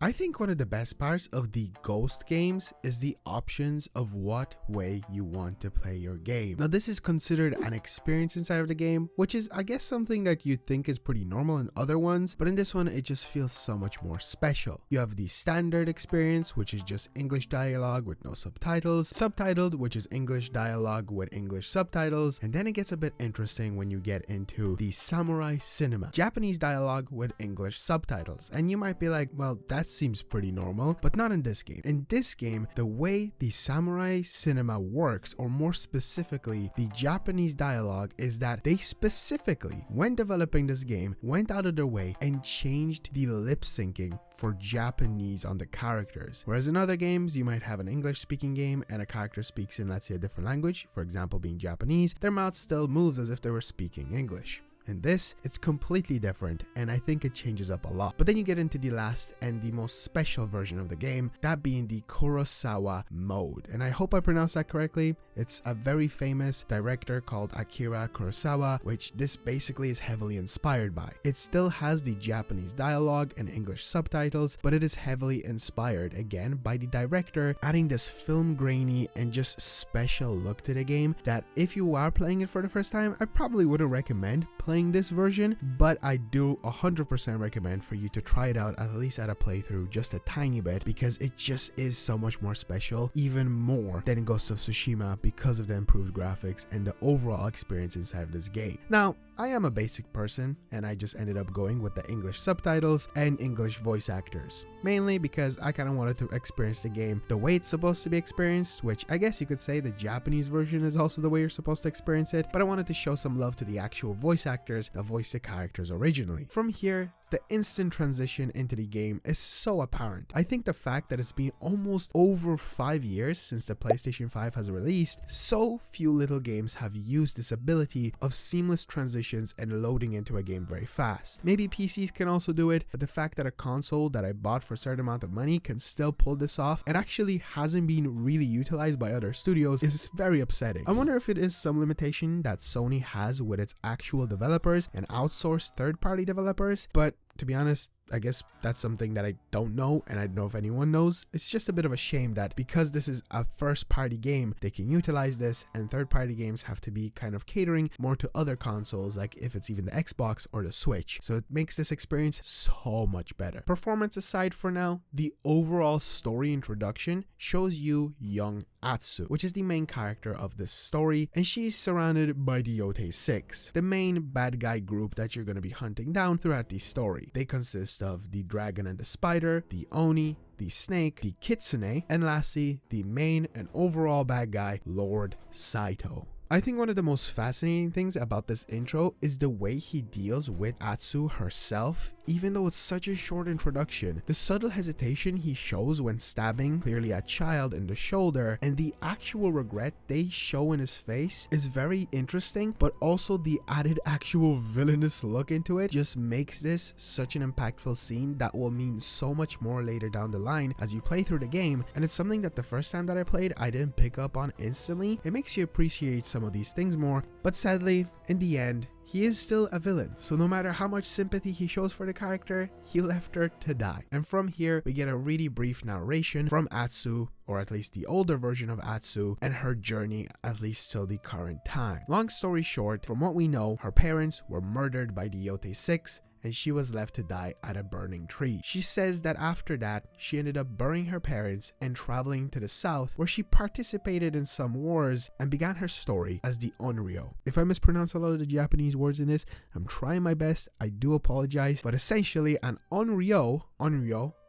I think one of the best parts of the Ghost games is the options of what way you want to play your game. Now, this is considered an experience inside of the game, which is, I guess, something that you think is pretty normal in other ones, but in this one, it just feels so much more special. You have the standard experience, which is just English dialogue with no subtitles, subtitled, which is English dialogue with English subtitles, and then it gets a bit interesting when you get into the samurai cinema, Japanese dialogue with English subtitles. And you might be like, well, that seems pretty normal, but not in this game. In this game, the way the samurai cinema works, or more specifically, the Japanese dialogue, is that they specifically, when developing this game, went out of their way and changed the lip syncing for Japanese on the characters. Whereas in other games, you might have an English speaking game and a character speaks in, let's say, a different language, for example being Japanese, their mouth still moves as if they were speaking English. In this, it's completely different, and I think it changes up a lot. But then you get into the last and the most special version of the game, that being the Kurosawa mode. And I hope I pronounced that correctly. It's a very famous director called Akira Kurosawa, which this basically is heavily inspired by. It still has the Japanese dialogue and English subtitles, but it is heavily inspired, again, by the director, adding this film grainy and just special look to the game that if you are playing it for the first time, I probably wouldn't recommend playing this version, but I do 100% recommend for you to try it out, at least at a playthrough, just a tiny bit, because it just is so much more special, even more than in Ghost of Tsushima, because of the improved graphics and the overall experience inside of this game. Now, I am a basic person, and I just ended up going with the English subtitles and English voice actors, mainly because I kind of wanted to experience the game the way it's supposed to be experienced, which I guess you could say the Japanese version is also the way you're supposed to experience it, but I wanted to show some love to the actual voice actors that voiced the characters originally. From here, the instant transition into the game is so apparent. I think the fact that it's been almost over 5 years since the PlayStation 5 has released, so few little games have used this ability of seamless transitions and loading into a game very fast. Maybe PCs can also do it, but the fact that a console that I bought for a certain amount of money can still pull this off and actually hasn't been really utilized by other studios is very upsetting. I wonder if it is some limitation that Sony has with its actual developers and outsourced third-party developers, but to be honest, I guess that's something that I don't know, and I don't know if anyone knows. It's just a bit of a shame that because this is a first-party game, they can utilize this, and third-party games have to be kind of catering more to other consoles, like if it's even the Xbox or the Switch. So it makes this experience so much better. Performance aside for now, the overall story introduction shows you young Atsu, which is the main character of this story, and she's surrounded by the Yotei 6, the main bad guy group that you're going to be hunting down throughout the story. They consist of the dragon and the spider, the Oni, the snake, the kitsune, and lastly, the main and overall bad guy, Lord Saito. I think one of the most fascinating things about this intro is the way he deals with Atsu herself, even though it's such a short introduction. The subtle hesitation he shows when stabbing clearly a child in the shoulder, and the actual regret they show in his face is very interesting, but also the added actual villainous look into it just makes this such an impactful scene that will mean so much more later down the line as you play through the game, and it's something that the first time that I played I didn't pick up on instantly. It makes you appreciate some of these things more, but sadly, in the end, he is still a villain, so no matter how much sympathy he shows for the character, he left her to die. And from here, we get a really brief narration from Atsu, or at least the older version of Atsu, and her journey at least till the current time. Long story short, from what we know, her parents were murdered by the Yotei 6, and she was left to die at a burning tree. She says that after that, she ended up burying her parents and traveling to the south, where she participated in some wars and began her story as the Onryo. If I mispronounce a lot of the Japanese words in this, I'm trying my best, I do apologize, but essentially an Onryo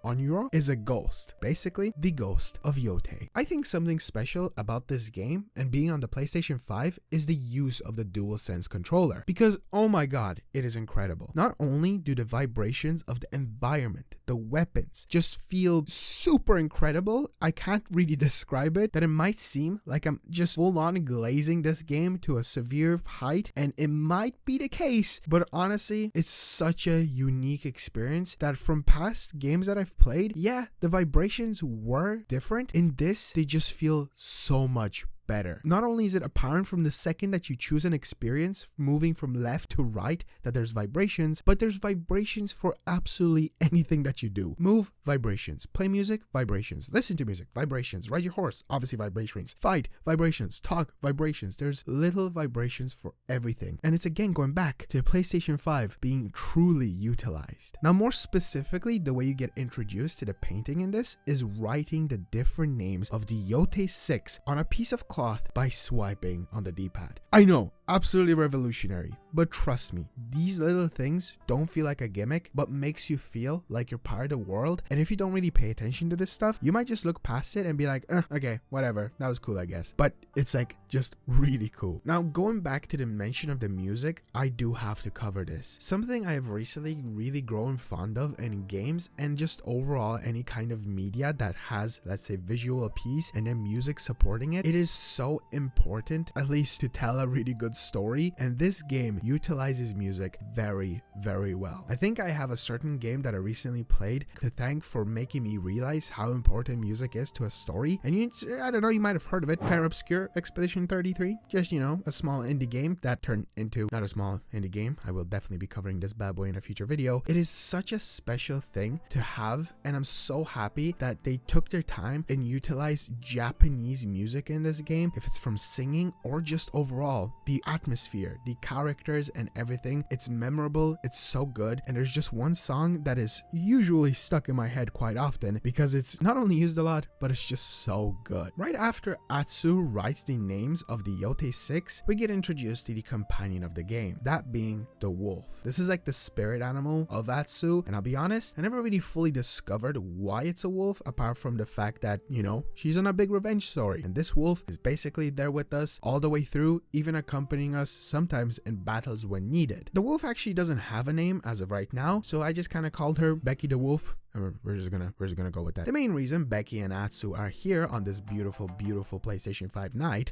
Onuro is a ghost, basically the Ghost of Yotei. I think something special about this game and being on the PlayStation 5 is the use of the DualSense controller, because oh my god, it is incredible. Not only do the vibrations of the environment, the weapons just feel super incredible, I can't really describe it, that it might seem like I'm just full on glazing this game to a severe height, and it might be the case, but honestly, it's such a unique experience that from past games that I've played, yeah, the vibrations were different. In this, they just feel so much better. Not only is it apparent from the second that you choose an experience moving from left to right that there's vibrations, but there's vibrations for absolutely anything that you do. Move, vibrations. Play music, vibrations. Listen to music, vibrations. Ride your horse, obviously vibrations. Fight, vibrations. Talk, vibrations. There's little vibrations for everything. And it's again going back to the PlayStation 5 being truly utilized. Now, more specifically, the way you get introduced to the painting in this is writing the different names of the Yotei 6 on a piece of cloth by swiping on the D-pad. I know, absolutely revolutionary, but trust me, these little things don't feel like a gimmick, but makes you feel like you're part of the world. And if you don't really pay attention to this stuff, you might just look past it and be like, okay, whatever, that was cool, I guess. But it's like just really cool. Now, going back to the mention of the music, I do have to cover this. Something I have recently really grown fond of in games and just overall any kind of media that has, let's say, visual piece and then music supporting it. It is so important, at least to tell a really good story, and this game utilizes music very, very well. I think I have a certain game that I recently played to thank for making me realize how important music is to a story, and I don't know, you might have heard of it, Pair Obscure Expedition 33, just, you know, a small indie game that turned into not a small indie game. I will definitely be covering this bad boy in a future video. It is such a special thing to have, and I'm so happy that they took their time and utilized Japanese music in this game, if it's from singing or just overall the atmosphere, the characters and everything. It's memorable, it's so good, and there's just one song that is usually stuck in my head quite often because it's not only used a lot, but it's just so good. Right after Atsu writes the names of the Yotei 6, we get introduced to the companion of the game, that being the wolf. This is like the spirit animal of Atsu, and I'll be honest, I never really fully discovered why it's a wolf apart from the fact that, you know, she's on a big revenge story, and this wolf is basically there with us all the way through, even accompanying us sometimes in battles when needed. The wolf actually doesn't have a name as of right now, so I just kind of called her Becky the Wolf. We're just gonna go with that. The main reason Becky and Atsu are here on this beautiful PlayStation 5 night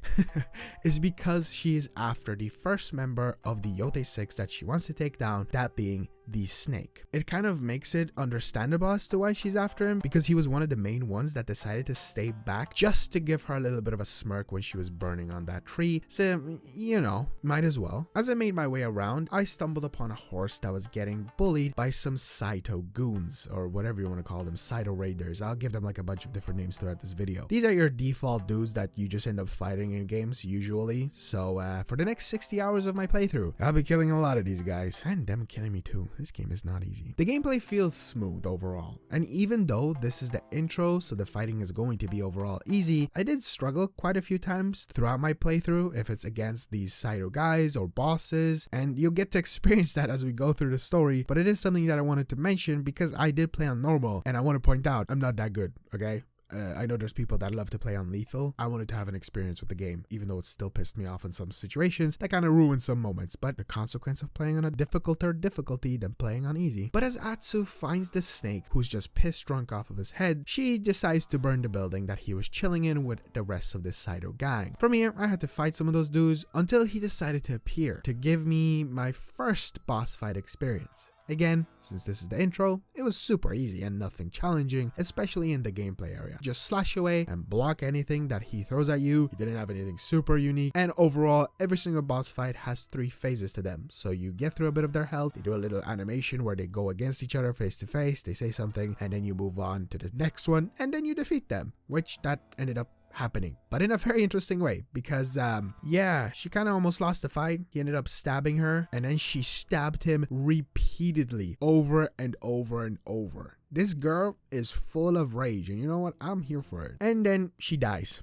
is because she is after the first member of the Yotei 6 that she wants to take down, that being the snake. It kind of makes it understandable as to why she's after him, because he was one of the main ones that decided to stay back just to give her a little bit of a smirk when she was burning on that tree. So, you know, might as well. As I made my way around, I stumbled upon a horse that was getting bullied by some Saito goons, or whatever you want to call them, Saito raiders. I'll give them like a bunch of different names throughout this video. These are your default dudes that you just end up fighting in games usually. So for the next 60 hours of my playthrough, I'll be killing a lot of these guys, and them killing me too. This game is not easy. The gameplay feels smooth overall, and even though this is the intro, so the fighting is going to be overall easy, I did struggle quite a few times throughout my playthrough if it's against these Saito guys or bosses, and you'll get to experience that as we go through the story, but it is something that I wanted to mention because I did play on normal, and I want to point out I'm not that good, okay? I know there's people that love to play on lethal. I wanted to have an experience with the game, even though it still pissed me off in some situations. That kind of ruined some moments, but the consequence of playing on a difficulter difficulty than playing on easy. But as Atsu finds the snake, who's just pissed drunk off of his head, she decides to burn the building that he was chilling in with the rest of this Saito gang. From here, I had to fight some of those dudes until he decided to appear to give me my first boss fight experience. Again, since this is the intro, it was super easy and nothing challenging, especially in the gameplay area. Just slash away and block anything that he throws at you. He didn't have anything super unique, and overall, every single boss fight has 3 phases to them. So you get through a bit of their health, they do a little animation where they go against each other face to face, they say something, and then you move on to the next one, and then you defeat them, which that ended up happening, but in a very interesting way, because yeah, she kind of almost lost the fight. He ended up stabbing her, and then she stabbed him repeatedly over and over and over. This girl is full of rage, and you know what, I'm here for it. And then she dies.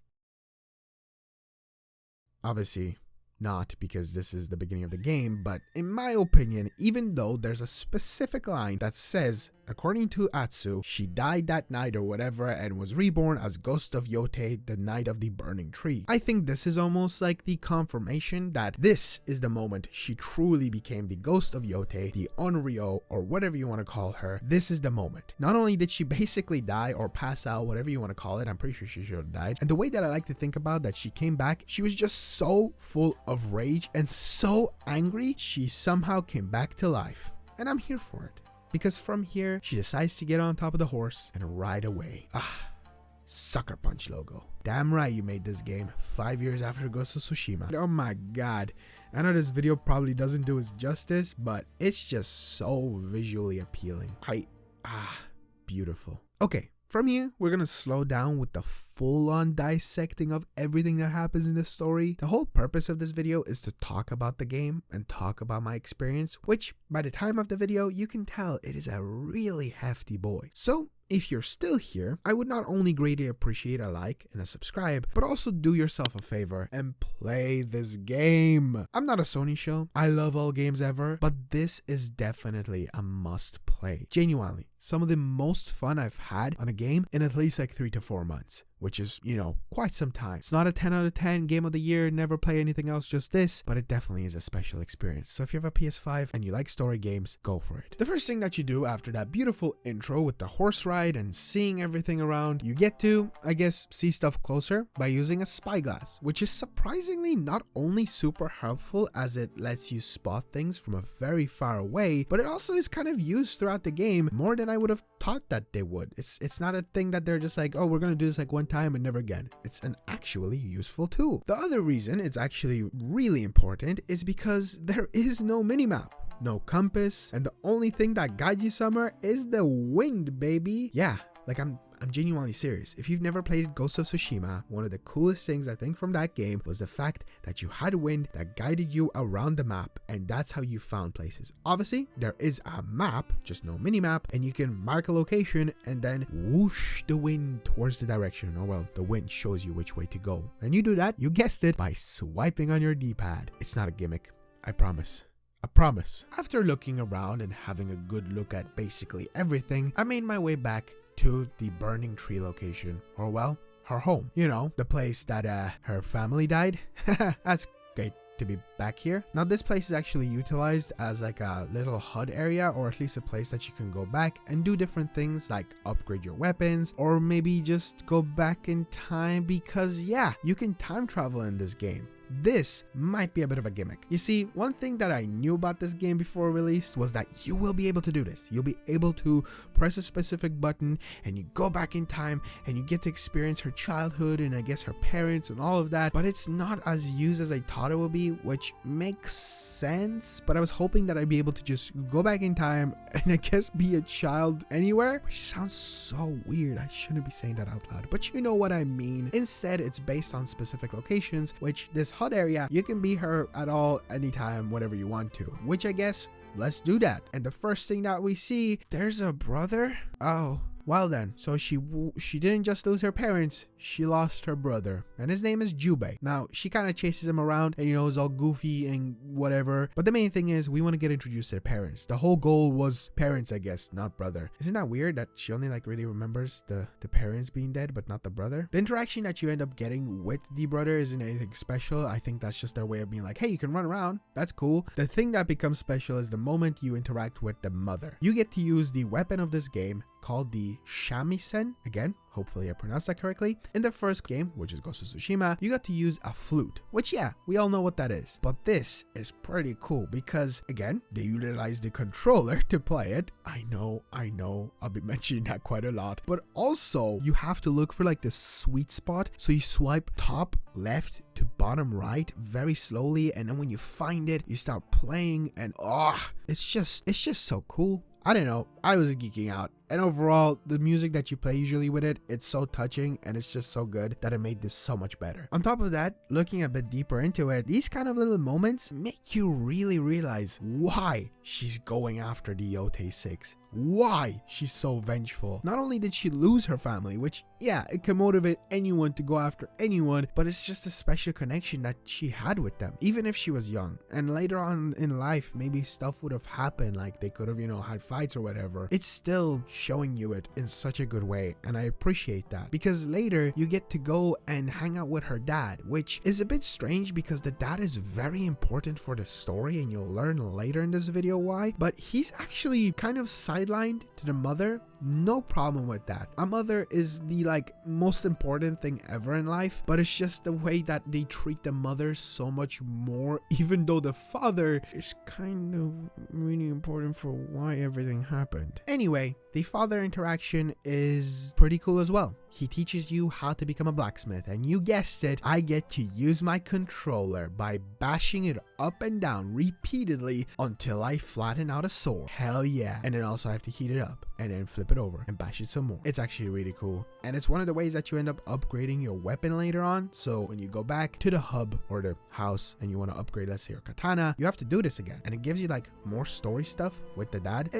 Obviously not because this is the beginning of the game, but in my opinion, even though there's a specific line that says according to Atsu, she died that night or whatever and was reborn as Ghost of Yotei, the Night of the Burning Tree. I think this is almost like the confirmation that this is the moment she truly became the Ghost of Yotei, the Onryo, or whatever you want to call her. This is the moment. Not only did she basically die or pass out, whatever you want to call it, I'm pretty sure she should have died. And the way that I like to think about that she came back, she was just so full of rage and so angry, she somehow came back to life. And I'm here for it. Because from here, she decides to get on top of the horse and ride away. Ah, Sucker Punch logo. Damn right you made this game 5 years after Ghost of Tsushima. Oh my god. I know this video probably doesn't do it justice, but it's just so visually appealing. Beautiful. Okay. From here, we're gonna slow down with the full-on dissecting of everything that happens in the story. The whole purpose of this video is to talk about the game and talk about my experience, which by the time of the video, you can tell it is a really hefty boy. So, if you're still here, I would not only greatly appreciate a like and a subscribe, but also do yourself a favor and play this game. I'm not a Sony show. I love all games ever, but this is definitely a must play. Genuinely, some of the most fun I've had on a game in at least like 3 to 4 months, which is, you know, quite some time. It's not a 10 out of 10 game of the year, never play anything else, just this, but it definitely is a special experience. So if you have a PS5 and you like story games, go for it. The first thing that you do after that beautiful intro with the horse ride and seeing everything around, you get to, I guess, see stuff closer by using a spyglass, which is surprisingly not only super helpful as it lets you spot things from a very far away, but it also is kind of used throughout the game more than I would have thought that they would. It's not a thing that they're just like, oh, we're gonna do this like one time and never again. It's an actually useful tool. The other reason it's actually really important is because there is no minimap, no compass, and the only thing that guides you somewhere is the wind, baby. Yeah, like I'm genuinely serious. If you've never played Ghost of Tsushima, one of the coolest things I think from that game was the fact that you had wind that guided you around the map, and that's how you found places. Obviously, there is a map, just no mini-map, and you can mark a location and then whoosh the wind towards the direction, or well, the wind shows you which way to go. And you do that, you guessed it, by swiping on your D-pad. It's not a gimmick, I promise. I promise. After looking around and having a good look at basically everything, I made my way back to the Burning Tree location, or well, her home. You know, the place that her family died. That's great to be back here. Now this place is actually utilized as like a little HUD area, or at least a place that you can go back and do different things like upgrade your weapons, or maybe just go back in time, because yeah, you can time travel in this game. This might be a bit of a gimmick. You see, one thing that I knew about this game before release was that you will be able to do this. You'll be able to press a specific button and you go back in time and you get to experience her childhood and I guess her parents and all of that, but it's not as used as I thought it would be, which makes sense. But I was hoping that I'd be able to just go back in time and I guess be a child anywhere, which sounds so weird. I shouldn't be saying that out loud, but you know what I mean. Instead, it's based on specific locations, which this HUD area, you can be her at all, anytime, whenever you want to, which I guess, let's do that. And the first thing that we see, there's a brother. Oh, well then, so she didn't just lose her parents, she lost her brother, and his name is Jubei. Now, she kind of chases him around, and you know, is all goofy and whatever, but the main thing is, we want to get introduced to their parents. The whole goal was parents, I guess, not brother. Isn't that weird that she only like really remembers the parents being dead, but not the brother? The interaction that you end up getting with the brother isn't anything special. I think that's just their way of being like, hey, you can run around, that's cool. The thing that becomes special is the moment you interact with the mother. You get to use the weapon of this game called the shamisen. Again, hopefully I pronounced that correctly. In the first game, which is Ghost of Tsushima, you got to use a flute, which yeah, we all know what that is. But this is pretty cool because again, they utilize the controller to play it. I know, I'll be mentioning that quite a lot. But also, you have to look for like the sweet spot. So you swipe top, left to bottom right very slowly, and then when you find it, you start playing, and it's just so cool. I don't know, I was geeking out. And overall, the music that you play usually with it, it's so touching and it's just so good that it made this so much better. On top of that, looking a bit deeper into it, these kind of little moments make you really realize why she's going after the Yotei 6. Why she's so vengeful. Not only did she lose her family, which yeah, it can motivate anyone to go after anyone, but it's just a special connection that she had with them, even if she was young. And later on in life, maybe stuff would have happened, like they could have, you know, had fights or whatever. It's still showing you it in such a good way, and I appreciate that, because later you get to go and hang out with her dad, which is a bit strange because the dad is very important for the story, and you'll learn later in this video why, but he's actually kind of sidelined to the mother. No problem with that. A mother is the most important thing ever in life, but it's just the way that they treat the mother so much more, even though the father is kind of really important for why everything happened. Anyway, the father interaction is pretty cool as well. He teaches you how to become a blacksmith, and you guessed it, I get to use my controller by bashing it up and down repeatedly until I flatten out a sword. Hell yeah. And then also I have to heat it up and then flip it over and bash it some more. It's actually really cool, and it's one of the ways that you end up upgrading your weapon later on. So when you go back to the hub or the house and you want to upgrade, let's say, your katana, you have to do this again, and it gives you more story stuff with the dad.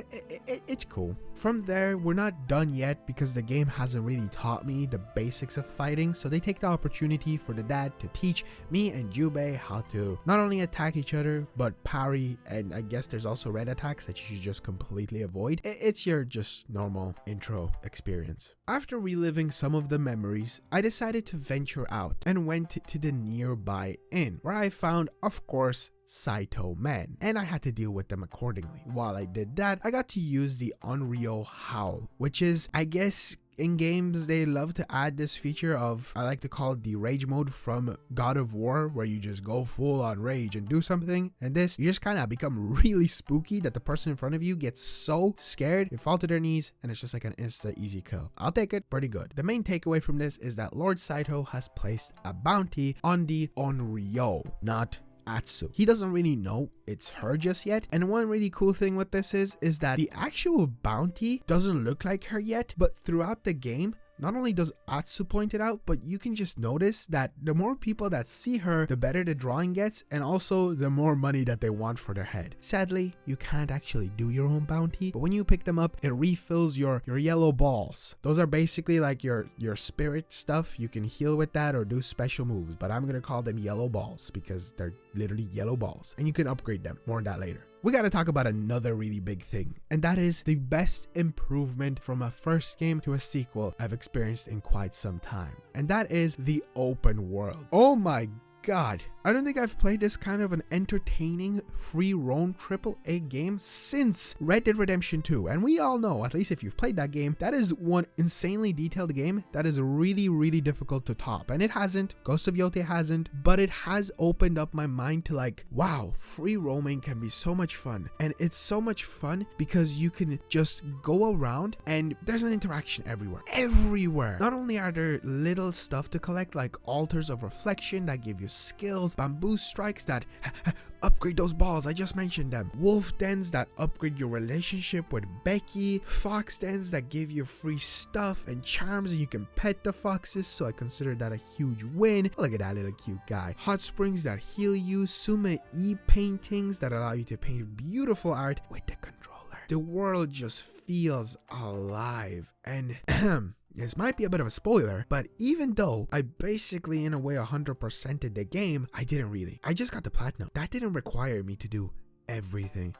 It's cool. From there, we're not done yet because the game hasn't really taught me the basics of fighting, so they take the opportunity for the dad to teach me and Jubei how to not only attack each other but parry, and I guess there's also red attacks that you should just completely avoid. It's your just normal intro experience. After reliving some of the memories, I decided to venture out and went to the nearby inn, where I found, of course, Saito men, and I had to deal with them accordingly. While I did that, I got to use the Unreal Howl, which is, I guess, in games they love to add this feature of, I like to call it the rage mode from God of War, where you just go full on rage and do something, and this, you just kind of become really spooky that the person in front of you gets so scared they fall to their knees, and it's just like an insta easy kill. I'll take it, pretty good. The main takeaway from this is that Lord Saito has placed a bounty on the Onryo, not Atsu. He doesn't really know it's her just yet, and one really cool thing with this is that the actual bounty doesn't look like her yet, but throughout the game, not only does Atsu point it out, but you can just notice that the more people that see her, the better the drawing gets, and also the more money that they want for their head. Sadly, you can't actually do your own bounty, but when you pick them up, it refills your yellow balls. Those are basically like your spirit stuff. You can heal with that or do special moves, but I'm gonna call them yellow balls because they're literally yellow balls, and you can upgrade them. More on that later. We gotta talk about another really big thing, and that is the best improvement from a first game to a sequel I've experienced in quite some time, and that is the open world. Oh my god, I don't think I've played this kind of an entertaining free roam AAA game since Red Dead Redemption 2, and we all know, at least if you've played that game, that is one insanely detailed game that is really difficult to top, and it hasn't. Ghost of Yotei hasn't, but it has opened up my mind to wow, free roaming can be so much fun, and it's so much fun because you can just go around and there's an interaction everywhere. Not only are there little stuff to collect like altars of reflection that give you skills, bamboo strikes that upgrade those balls, I just mentioned them, wolf dens that upgrade your relationship with Becky, fox dens that give you free stuff and charms and you can pet the foxes, so I consider that a huge win. Look at that little cute guy. Hot springs that heal you, Sume-e paintings that allow you to paint beautiful art with the controller. The world just feels alive, and this might be a bit of a spoiler, but even though I basically in a way 100%ed the game, I didn't really. I just got the platinum. That didn't require me to do everything.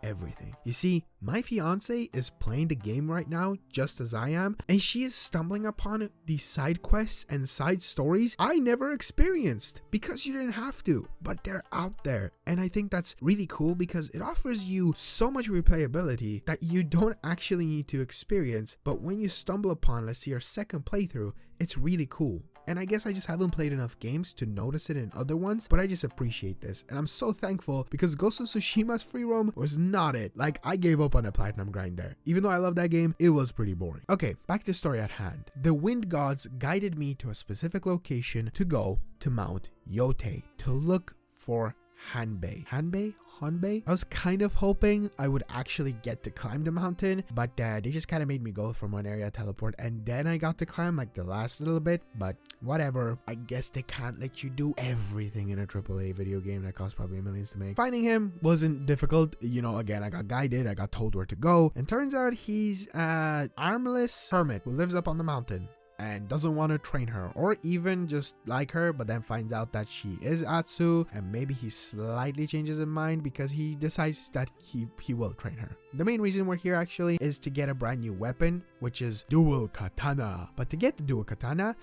You see, my fiance is playing the game right now just as I am, and she is stumbling upon these side quests and side stories I never experienced because you didn't have to, but they're out there, and I think that's really cool because it offers you so much replayability that you don't actually need to experience, but when you stumble upon, let's say, your second playthrough, it's really cool. And I guess I just haven't played enough games to notice it in other ones, but I just appreciate this, and I'm so thankful because Ghost of Tsushima's free roam was not it. I gave up on the platinum grind there. Even though I love that game, it was pretty boring. Okay, back to the story at hand. The wind gods guided me to a specific location to go to Mount Yotei to look for Hanbei. I was kind of hoping I would actually get to climb the mountain, but they just kind of made me go from one area, teleport, and then I got to climb like the last little bit. But whatever, I guess they can't let you do everything in a AAA video game that costs probably millions to make. Finding him wasn't difficult, you know. Again, I got guided, I got told where to go, and turns out he's an armless hermit who lives up on the mountain and doesn't want to train her or even just like her, but then finds out that she is Atsu, and maybe he slightly changes his mind because he decides that he will train her. The main reason we're here actually is to get a brand new weapon, which is dual katana. But to get the dual katana,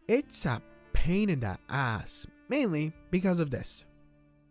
it's a pain in the ass, mainly because of this.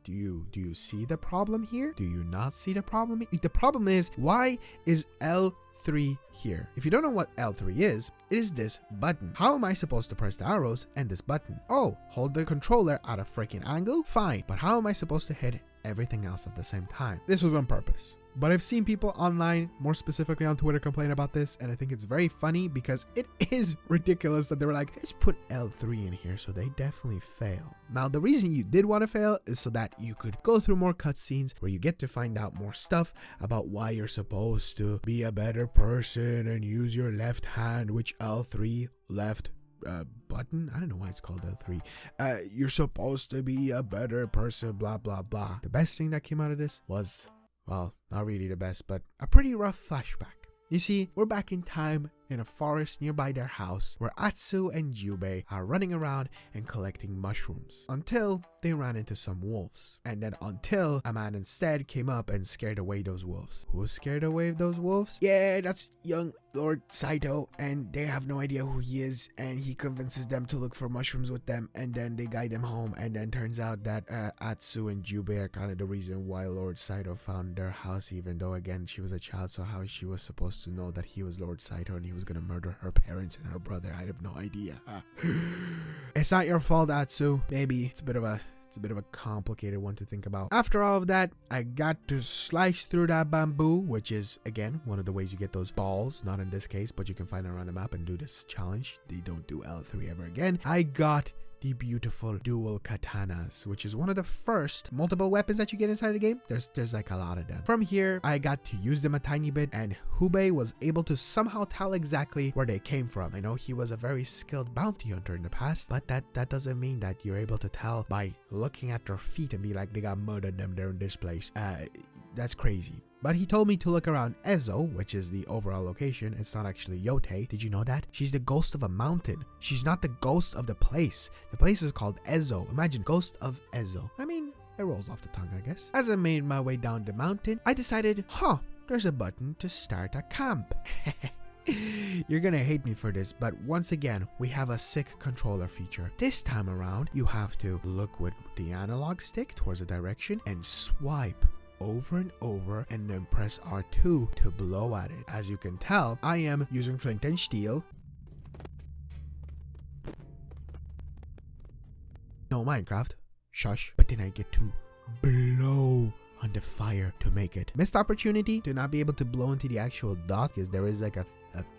Do you see the problem here? Do you not see the problem? The problem is, why is L3 here? If you don't know what L3 is, it is this button. How am I supposed to press the arrows and this button? Oh, hold the controller at a freaking angle? Fine, but how am I supposed to hit everything else at the same time? This was on purpose. But I've seen people online, more specifically on Twitter, complain about this, and I think it's very funny because it is ridiculous that they were like, let's put L3 in here, so they definitely fail. Now, the reason you did want to fail is so that you could go through more cutscenes where you get to find out more stuff about why you're supposed to be a better person and use your left hand, which L3 left button. I don't know why it's called L3. You're supposed to be a better person, blah blah blah. The best thing that came out of this was, well, not really the best, but a pretty rough flashback. You see, we're back in time in a forest nearby their house where Atsu and Jubei are running around and collecting mushrooms until they ran into some wolves. And then until a man instead came up and scared away those wolves. Who scared away those wolves? Yeah, that's young Lord Saito, and they have no idea who he is, and he convinces them to look for mushrooms with them, and then they guide him home, and then turns out that Atsu and Jubei are kind of the reason why Lord Saito found their house, even though again she was a child, so how she was supposed to know that he was Lord Saito and he was gonna murder her parents and her brother? I have no idea. It's not your fault, Atsu. Maybe it's a bit of a complicated one to think about. After all of that, I got to slice through that bamboo, which is, again, one of the ways you get those balls. Not in this case, but you can find it around the map and do this challenge. They don't do L3 ever again. I got the beautiful dual katanas, which is one of the first multiple weapons that you get inside the game. There's like a lot of them. From here, I got to use them a tiny bit, and Hubei was able to somehow tell exactly where they came from. I know he was a very skilled bounty hunter in the past, but that doesn't mean that you're able to tell by looking at their feet and be like, they got murdered them there in this place. That's crazy. But he told me to look around Ezo, which is the overall location. It's not actually Yotei. Did you know that? She's the ghost of a mountain. She's not the ghost of the place. The place is called Ezo. Imagine, Ghost of Ezo. I mean, it rolls off the tongue, I guess. As I made my way down the mountain, I decided, there's a button to start a camp. You're gonna hate me for this, but once again, we have a sick controller feature. This time around, you have to look with the analog stick towards a direction and swipe over and over, and then press R2 to blow at it. As you can tell, I am using flint and steel. No Minecraft. Shush. But then I get to blow on the fire to make it. Missed opportunity to not be able to blow into the actual dot, because there is like a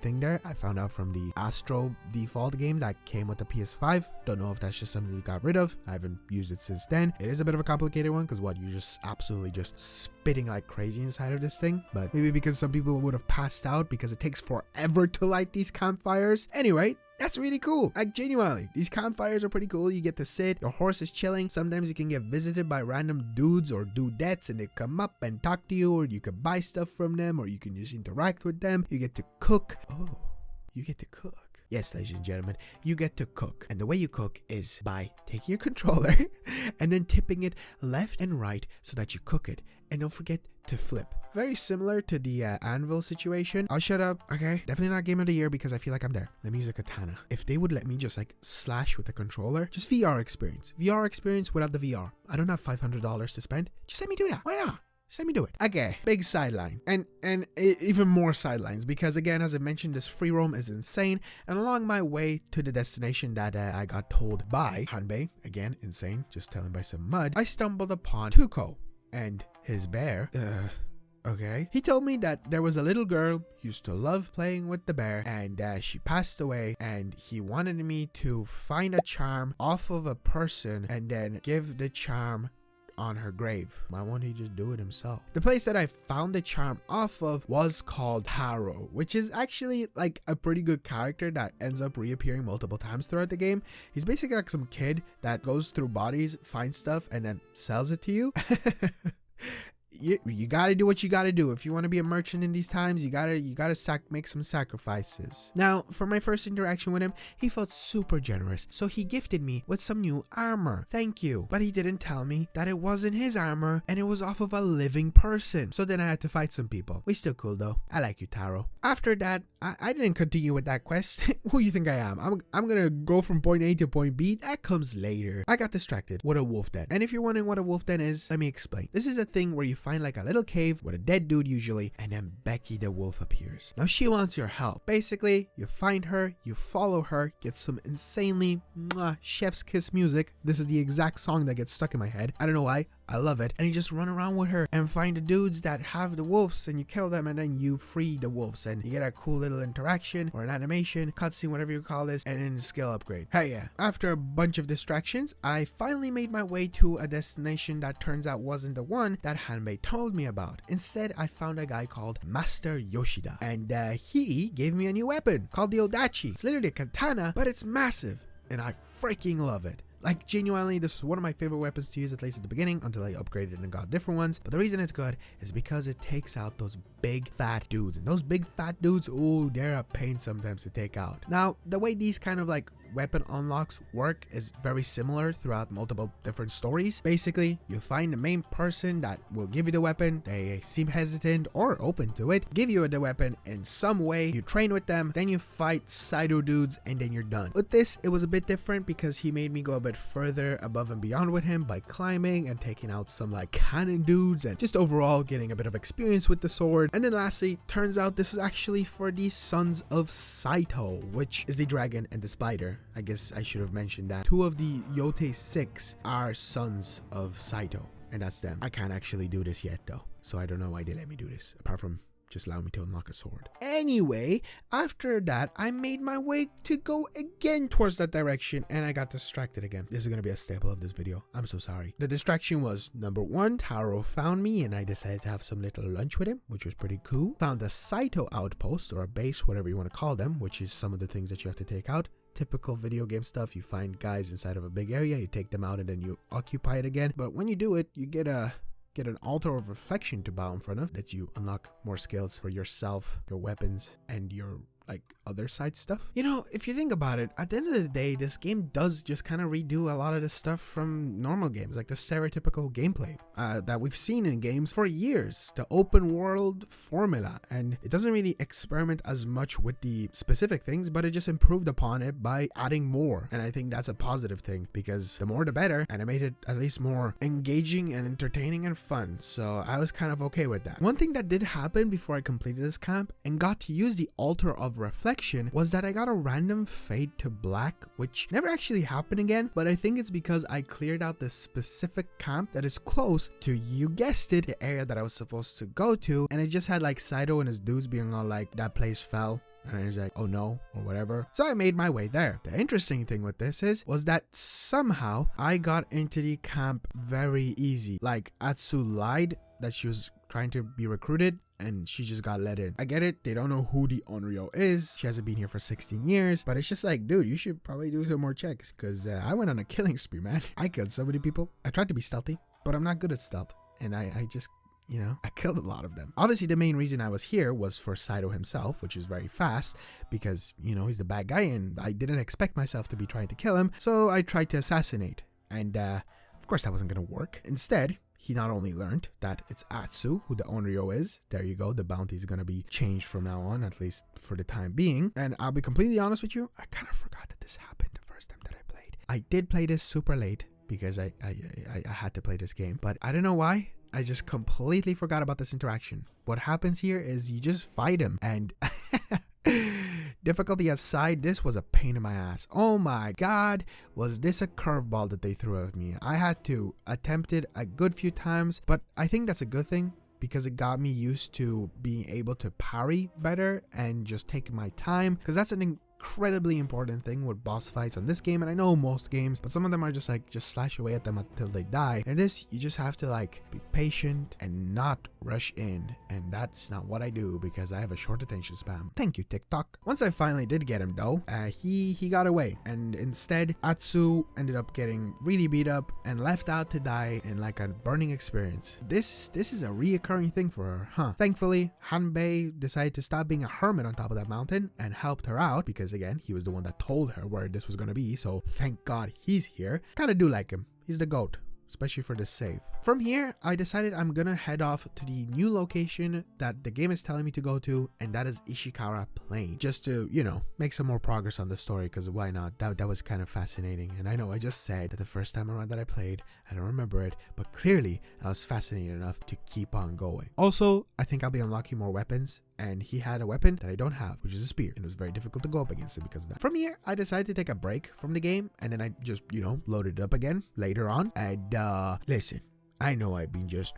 thing there. I found out from the Astro default game that came with the PS5. Don't know if that's just something you got rid of. I haven't used it since then. It is a bit of a complicated one because you're just absolutely just spitting like crazy inside of this thing. But maybe because some people would have passed out because it takes forever to light these campfires. Anyway, that's really cool. Like, genuinely, these campfires are pretty cool. You get to sit, your horse is chilling. Sometimes you can get visited by random dudes or dudettes, and they come up and talk to you, or you can buy stuff from them, or you can just interact with them. You get to cook. Oh, you get to cook. Yes, ladies and gentlemen, you get to cook. And the way you cook is by taking your controller and then tipping it left and right so that you cook it. And don't forget to flip. Very similar to the anvil situation. I'll shut up. Okay, definitely not game of the year because I feel like I'm there. Let me use a katana. If they would let me just like slash with the controller, just VR experience without the VR. I don't have $500 to spend. Just let me do that. Why not? Just let me do it. Okay, big sideline and even more sidelines because again, as I mentioned, this free roam is insane. And along my way to the destination that I got told by Hanbei, again insane, just telling by some mud, I stumbled upon Tuko and his bear. Okay. He told me that there was a little girl who used to love playing with the bear, and she passed away, and he wanted me to find a charm off of a person and then give the charm on her grave. Why won't he just do it himself? The place that I found the charm off of was called Taro, which is actually like a pretty good character that ends up reappearing multiple times throughout the game. He's basically like some kid that goes through bodies, finds stuff, and then sells it to you. You gotta do what you gotta do. If you want to be a merchant in these times, you gotta make some sacrifices. Now, for my first interaction with him, he felt super generous, so he gifted me with some new armor. Thank you. But he didn't tell me that it wasn't his armor and it was off of a living person. So then I had to fight some people. We still cool though. I like you, Taro. After that, I didn't continue with that quest. Who you think I am? I'm gonna go from point A to point B. That comes later. I got distracted with a wolf den. And if you're wondering what a wolf den is, let me explain. This is a thing where you find like a little cave with a dead dude usually, and then Becky the wolf appears. Now she wants your help. Basically, you find her, you follow her, get some insanely chef's kiss music. This is the exact song that gets stuck in my head. I don't know why. I love it. And you just run around with her and find the dudes that have the wolves, and you kill them, and then you free the wolves, and you get a cool little interaction or an animation, cutscene, whatever you call this, and then a skill upgrade. Hey, yeah. After a bunch of distractions, I finally made my way to a destination that turns out wasn't the one that Hanbei told me about. Instead, I found a guy called Master Yoshida, and he gave me a new weapon called the Odachi. It's literally a katana, but it's massive, and I freaking love it. Like, genuinely, this is one of my favorite weapons to use, at least at the beginning, until I upgraded and got different ones. But the reason it's good is because it takes out those big fat dudes, and those big fat dudes, ooh, they're a pain sometimes to take out. Now, the way these kind of like weapon unlocks work is very similar throughout multiple different stories. Basically, you find the main person that will give you the weapon. They seem hesitant or open to it, give you the weapon in some way, you train with them, then you fight Saito dudes, and then you're done. With this, it was a bit different because he made me go a bit further above and beyond with him by climbing and taking out some like cannon dudes and just overall getting a bit of experience with the sword. And then lastly, turns out this is actually for the sons of Saito, which is the dragon and the spider. I guess I should have mentioned that. 2 of the Yotei 6 are sons of Saito, and that's them. I can't actually do this yet though, so I don't know why they let me do this, apart from just allow me to unlock a sword. Anyway, after that, I made my way to go again towards that direction, and I got distracted again. This is gonna be a staple of this video. I'm so sorry. The distraction was, number 1, Taro found me, and I decided to have some little lunch with him, which was pretty cool. Found a Saito outpost, or a base, whatever you want to call them, which is some of the things that you have to take out. Typical video game stuff. You find guys inside of a big area, you take them out, and then you occupy it again. But when you do it, you get an altar of reflection to bow in front of, that you unlock more skills for yourself, your weapons, and your like other side stuff. You know, if you think about it, at the end of the day, this game does just kind of redo a lot of the stuff from normal games, like the stereotypical gameplay that we've seen in games for years, the open world formula, and it doesn't really experiment as much with the specific things, but it just improved upon it by adding more. And I think that's a positive thing, because the more the better, and it made it at least more engaging and entertaining and fun. So I was kind of okay with that. One thing that did happen before I completed this camp and got to use the altar of reflection was that I got a random fade to black, which never actually happened again, but I think it's because I cleared out this specific camp that is close to, you guessed it, the area that I was supposed to go to, and it just had like Saito and his dudes being all like, that place fell. And I was like, oh no, or whatever. So I made my way there. The interesting thing with this was that somehow I got into the camp very easy. Like, Atsu lied that she was trying to be recruited, and she just got let in. I get it, they don't know who the Onryo is. She hasn't been here for 16 years, but it's just like, dude, you should probably do some more checks, because I went on a killing spree, man. I killed so many people. I tried to be stealthy, but I'm not good at stealth, and I just, you know, I killed a lot of them. Obviously, the main reason I was here was for Saito himself, which is very fast, because, you know, he's the bad guy, and I didn't expect myself to be trying to kill him, so I tried to assassinate, and of course that wasn't gonna work. Instead, he not only learned that it's Atsu who the Onryo is. There you go. The bounty is going to be changed from now on, at least for the time being. And I'll be completely honest with you, I kind of forgot that this happened the first time that I played. I did play this super late because I had to play this game, but I don't know why. I just completely forgot about this interaction. What happens here is you just fight him, and difficulty aside, this was a pain in my ass. Oh my god, was this a curveball that they threw at me? I had to attempt it a good few times, but I think that's a good thing, because it got me used to being able to parry better and just take my time, because that's an incredibly important thing with boss fights on this game, and I know most games, but some of them are just like, just slash away at them until they die. And this, you just have to like be patient and not rush in, and that's not what I do because I have a short attention span. Thank you, TikTok. Once I finally did get him though, he got away, and instead Atsu ended up getting really beat up and left out to die in like a burning experience. This is a reoccurring thing for her, huh? Thankfully, Hanbei decided to stop being a hermit on top of that mountain and helped her out because again, he was the one that told her where this was gonna be, so thank God he's here. Kinda do like him. He's the GOAT, especially for this save. From here, I decided I'm gonna head off to the new location that the game is telling me to go to, and that is Ishikara Plain, just to, you know, make some more progress on the story, because why not? That was kind of fascinating. And I know I just said that the first time around that I played, I don't remember it, but clearly I was fascinated enough to keep on going. Also, I think I'll be unlocking more weapons, and he had a weapon that I don't have, which is a spear, and it was very difficult to go up against him because of that. From here, I decided to take a break from the game, and then I just, you know, loaded it up again later on. And listen, I know I've been just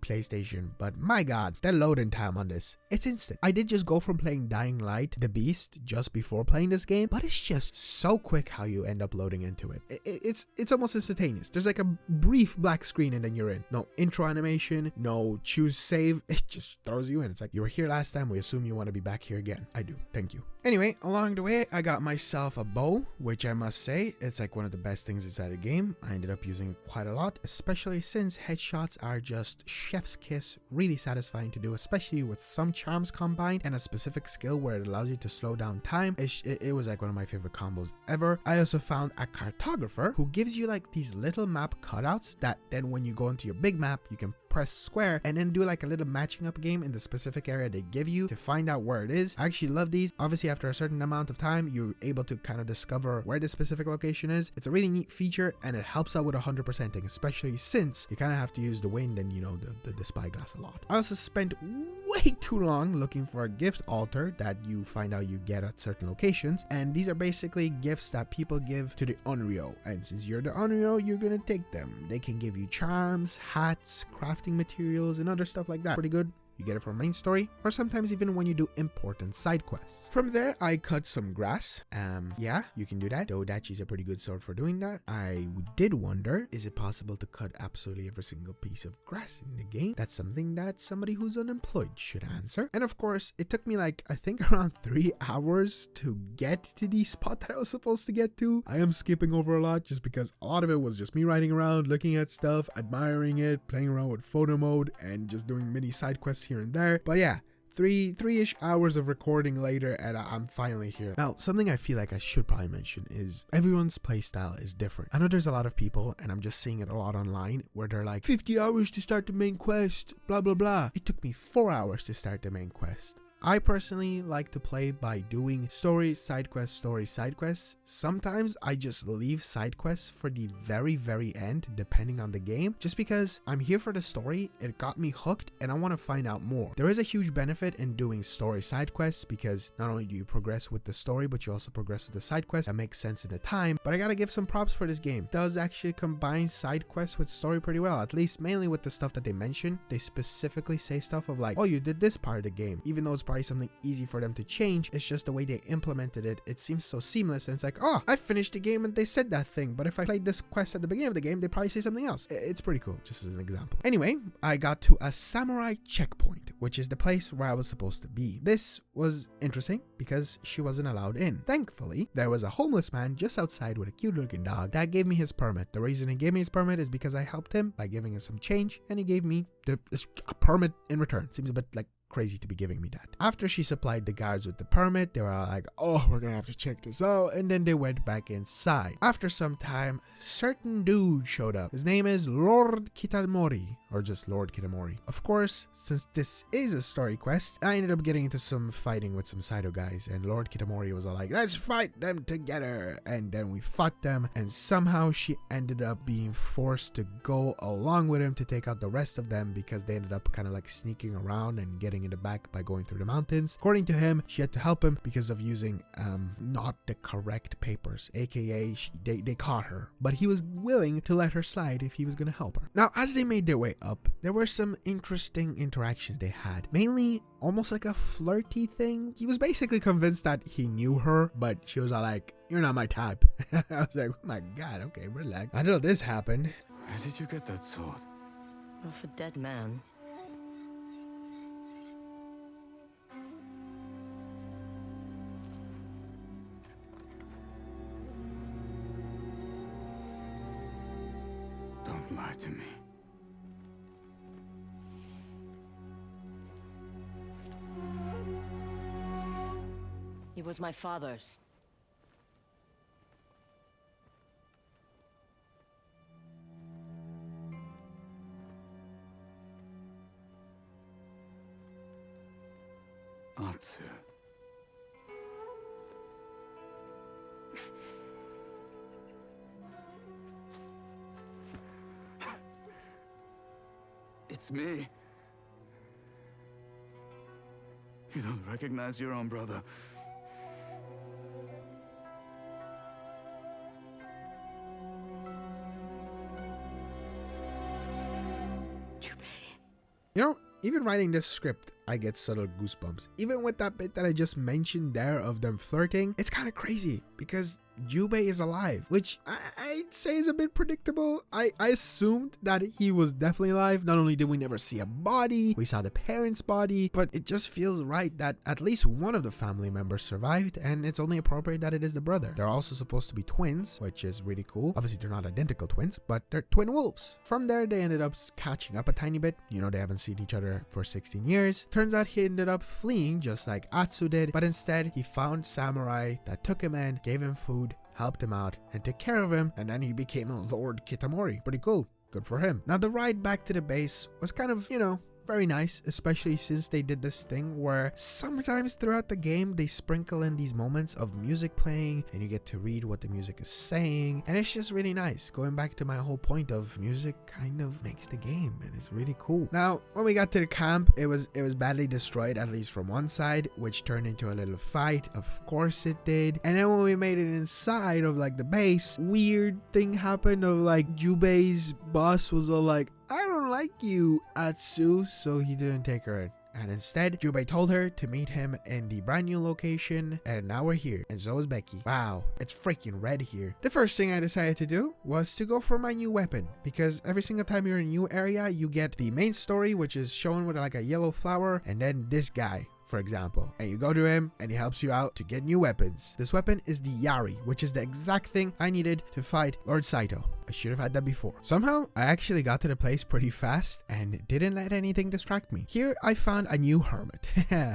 PlayStation, but my god, the loading time on this, it's instant. I did just go from playing Dying Light, The Beast, just before playing this game, but it's just so quick how you end up loading into it. It's almost instantaneous. There's like a brief black screen and then you're in. No intro animation, no choose save, it just throws you in. It's like, you were here last time, we assume you want to be back here again. I do, thank you. Anyway, along the way, I got myself a bow, which I must say, it's like one of the best things inside the game. I ended up using it quite a lot, especially since headshots are just chef's kiss, really satisfying to do, especially with some charms combined and a specific skill where it allows you to slow down time. It was like one of my favorite combos ever. I also found a cartographer who gives you like these little map cutouts that then when you go into your big map, you can press square and then do like a little matching up game in the specific area they give you to find out where it is. I actually love these. Obviously, after a certain amount of time, you're able to kind of discover where the specific location is. It's a really neat feature and it helps out with 100%ing, especially since you kind of have to use the wind and, you know, the spyglass a lot. I also spent way too long looking for a gift altar that you find out you get at certain locations, and these are basically gifts that people give to the Onryo, and since you're the Onryo, you're gonna take them. They can give you charms, hats, crafting materials, and other stuff like that. Pretty good. You get it from main story, or sometimes even when you do important side quests. From there, I cut some grass. Yeah, you can do that. Dodachi's a pretty good sword for doing that. I did wonder, is it possible to cut absolutely every single piece of grass in the game? That's something that somebody who's unemployed should answer. And of course, it took me like, I think around 3 hours to get to the spot that I was supposed to get to. I am skipping over a lot just because a lot of it was just me riding around, looking at stuff, admiring it, playing around with photo mode, and just doing mini side quests here and there. But yeah, three-ish hours of recording later, and I'm finally here. Now, something I feel like I should probably mention is everyone's playstyle is different. I know there's a lot of people, and I'm just seeing it a lot online, where they're like, 50 hours to start the main quest, blah blah blah. It took me 4 hours to start the main quest. I personally like to play by doing story, side quests. Sometimes I just leave side quests for the very end, depending on the game, just because I'm here for the story, it got me hooked, and I want to find out more. There is a huge benefit in doing story side quests, because not only do you progress with the story, but you also progress with the side quests. That makes sense in the time, but I gotta give some props for this game. It does actually combine side quests with story pretty well, at least mainly with the stuff that they mention. They specifically say stuff of like, oh, you did this part of the game, even though it's probably something easy for them to change. It's just the way they implemented it. It seems so seamless, and it's like, oh, I finished the game and they said that thing, but if I played this quest at the beginning of the game, they probably say something else. It's pretty cool, just as an example. Anyway, I got to a samurai checkpoint, which is the place where I was supposed to be. This was interesting because she wasn't allowed in. Thankfully, there was a homeless man just outside with a cute looking dog that gave me his permit. The reason he gave me his permit is because I helped him by giving him some change, and he gave me a permit in return. Seems a bit like crazy to be giving me that. After she supplied the guards with the permit, they were all like, oh, we're gonna have to check this out, and then they went back inside. After some time, certain dude showed up. His name is Lord Kitamori, or just Lord Kitamori. Of course, since this is a story quest, I ended up getting into some fighting with some Saito guys, and Lord Kitamori was all like, let's fight them together, and then we fought them, and somehow she ended up being forced to go along with him to take out the rest of them, because they ended up kind of like sneaking around and getting hiding in the back by going through the mountains. According to him, she had to help him because of using not the correct papers, aka they caught her, but he was willing to let her slide if he was gonna help her. Now, as they made their way up, there were some interesting interactions they had, mainly almost like a flirty thing. He was basically convinced that he knew her, but she was all like, "You're not my type." I was like, oh my god, okay, relax. Until this happened. Where did you get that sword? Off a dead man. Don't lie to me. He was my father's. Atsu. It's me. You don't recognize your own brother. You know, even writing this script, I get subtle goosebumps. Even with that bit that I just mentioned there of them flirting, it's kind of crazy because Jubei is alive, which I'd say is a bit predictable. I assumed that he was definitely alive. Not only did we never see a body, we saw the parents' body, but it just feels right that at least one of the family members survived, and it's only appropriate that it is the brother. They're also supposed to be twins, which is really cool. Obviously, they're not identical twins, but they're twin wolves. From there, they ended up catching up a tiny bit. You know, they haven't seen each other for 16 years. Turns out he ended up fleeing just like Atsu did, but instead he found samurai that took him in, gave him food, helped him out, and took care of him, and then he became Lord Kitamori. Pretty cool. Good for him. Now, the ride back to the base was kind of, you know, very nice, especially since they did this thing where sometimes throughout the game they sprinkle in these moments of music playing and you get to read what the music is saying, and it's just really nice. Going back to my whole point of music kind of makes the game, and it's really cool. Now, when we got to the camp, it was badly destroyed, at least from one side, which turned into a little fight. Of course it did. And then when we made it inside of like the base, weird thing happened of like Jubei's boss was all like, "I don't like you, Atsu," so he didn't take her in. And instead, Jubei told her to meet him in the brand new location, and now we're here, and so is Becky. Wow, it's freaking red here. The first thing I decided to do was to go for my new weapon, because every single time you're in a new area, you get the main story, which is shown with like a yellow flower, and then this guy, for example, and you go to him and he helps you out to get new weapons. This weapon is the Yari, which is the exact thing I needed to fight Lord Saito. I should have had that before. Somehow, I actually got to the place pretty fast and didn't let anything distract me. Here, I found a new hermit.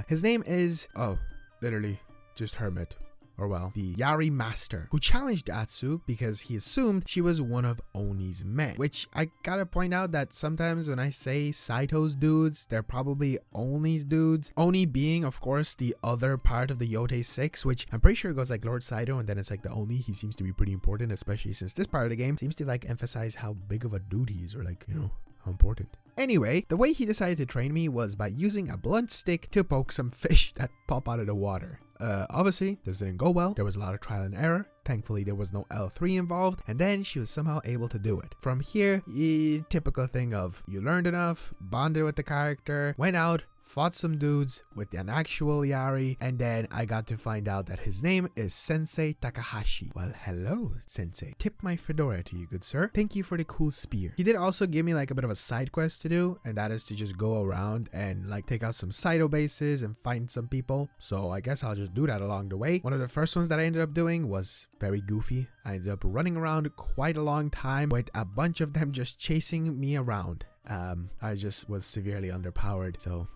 His name is, oh, literally just hermit. Or well, the Yari Master, who challenged Atsu because he assumed she was one of Oni's men. Which I gotta point out that sometimes when I say Saito's dudes, they're probably Oni's dudes. Oni being, of course, the other part of the Yotei 6, which I'm pretty sure goes like Lord Saito and then it's like the Oni. He seems to be pretty important, especially since this part of the game seems to like emphasize how big of a dude he is, or like, you know, how important. Anyway, the way he decided to train me was by using a blunt stick to poke some fish that pop out of the water. Obviously, this didn't go well. There was a lot of trial and error. Thankfully, there was no L3 involved, and then she was somehow able to do it. From here, typical thing of you learned enough, bonded with the character, went out, fought some dudes with an actual Yari, and then I got to find out that his name is Sensei Takahashi. Well, hello, Sensei. Tip my fedora to you, good sir. Thank you for the cool spear. He did also give me like a bit of a side quest to do, and that is to just go around and like take out some Saito bases and find some people. So I guess I'll just do that along the way. One of the first ones that I ended up doing was very goofy. I ended up running around quite a long time with a bunch of them just chasing me around. I just was severely underpowered, so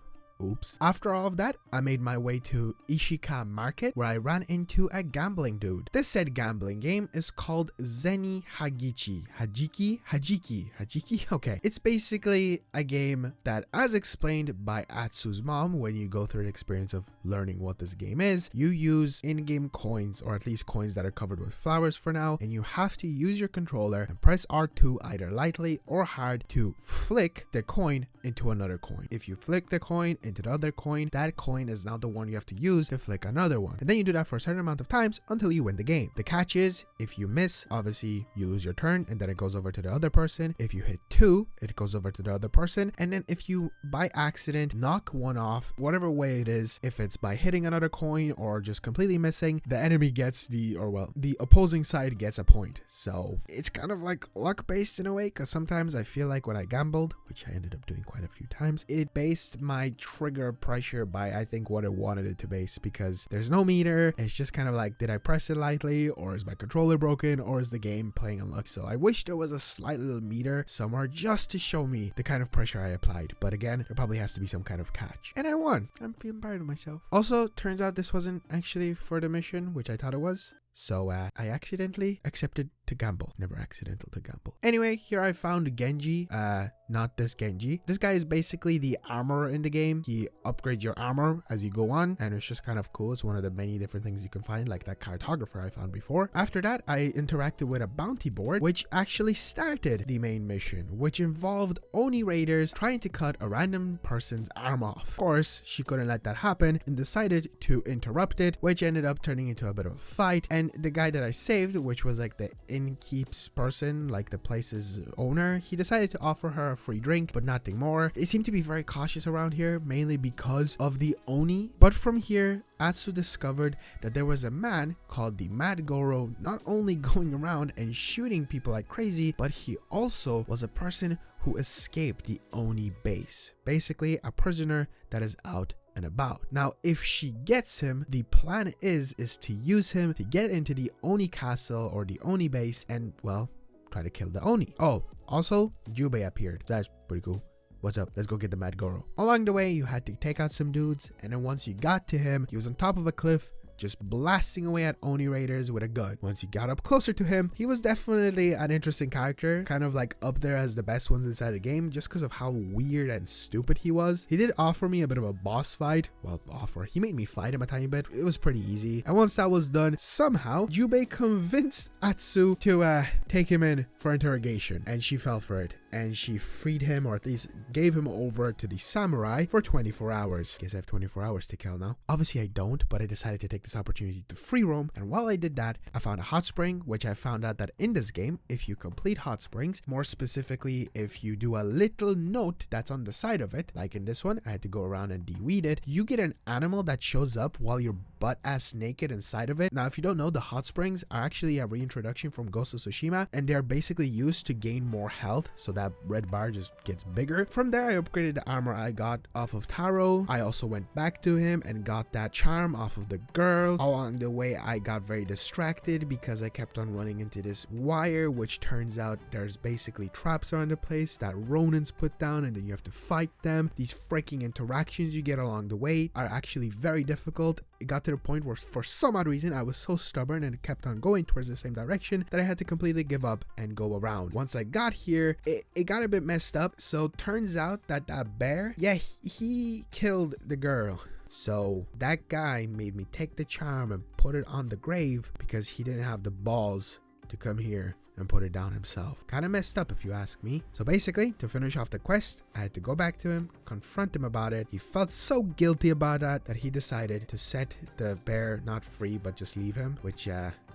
oops. After all of that, I made my way to Ishika Market, where I ran into a gambling dude. This said gambling game is called Zeni Hagichi. Hajiki? Okay. It's basically a game that, as explained by Atsu's mom when you go through the experience of learning what this game is, you use in-game coins, or at least coins that are covered with flowers for now, and you have to use your controller and press R2 either lightly or hard to flick the coin into another coin. If you flick the coin into the other coin, that coin is now the one you have to use to flick another one. And then you do that for a certain amount of times until you win the game. The catch is, if you miss, obviously you lose your turn and then it goes over to the other person. If you hit 2, it goes over to the other person. And then if you by accident knock one off, whatever way it is, if it's by hitting another coin or just completely missing, the enemy gets the opposing side gets a point. So it's kind of like luck based in a way, because sometimes I feel like when I gambled, which I ended up doing quite a few times, it based my trigger pressure by I think what it wanted it to base, because there's no meter. It's just kind of like, did I press it lightly, or is my controller broken, or is the game playing on luck? So I wish there was a slight little meter somewhere just to show me the kind of pressure I applied, but again, there probably has to be some kind of catch. And I won. I'm feeling proud of myself. Also, turns out this wasn't actually for the mission, which I thought it was. So I accidentally accepted to gamble. Never accidental to gamble. Anyway, here I found Genji. Not this Genji. This guy is basically the armor in the game. He upgrades your armor as you go on, and it's just kind of cool. It's one of the many different things you can find, like that cartographer I found before. After that, I interacted with a bounty board, which actually started the main mission, which involved Oni raiders trying to cut a random person's arm off. Of course, she couldn't let that happen and decided to interrupt it, which ended up turning into a bit of a fight. And the guy that I saved, which was like the innkeep's person, like the place's owner, he decided to offer her a free drink, but nothing more. They seem to be very cautious around here, mainly because of the Oni. But from here, Atsu discovered that there was a man called the Mad Goro not only going around and shooting people like crazy, but he also was a person who escaped the Oni base. Basically, a prisoner that is out and about. Now, if she gets him, the plan is to use him to get into the Oni castle or the Oni base and, well, try to kill the Oni. Oh, also, Jubei appeared. That's pretty cool. What's up? Let's go get the Mad Goro. Along the way, you had to take out some dudes, and then once you got to him, he was on top of a cliff, just blasting away at Oni raiders with a gun. Once you got up closer to him, he was definitely an interesting character, kind of like up there as the best ones inside the game, just because of how weird and stupid he was. He did offer me a bit of a boss fight. Well, he made me fight him a tiny bit. It was pretty easy. And once that was done, somehow Jubei convinced Atsu to take him in for interrogation, and she fell for it. And she freed him, or at least gave him over to the samurai for 24 hours. Guess I have 24 hours to kill now. Obviously I don't, but I decided to take this opportunity to free roam. And while I did that, I found a hot spring, which I found out that in this game, if you complete hot springs, more specifically, if you do a little note that's on the side of it, like in this one, I had to go around and de-weed it, you get an animal that shows up while you're butt-ass naked inside of it. Now, if you don't know, the hot springs are actually a reintroduction from Ghost of Tsushima, and they're basically used to gain more health, so that red bar just gets bigger. From there, I upgraded the armor I got off of Taro. I also went back to him and got that charm off of the girl. Along the way, I got very distracted because I kept on running into this wire, which turns out there's basically traps around the place that Ronins put down, and then you have to fight them. These freaking interactions you get along the way are actually very difficult. It got to the point where for some odd reason I was so stubborn and kept on going towards the same direction that I had to completely give up and go around. Once I got here, it got a bit messed up. So turns out that bear, yeah, he killed the girl. So that guy made me take the charm and put it on the grave because he didn't have the balls to come here and put it down himself. Kind of messed up if you ask me. So basically, to finish off the quest, I had to go back to him, confront him about it. He felt so guilty about that he decided to set the bear not free but just leave him, which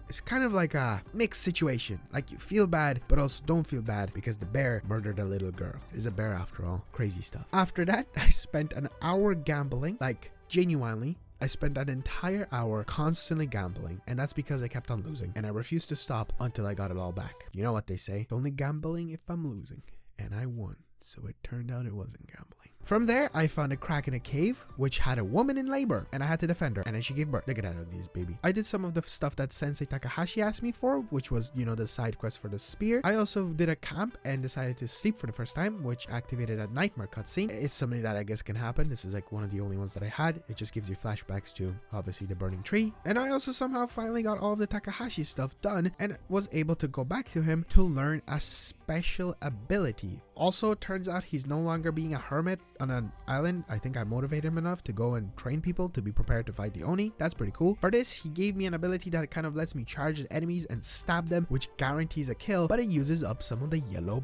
it's kind of like a mixed situation. Like, you feel bad, but also don't feel bad because the bear murdered a little girl. It's a bear after all. Crazy stuff. After that, I spent an hour gambling. Like, genuinely, I spent an entire hour constantly gambling, and that's because I kept on losing, and I refused to stop until I got it all back. You know what they say, it's only gambling if I'm losing, and I won. So it turned out it wasn't gambling. From there, I found a crack in a cave, which had a woman in labor, and I had to defend her, and then she gave birth. Look at that ugly baby. I did some of the stuff that Sensei Takahashi asked me for, which was, you know, the side quest for the spear. I also did a camp and decided to sleep for the first time, which activated a nightmare cutscene. It's something that I guess can happen. This is like one of the only ones that I had. It just gives you flashbacks to, obviously, the burning tree. And I also somehow finally got all of the Takahashi stuff done and was able to go back to him to learn a special ability. Also, it turns out he's no longer being a hermit on an island. I think I motivated him enough to go and train people to be prepared to fight the Oni. That's pretty cool. For this, he gave me an ability that kind of lets me charge at enemies and stab them, which guarantees a kill, but it uses up some of the yellow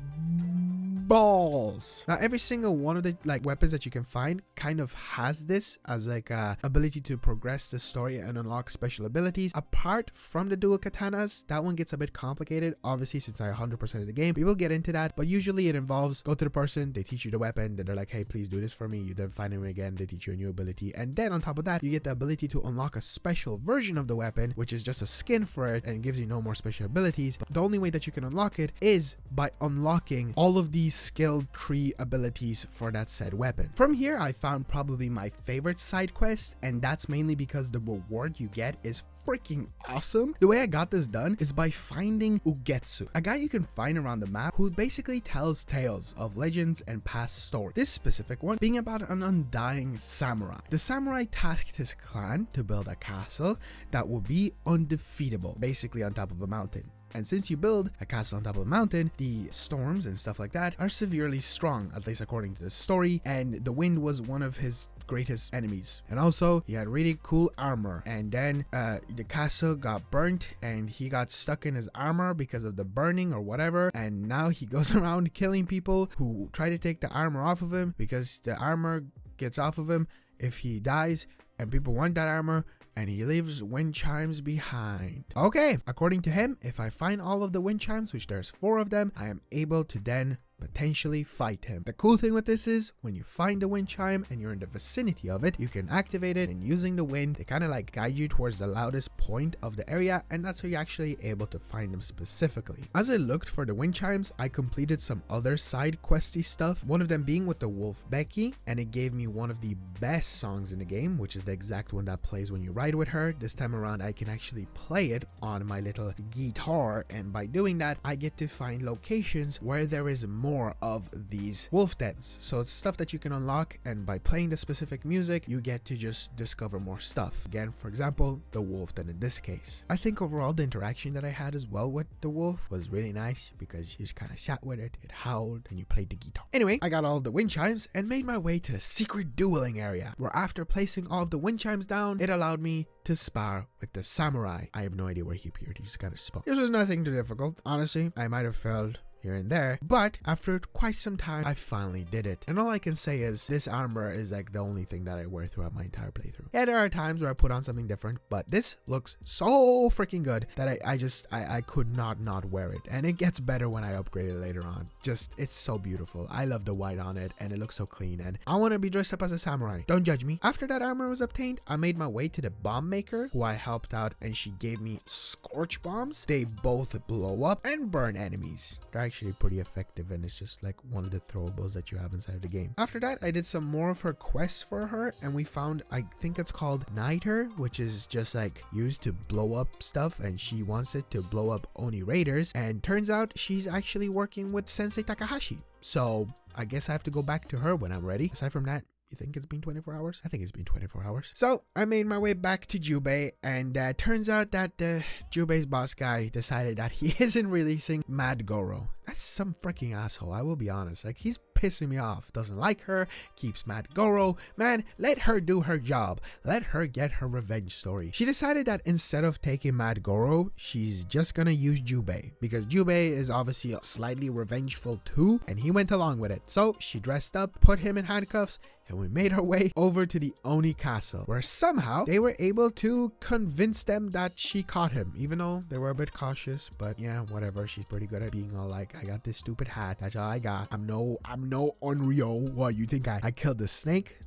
balls. Now every single one of the like weapons that you can find kind of has this as like a ability to progress the story and unlock special abilities. Apart from the dual katanas, that one gets a bit complicated, obviously, since I 100% of the game. We will get into that, but usually it involves go to the person, they teach you the weapon, then they're like, hey, please do this for me. You then find them again, they teach you a new ability, and then on top of that you get the ability to unlock a special version of the weapon, which is just a skin for it and gives you no more special abilities. But the only way that you can unlock it is by unlocking all of these skill tree abilities for that said weapon. From here I found probably my favorite side quest, and that's mainly because the reward you get is freaking awesome. The way I got this done is by finding Ugetsu, a guy you can find around the map who basically tells tales of legends and past stories. This specific one being about an undying samurai. The samurai tasked his clan to build a castle that would be undefeatable, basically on top of a mountain. And since you build a castle on top of a mountain, the storms and stuff like that are severely strong, at least according to the story, and the wind was one of his greatest enemies. And also, he had really cool armor, and then the castle got burnt and he got stuck in his armor because of the burning or whatever, and now he goes around killing people who try to take the armor off of him, because the armor gets off of him if he dies, and people want that armor, and he leaves wind chimes behind. Okay, according to him, if I find all of the wind chimes, which there's 4 of them, I am able to then potentially fight him. The cool thing with this is when you find a wind chime and you're in the vicinity of it, you can activate it, and using the wind, they kind of like guide you towards the loudest point of the area, and that's how you're actually able to find them specifically. As I looked for the wind chimes, I completed some other side questy stuff, one of them being with the wolf Becky, and it gave me one of the best songs in the game, which is the exact one that plays when you ride with her. This time around I can actually play it on my little guitar, and by doing that I get to find locations where there is more of these wolf dens. So it's stuff that you can unlock, and by playing the specific music you get to just discover more stuff. Again, for example, the wolf den in this case. I think overall the interaction that I had as well with the wolf was really nice, because you just kind of sat with it, it howled, and you played the guitar. Anyway, I got all of the wind chimes and made my way to the secret dueling area, where after placing all of the wind chimes down, it allowed me to spar with the samurai. I have no idea where he appeared, he just kind of spoke. This was nothing too difficult, honestly. I might have failed here and there, but after quite some time I finally did it, and all I can say is this armor is like the only thing that I wear throughout my entire playthrough. Yeah, there are times where I put on something different, but this looks so freaking good that I could not wear it, and it gets better when I upgrade it later on. Just, it's so beautiful. I love the white on it, and it looks so clean, and I want to be dressed up as a samurai. Don't judge me. After that armor was obtained, I made my way to the bomb maker, who I helped out, and she gave me scorch bombs. They both blow up and burn enemies. They're actually pretty effective, and it's just like one of the throwables that you have inside of the game. After that, I did some more of her quests for her, and we found, I think it's called Niter, which is just like used to blow up stuff, and she wants it to blow up Oni raiders, and turns out she's actually working with Sensei Takahashi. So I guess I have to go back to her when I'm ready. Aside from that, you think it's been 24 hours? I think it's been 24 hours. So I made my way back to Jubei, and turns out that Jubei's boss guy decided that he isn't releasing Mad Goro. That's some freaking asshole, I will be honest. Like, he's pissing me off. Doesn't like her, keeps Mad Goro. Man, let her do her job. Let her get her revenge story. She decided that instead of taking Mad Goro, she's just gonna use Jubei, because Jubei is obviously slightly revengeful too, and he went along with it. So she dressed up, put him in handcuffs, and we made our way over to the Oni castle, where somehow they were able to convince them that she caught him, even though they were a bit cautious. But yeah, whatever. She's pretty good at being all like, I got this stupid hat, that's all I got. I'm no Onryo. What, you think I killed the snake?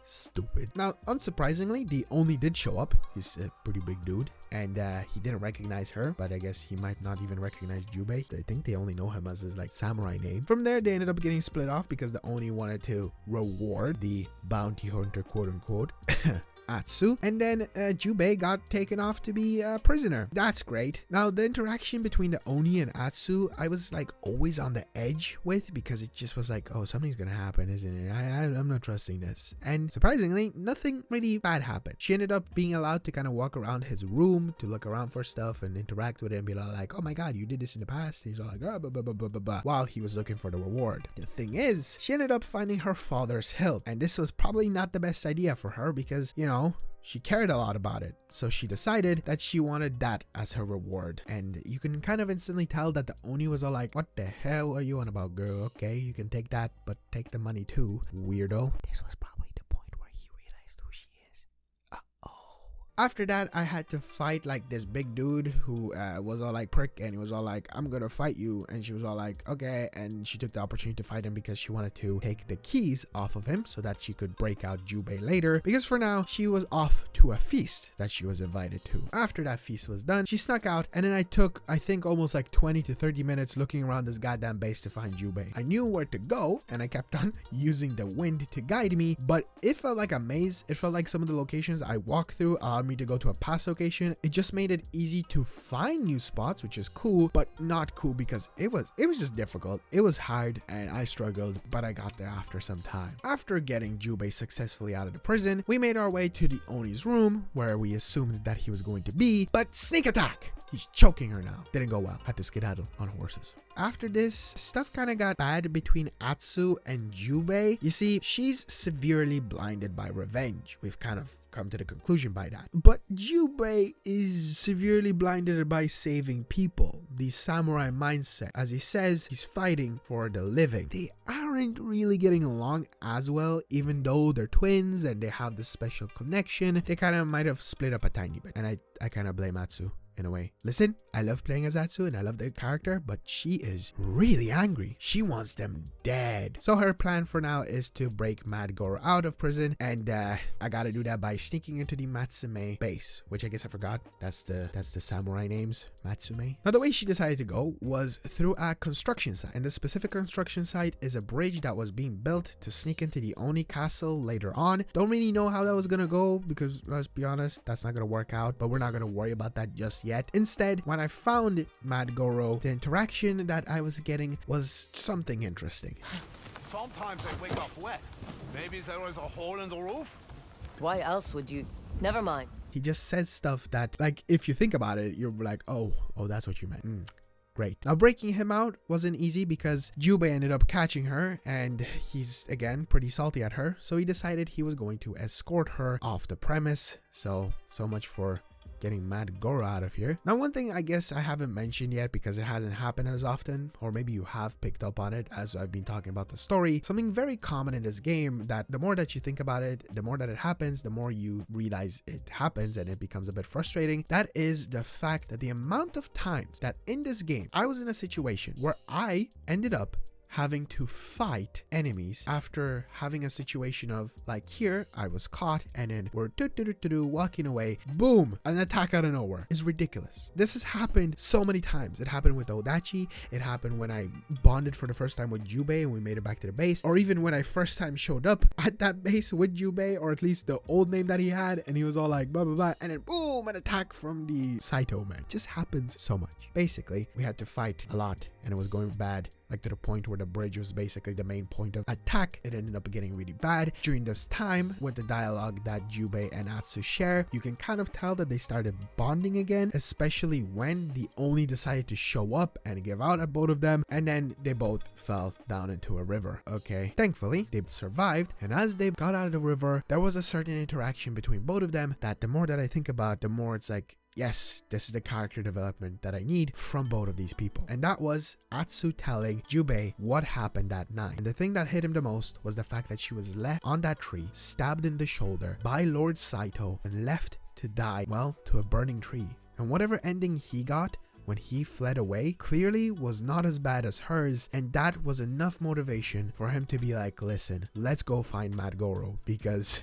Stupid. Now, unsurprisingly, the Oni did show up. He's a pretty big dude, and he didn't recognize her, but I guess he might not even recognize Jubei. I think they only know him as his like samurai name. From there, they ended up getting split off because the Oni wanted to reward the bounty hunter, quote unquote, Atsu, and then Jubei got taken off to be a prisoner. That's great. Now, the interaction between the Oni and Atsu, I was like always on the edge with, because it just was like, oh, something's gonna happen, isn't it? I'm not trusting this. And surprisingly, nothing really bad happened. She ended up being allowed to kind of walk around his room to look around for stuff and interact with him and be like, oh my god, you did this in the past. And he's all like, oh, blah, blah, blah, blah, blah, blah, while he was looking for the reward. The thing is, she ended up finding her father's hilt, and this was probably not the best idea for her, because, you know, know, she cared a lot about it. So she decided that she wanted that as her reward. And you can kind of instantly tell that the Oni was all like, what the hell are you on about, girl? Okay, you can take that, but take the money too, weirdo. This was probably the point where he realized who she is. After that, I had to fight like this big dude who was all like prick, and he was all like, I'm gonna fight you. And she was all like, okay. And she took the opportunity to fight him because she wanted to take the keys off of him so that she could break out Jubei later, because for now she was off to a feast that she was invited to. After that feast was done, she snuck out, and then I took, I think, almost like 20 to 30 minutes looking around this goddamn base to find Jubei. I knew where to go, and I kept on using the wind to guide me, but it felt like a maze. It felt like some of the locations I walked through allowed me to go to a past location. It just made it easy to find new spots, which is cool, but not cool because it was just difficult. It was hard and I struggled, but I got there after some time. After getting Jubei successfully out of the prison, we made our way to the Oni's room where we assumed that he was going to be, but sneak attack! He's choking her now. Didn't go well. Had to skedaddle on horses. After this, stuff kind of got bad between Atsu and Jubei. You see, she's severely blinded by revenge. We've kind of come to the conclusion by that. But Jubei is severely blinded by saving people. The samurai mindset. As he says, he's fighting for the living. They aren't really getting along as well, even though they're twins and they have this special connection. They kind of might have split up a tiny bit. And I kind of blame Atsu. In a way. Listen, I love playing as Atsu and I love the character, but she is really angry. She wants them dead. So her plan for now is to break Mad Goro out of prison, and I gotta do that by sneaking into the Matsume base, which I guess I forgot. That's the samurai names, Matsume. Now the way she decided to go was through a construction site, and the specific construction site is a bridge that was being built to sneak into the Oni castle later on. Don't really know how that was gonna go because, let's be honest, that's not gonna work out, but we're not gonna worry about that just yet. Instead, when I found Mad Goro, the interaction that I was getting was something interesting. Sometimes they wake up wet. Maybe there is a hole in the roof? Why else would you? Never mind. He just said stuff that, like, if you think about it, you're like, oh, that's what you meant. Great. Now breaking him out wasn't easy because Jubei ended up catching her, and he's again pretty salty at her, so he decided he was going to escort her off the premise. So much for getting Mad Goro out of here. Now, one thing I guess I haven't mentioned yet because it hasn't happened as often, or maybe you have picked up on it as I've been talking about the story, something very common in this game that the more that you think about it, the more that it happens, the more you realize it happens, and it becomes a bit frustrating. That is the fact that the amount of times that in this game I was in a situation where I ended up having to fight enemies after having a situation of, like, here I was caught and then we're walking away, boom, an attack out of nowhere. Is ridiculous. This has happened so many times. It happened with Odachi, it happened when I bonded for the first time with Jubei and we made it back to the base, or even when I first time showed up at that base with Jubei, or at least the old name that he had, and he was all like blah blah blah, and then boom, an attack from the Saito man. It just happens so much. Basically, we had to fight a lot and it was going bad, like to the point where the bridge was basically the main point of attack. It ended up getting really bad. During this time, with the dialogue that Jubei and Atsu share, you can kind of tell that they started bonding again, especially when the Oni decided to show up and give out at both of them, and then they both fell down into a river. Okay, thankfully they survived, and as they got out of the river, there was a certain interaction between both of them that the more that I think about, the more it's like, yes, this is the character development that I need from both of these people. And that was Atsu telling Jubei what happened that night. And the thing that hit him the most was the fact that she was left on that tree, stabbed in the shoulder by Lord Saito, and left to die, well, to a burning tree. And whatever ending he got when he fled away clearly was not as bad as hers, and that was enough motivation for him to be like, listen, let's go find Mad Goro, because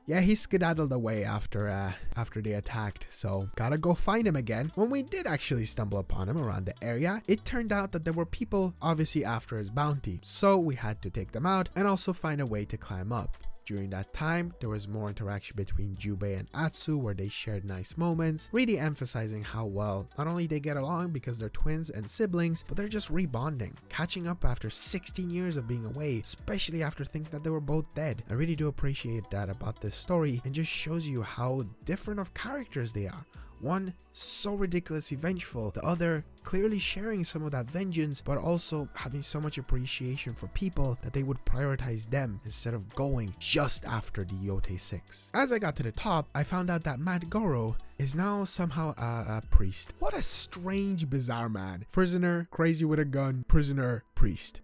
yeah, he skedaddled away after they attacked, so gotta go find him again. When we did actually stumble upon him around the area, it turned out that there were people obviously after his bounty, so we had to take them out and also find a way to climb up. During that time, there was more interaction between Jubei and Atsu where they shared nice moments, really emphasizing how well not only they get along because they're twins and siblings, but they're just rebonding, catching up after 16 years of being away, especially after thinking that they were both dead. I really do appreciate that about this story, and just shows you how different of characters they are. One so ridiculously vengeful, the other clearly sharing some of that vengeance, but also having so much appreciation for people that they would prioritize them instead of going just after the Yotei 6. As I got to the top, I found out that Matt Goro is now somehow a priest. What a strange, bizarre man. Prisoner, crazy with a gun, prisoner, priest.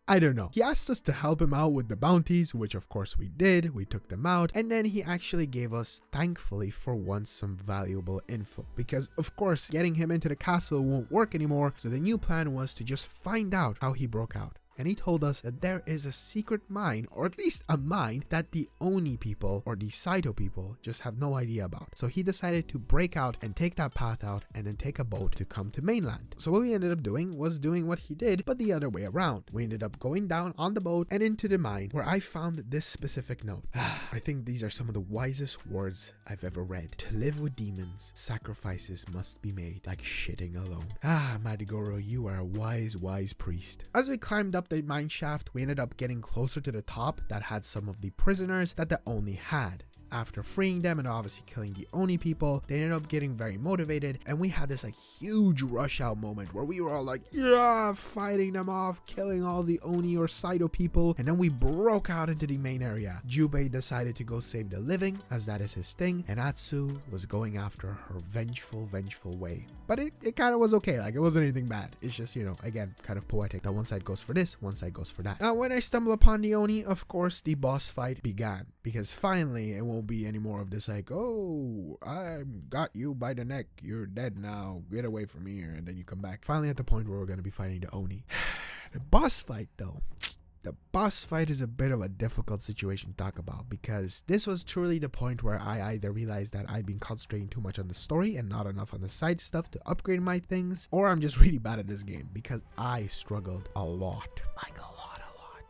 I don't know. He asked us to help him out with the bounties, which of course we did. We took them out, and then he actually gave us, thankfully for once, some valuable info. Because of course, getting him into the castle won't work anymore, so the new plan was to just find out how he broke out. And he told us that there is a secret mine, or at least a mine, that the Oni people or the Saito people just have no idea about. So he decided to break out and take that path out and then take a boat to come to mainland. So what we ended up doing was doing what he did, but the other way around. We ended up going down on the boat and into the mine, where I found this specific note. I think these are some of the wisest words I've ever read. To live with demons, sacrifices must be made, like shitting alone. Madagoro, you are a wise, wise priest. As we climbed up the mine shaft, we ended up getting closer to the top that had some of the prisoners that the Oni had. After freeing them and obviously killing the Oni people, they ended up getting very motivated, and we had this like huge rush out moment where we were all like, yeah, fighting them off, killing all the Oni or Saito people, and then we broke out into the main area. Jubei decided to go save the living, as that is his thing, and Atsu was going after her vengeful way. But it kind of was okay, like it wasn't anything bad. It's just, you know, again, kind of poetic that one side goes for this, one side goes for that. Now, when I stumbled upon the Oni, of course, the boss fight began, because finally it won't be any more of this like, oh, I got you by the neck, you're dead now, get away from here, and then you come back. Finally at the point where we're going to be fighting the Oni. The boss fight though, the boss fight is a bit of a difficult situation to talk about, because this was truly the point where I either realized that I've been concentrating too much on the story and not enough on the side stuff to upgrade my things, or I'm just really bad at this game, because I struggled a lot. Like a lot.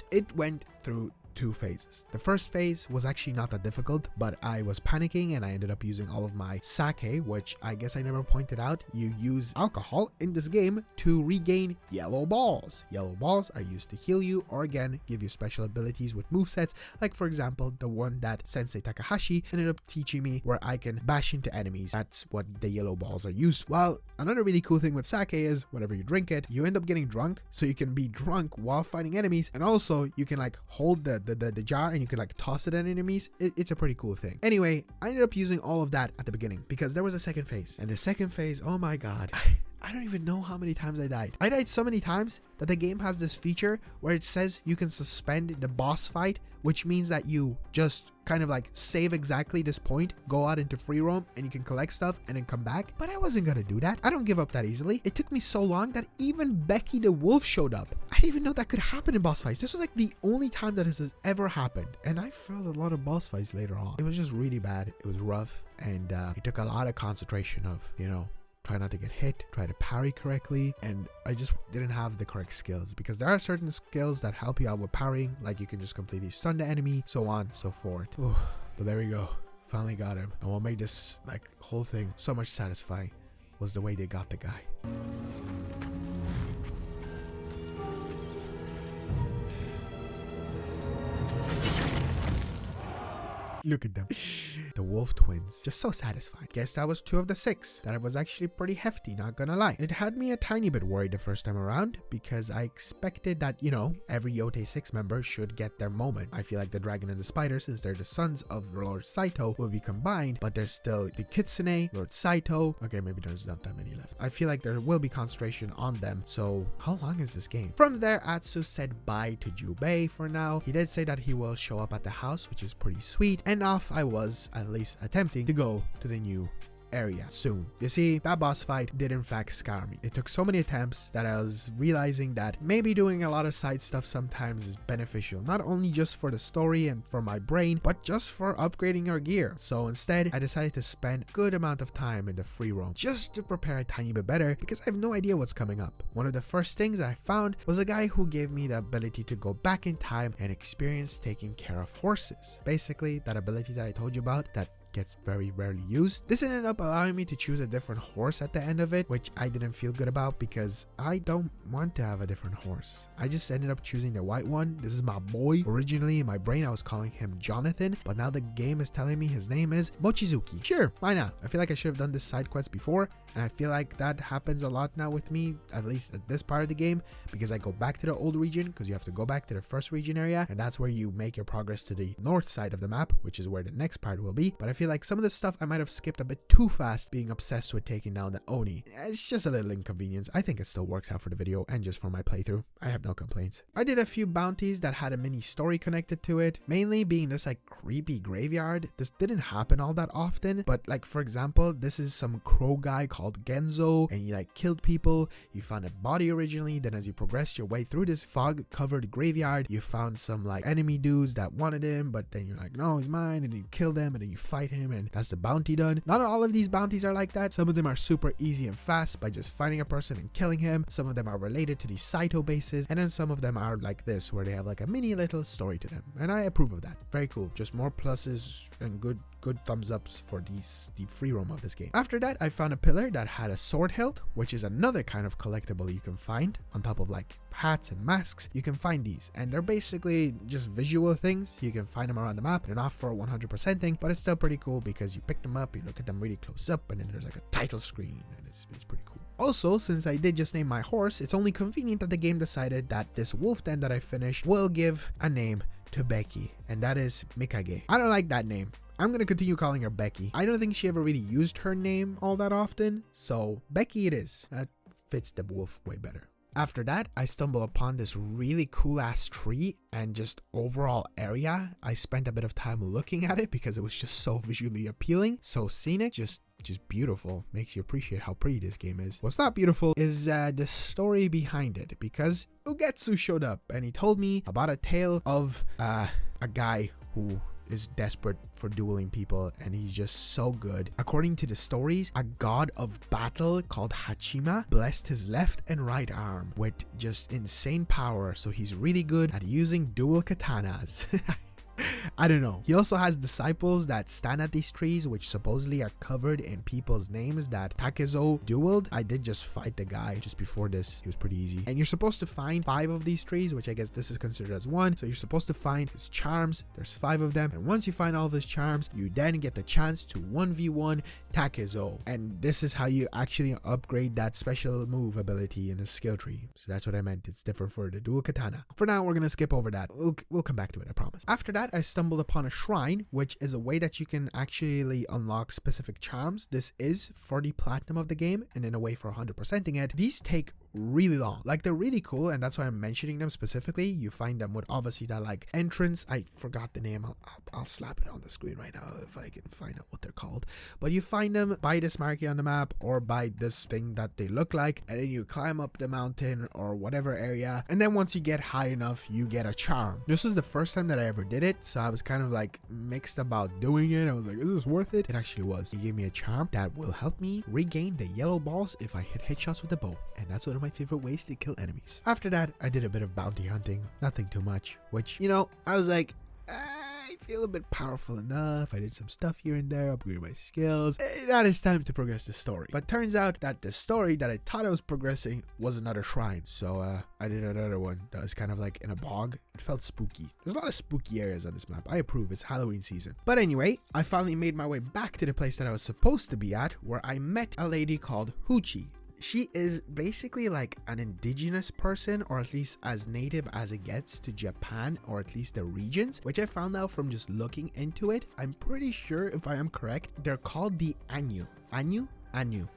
It went through 2 phases. The first phase was actually not that difficult, but I was panicking and I ended up using all of my sakai, which I guess I never pointed out. You use alcohol in this game to regain yellow balls. Yellow balls are used to heal you, or again, give you special abilities with movesets, like for example, the one that Sensei Takahashi ended up teaching me, where I can bash into enemies. That's what the yellow balls are used for. Well, another really cool thing with sake is, whenever you drink it, you end up getting drunk, so you can be drunk while fighting enemies, and also you can like hold the jar and you can like toss it at enemies. It's a pretty cool thing. Anyway, I ended up using all of that at the beginning, because there was a second phase, and the second phase, oh my god, I don't even know how many times I died. I died so many times that the game has this feature where it says you can suspend the boss fight, which means that you just kind of like save exactly this point, go out into free roam, and you can collect stuff and then come back. But I wasn't gonna do that. I don't give up that easily. It took me so long that even Becky the Wolf showed up. I didn't even know that could happen in boss fights. This was like the only time that this has ever happened, and I failed a lot of boss fights later on. It was just really bad. It was rough, and it took a lot of concentration of, you know, try not to get hit, try to parry correctly, and I just didn't have the correct skills, because there are certain skills that help you out with parrying, like you can just completely stun the enemy, so on, so forth. Ooh, but there we go, finally got him. And what made this like whole thing so much satisfying was the way they got the guy. Look at them. The wolf twins. Just so satisfying. Guess that was 2 of the 6. That was actually pretty hefty, not gonna lie. It had me a tiny bit worried the first time around, because I expected that, you know, every Yotei 6 member should get their moment. I feel like the dragon and the spider, since they're the sons of Lord Saito, will be combined, but there's still the kitsune, Lord Saito. Okay, maybe there's not that many left. I feel like there will be concentration on them. So how long is this game? From there, Atsu said bye to Jubei for now. He did say that he will show up at the house, which is pretty sweet, and off I was, at least attempting to go to the new area soon. You see, that boss fight did in fact scare me. It took so many attempts that I was realizing that maybe doing a lot of side stuff sometimes is beneficial, not only just for the story and for my brain, but just for upgrading your gear. So instead, I decided to spend a good amount of time in the free roam just to prepare a tiny bit better, because I have no idea what's coming up. One of the first things I found was a guy who gave me the ability to go back in time and experience taking care of horses. Basically, that ability that I told you about that gets very rarely used. This ended up allowing me to choose a different horse at the end of it, which I didn't feel good about because I don't want to have a different horse. I just ended up choosing the white one. This is my boy. Originally in my brain I was calling him Jonathan, but now the game is telling me his name is Mochizuki. Sure, why not? I feel like I should have done this side quest before, and I feel like that happens a lot now with me, at least at this part of the game, because I go back to the old region, because you have to go back to the first region area, and that's where you make your progress to the north side of the map, which is where the next part will be. But I feel like some of the stuff I might have skipped a bit too fast, being obsessed with taking down the Oni. It's just a little inconvenience. I think it still works out for the video and just for my playthrough. I have no complaints. I did a few bounties that had a mini story connected to it, mainly being this like creepy graveyard. This didn't happen all that often, but like for example, this is some crow guy called Genzo, and he like killed people. You found a body originally, then as you progress your way through this fog covered graveyard, you found some like enemy dudes that wanted him, but then you're like, no, he's mine, and then you kill them, and then you fight him, and that's the bounty done. Not all of these bounties are like that. Some of them are super easy and fast by just finding a person and killing him. Some of them are related to these Saito bases, and then some of them are like this, where they have like a mini little story to them, and I approve of that. Very cool. Just more pluses and good thumbs ups for the free roam of this game. After that, I found a pillar that had a sword hilt, which is another kind of collectible you can find on top of like hats and masks. You can find these, and they're basically just visual things. You can find them around the map. They're not for 100%ing, but it's still pretty cool because you pick them up, you look at them really close up, and then there's like a title screen, and it's pretty cool. Also, since I did just name my horse, it's only convenient that the game decided that this wolf den that I finished will give a name to Becky, and that is Mikage. I don't like that name. I'm gonna continue calling her Becky. I don't think she ever really used her name all that often, so Becky it is. That fits the wolf way better. After that, I stumbled upon this really cool ass tree and just overall area. I spent a bit of time looking at it because it was just so visually appealing, so scenic, just beautiful. Makes you appreciate how pretty this game is. What's not beautiful is the story behind it, because Ugetsu showed up and he told me about a tale of a guy who is desperate for dueling people, and he's just so good. According to the stories, a god of battle called Hachima blessed his left and right arm with just insane power, so he's really good at using dual katanas. I don't know. He also has disciples that stand at these trees, which supposedly are covered in people's names that Takezo dueled. I did just fight the guy just before this. He was pretty easy. And you're supposed to find 5 of these trees, which I guess this is considered as one. So you're supposed to find his charms. There's 5 of them. And once you find all of his charms, you then get the chance to 1v1 Takezo. And this is how you actually upgrade that special move ability in a skill tree. So that's what I meant. It's different for the dual katana. For now, we're going to skip over that. We'll come back to it, I promise. After that, I stumbled upon a shrine, which is a way that you can actually unlock specific charms. This is for the platinum of the game, and in a way for 100%ing it. These take really long. Like, they're really cool, and that's why I'm mentioning them specifically. You find them with obviously that like entrance. I forgot the name. I'll slap it on the screen right now if I can find out what they're called. But you find them by this marquee on the map or by this thing that they look like, and then you climb up the mountain or whatever area, and then once you get high enough, you get a charm. This is the first time that I ever did it, so I was kind of like mixed about doing it. I was like, is this worth it? It actually was. He gave me a charm that will help me regain the yellow balls if I hit headshots with the bow, and that's one of my favorite ways to kill enemies. After that, I did a bit of bounty hunting, nothing too much, which, you know, I was like, I feel a bit powerful enough. I did some stuff here and there, upgraded my skills. Now it's time to progress the story. But turns out that the story that I thought I was progressing was another shrine. So I did another one that was kind of like in a bog. It felt spooky. There's a lot of spooky areas on this map. I approve. It's Halloween season. But anyway, I finally made my way back to the place that I was supposed to be at, where I met a lady called Huchi. She is basically like an indigenous person, or at least as native as it gets to Japan, or at least the regions, which I found out from just looking into it. I'm pretty sure, if I am correct, they're called the Ainu. Anu.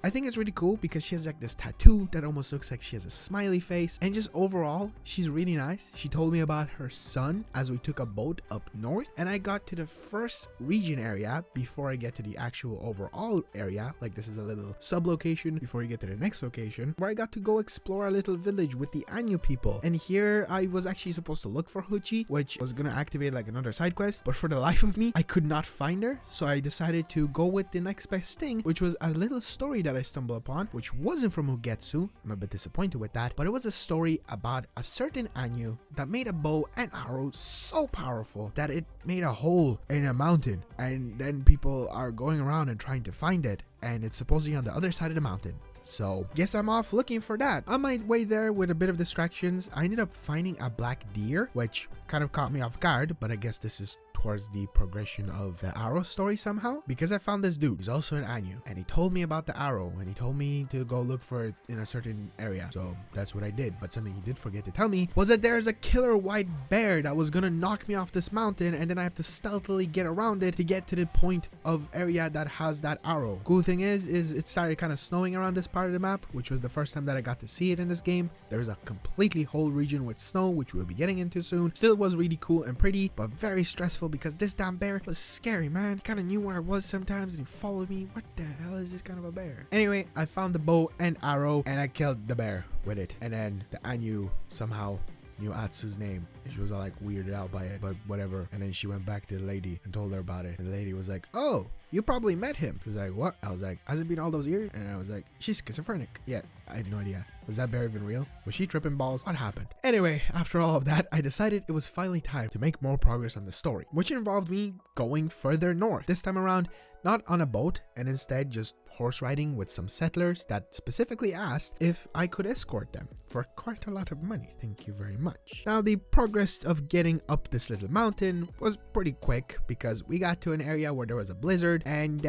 I think it's really cool because she has like this tattoo that almost looks like she has a smiley face, and just overall she's really nice. She told me about her son as we took a boat up north, and I got to the first region area before I get to the actual overall area. Like, this is a little sub location before you get to the next location, where I got to go explore a little village with the Anu people. And here I was actually supposed to look for Huchi, which was gonna activate like another side quest, but for the life of me I could not find her, so I decided to go with the next best thing, which was a little story that I stumbled upon, which wasn't from Ugetsu. I'm a bit disappointed with that, but it was a story about a certain Anyu that made a bow and arrow so powerful that it made a hole in a mountain, and then people are going around and trying to find it, and it's supposedly on the other side of the mountain. So guess I'm off looking for that. On my way there with a bit of distractions, I ended up finding a black deer, which kind of caught me off guard, but I guess this is towards the progression of the arrow story somehow, because I found this dude who's also an Anyu, and he told me about the arrow, and he told me to go look for it in a certain area. So that's what I did. But something he did forget to tell me was that there's a killer white bear that was gonna knock me off this mountain, and then I have to stealthily get around it to get to the point of area that has that arrow. Cool thing is it started kind of snowing around this part of the map, which was the first time that I got to see it in this game. There's a completely whole region with snow, which we'll be getting into soon. Still was really cool and pretty, but very stressful because this damn bear was scary, man. He kind of knew where I was sometimes and he followed me. What the hell is this kind of a bear? Anyway, I found the bow and arrow and I killed the bear with it. And then the Anyu somehow knew Atsu's name, and she was all like weirded out by it, but whatever. And then she went back to the lady and told her about it, and the lady was like, oh, you probably met him. She was like, what? I was like, has it been all those years? And I was like, she's schizophrenic. Yeah, I had no idea. Was that bear even real? Was she tripping balls? What happened? Anyway, after all of that, I decided it was finally time to make more progress on the story, which involved me going further north. This time around, not on a boat, and instead just horse riding with some settlers that specifically asked if I could escort them for quite a lot of money. Thank you very much. Now, the progress of getting up this little mountain was pretty quick because we got to an area where there was a blizzard, and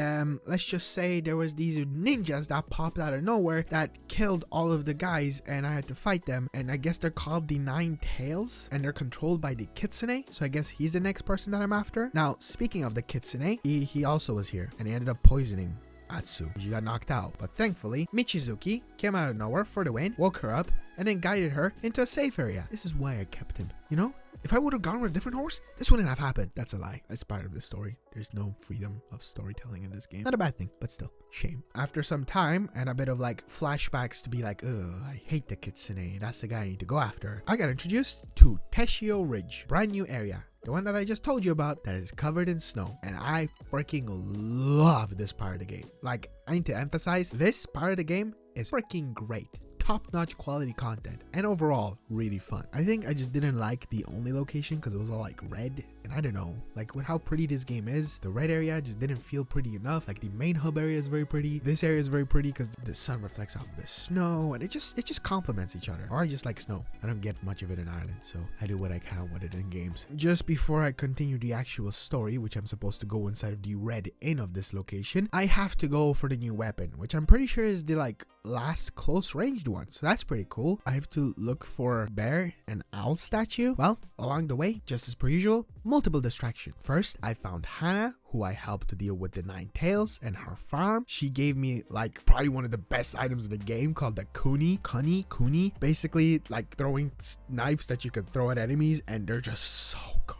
let's just say there was these ninjas that popped out of nowhere that killed all of the guys, and I had to fight them. And I guess they're called the Nine Tails, and they're controlled by the Kitsune, so I guess he's the next person that I'm after. Now, speaking of the Kitsune, he also was here, and he ended up poisoning Atsu. She got knocked out, but thankfully Michizuki came out of nowhere for the win, woke her up, and then guided her into a safe area. This is why I kept him. You know, if I would have gone with a different horse, this wouldn't have happened. That's a lie. That's part of the story. There's no freedom of storytelling in this game. Not a bad thing, but still, shame. After some time and a bit of like flashbacks to be like, ugh, I hate the Kitsune, that's the guy I need to go after, I got introduced to Teshio Ridge, brand new area. The one that I just told you about that is covered in snow, and I freaking love this part of the game. Like, I need to emphasize, this part of the game is freaking great. Top-notch quality content, and overall really fun. I think I just didn't like the only location because it was all like red, and I don't know, like with how pretty this game is, the red area just didn't feel pretty enough. Like the main hub area is very pretty, this area is very pretty because the sun reflects off the snow, and it just complements each other. Or I just like snow. I don't get much of it in Ireland, so I do what I can with it in games. Just before I continue the actual story, which I'm supposed to go inside of the red inn of this location, I have to go for the new weapon, which I'm pretty sure is the like last close ranged one, so that's pretty cool. I have to look for bear and owl statue. Well, along the way, just as per usual, multiple distractions. First, I found Hannah, who I helped to deal with the Nine Tails and her farm. She gave me like probably one of the best items in the game called the kuni. Basically like throwing knives that you could throw at enemies, and they're just so good.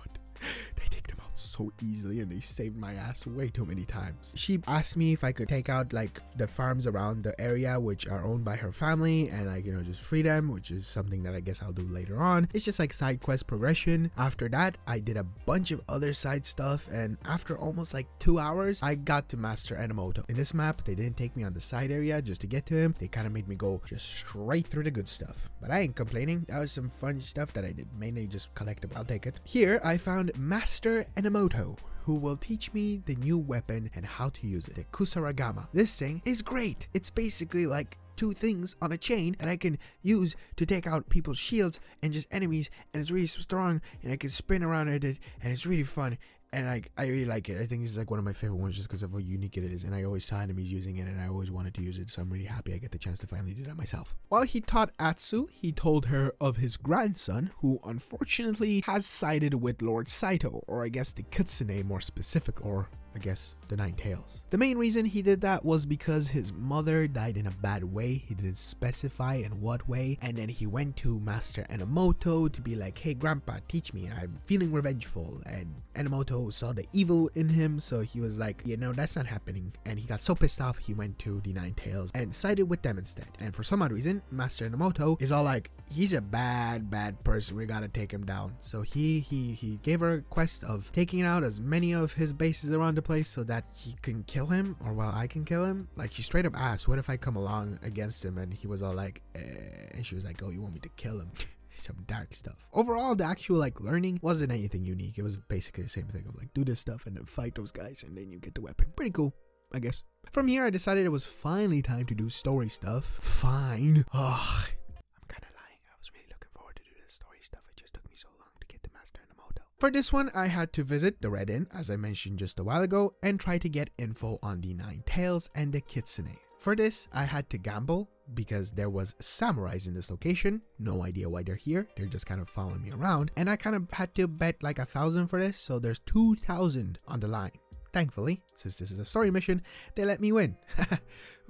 They take them out so easily, and they saved my ass way too many times. She asked me if I could take out like the farms around the area which are owned by her family, and like, you know, just free them, which is something that I guess I'll do later on. It's just like side quest progression. After that, I did a bunch of other side stuff, and after almost like 2 hours, I got to Master Enomoto. In this map, they didn't take me on the side area just to get to him. They kind of made me go just straight through the good stuff, but I ain't complaining. That was some fun stuff that I did, mainly just collectible. I'll take it. Here I found Master Enomoto, who will teach me the new weapon and how to use it, the Kusaragama. This thing is great. It's basically like two things on a chain that I can use to take out people's shields and just enemies, and it's really strong, and I can spin around at it, and it's really fun. And I really like it. I think this is like one of my favorite ones just because of how unique it is, and I always saw enemies using it, and I always wanted to use it, so I'm really happy I get the chance to finally do that myself. While he taught Atsu, he told her of his grandson, who unfortunately has sided with Lord Saito, or I guess the Kitsune more specifically, or I guess the Nine Tails. The main reason he did that was because his mother died in a bad way. He didn't specify in what way, and then he went to Master Enomoto to be like, hey grandpa, teach me, I'm feeling revengeful. And Enomoto saw the evil in him, so he was like, you know, that's not happening. And he got so pissed off, he went to the Nine Tails and sided with them instead. And for some odd reason, Master Enomoto is all like, he's a bad person, we gotta take him down. So he gave her a quest of taking out as many of his bases around the the place so that he can kill him, or well, I can kill him. Like, she straight up asked, what if I come along against him? And he was all like, and she was like, oh, you want me to kill him? Some dark stuff. Overall, the actual like learning wasn't anything unique. It was basically the same thing of like, do this stuff and then fight those guys and then you get the weapon. Pretty cool, I guess. From here, I decided it was finally time to do story stuff. Fine. Ugh. I'm kind of lying. I was really looking forward to do this story stuff. It just took me so long to get the master in the motel. For this one, I had to visit the Red Inn, as I mentioned just a while ago, and try to get info on the Nine Tails and the Kitsune. For this, I had to gamble because there was samurais in this location. No idea why they're here. They're just kind of following me around. And I kind of had to bet like 1,000 for this. So there's 2,000 on the line. Thankfully, since this is a story mission, they let me win.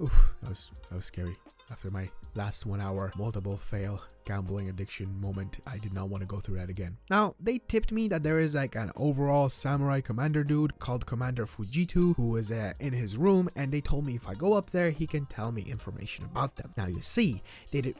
Oof, that was scary. After my last 1 hour multiple fail gambling addiction moment, I did not want to go through that again. Now, they tipped me that there is like an overall samurai commander dude called Commander Fujitu who is in his room, and they told me if I go up there, he can tell me information about them. Now, you see, they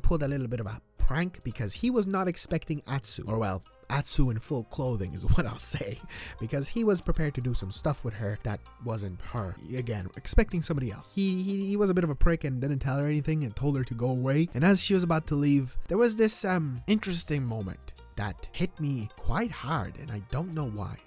pulled a little bit of a prank because he was not expecting Atsu, or well, Atsu in full clothing is what I'll say, because he was prepared to do some stuff with her that wasn't her. Again, expecting somebody else. He was a bit of a prick and didn't tell her anything and told her to go away. And as she was about to leave, there was this interesting moment that hit me quite hard, and I don't know why.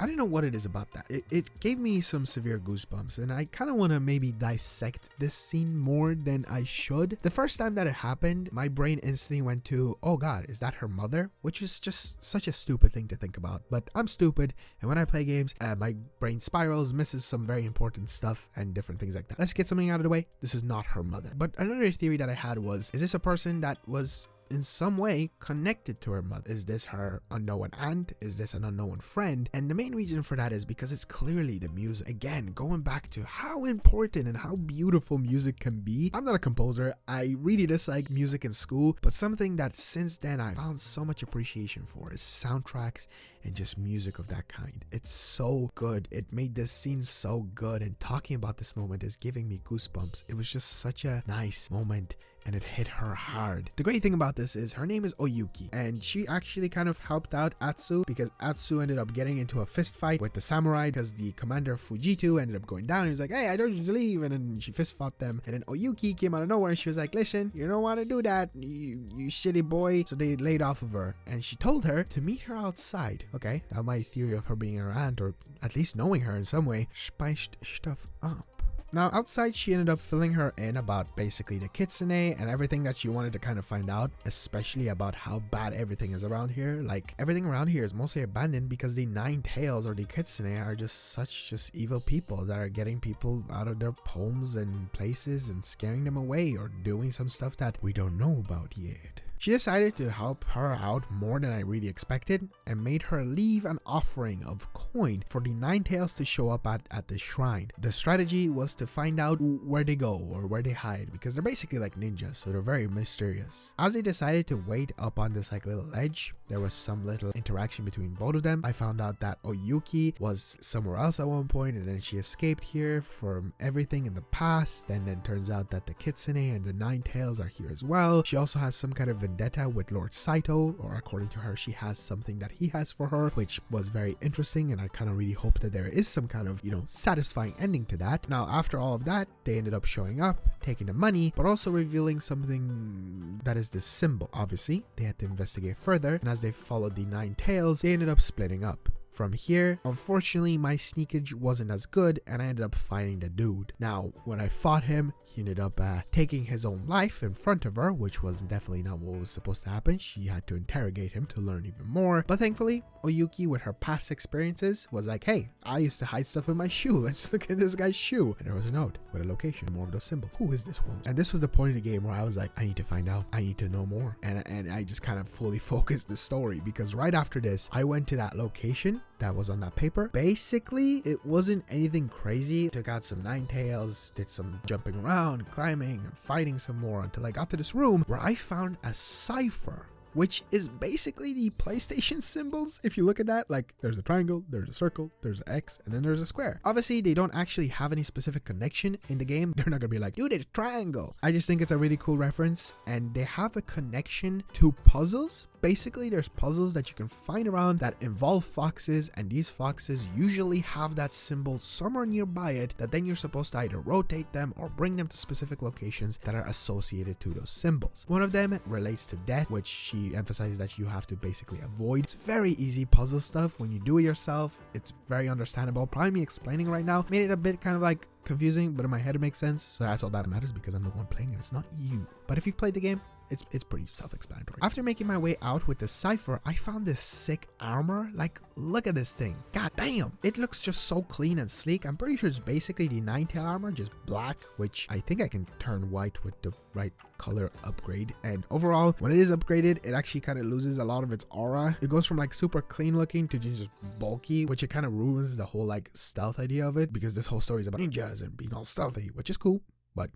I don't know what it is about that. It gave me some severe goosebumps, and I kind of want to maybe dissect this scene more than I should. The first time that it happened, my brain instantly went to, oh god, is that her mother? Which is just such a stupid thing to think about, but I'm stupid, and when I play games, my brain spirals, misses some very important stuff, and different things like that. Let's get something out of the way. This is not her mother. But another theory that I had was, is this a person that was in some way connected to her mother? Is this her unknown aunt? Is this an unknown friend? And the main reason for that is because it's clearly the music. Again, going back to how important and how beautiful music can be. I'm not a composer. I really dislike music in school, but something that since then I found so much appreciation for is soundtracks and just music of that kind. It's so good. It made this scene so good, and talking about this moment is giving me goosebumps. It was just such a nice moment, and it hit her hard. The great thing about this is her name is Oyuki, and she actually kind of helped out Atsu because Atsu ended up getting into a fist fight with the samurai because the commander Fujitu ended up going down. He was like, hey, I told you to leave, and then she fist fought them, and then Oyuki came out of nowhere and she was like, listen, you don't want to do that, you shitty boy. So they laid off of her, and she told her to meet her outside. Okay, now my theory of her being her aunt, or at least knowing her in some way, spiced stuff up. Now, outside, she ended up filling her in about basically the kitsune and everything that she wanted to kind of find out, especially about how bad everything is around here. Like, everything around here is mostly abandoned because the Nine Tails or the kitsune are just evil people that are getting people out of their homes and places and scaring them away or doing some stuff that we don't know about yet. She decided to help her out more than I really expected and made her leave an offering of coin for the Nine Tails to show up at the shrine. The strategy was to find out where they go or where they hide, because they're basically like ninjas, so they're very mysterious. As they decided to wait up on this like little ledge, there was some little interaction between both of them. I found out that Oyuki was somewhere else at one point, and then she escaped here from everything in the past, and then turns out that the kitsune and the Nine Tails are here as well. She also has some kind of vendetta with Lord Saito, or according to her, she has something that he has for her, which was very interesting, and I kind of really hope that there is some kind of, satisfying ending to that. Now, after all of that, they ended up showing up, taking the money, but also revealing something that is this symbol. Obviously, they had to investigate further, and as they followed the Nine Tails, they ended up splitting up. From here, unfortunately, my sneakage wasn't as good, and I ended up fighting the dude. Now, when I fought him, he ended up taking his own life in front of her, which was definitely not what was supposed to happen. She had to interrogate him to learn even more. But thankfully, Oyuki, with her past experiences, was like, hey, I used to hide stuff in my shoe. Let's look at this guy's shoe. And there was a note with a location, more of those symbols. Who is this woman? And this was the point of the game where I was like, I need to find out. I need to know more. And I just kind of fully focused the story, because right after this, I went to that location that was on that paper. Basically, it wasn't anything crazy. Took out some Nine Tails, did some jumping around, climbing, and fighting some more until I got to this room where I found a cipher, which is basically the PlayStation symbols. If you look at that, like there's a triangle, there's a circle, there's an X, and then there's a square. Obviously, they don't actually have any specific connection in the game. They're not gonna be like, dude, it's a triangle. I just think it's a really cool reference, and they have a connection to puzzles. Basically, there's puzzles that you can find around that involve foxes, and these foxes usually have that symbol somewhere nearby it that then you're supposed to either rotate them or bring them to specific locations that are associated to those symbols. One of them relates to death, which she emphasizes that you have to basically avoid. It's very easy puzzle stuff. When you do it yourself, it's very understandable. Probably me explaining right now made it a bit kind of like confusing, but in my head it makes sense. So that's all that matters, because I'm the one playing it. It's not you. But if you've played the game, it's pretty self-explanatory. After making my way out with the cipher, I found this sick armor. Like, look at this thing. God damn. It looks just so clean and sleek. I'm pretty sure it's basically the Nine-Tail armor, just black, which I think I can turn white with the right color upgrade. And overall, when it is upgraded, it actually kind of loses a lot of its aura. It goes from like super clean looking to just bulky, which it kind of ruins the whole like stealth idea of it, because this whole story is about ninjas and being all stealthy, which is cool, but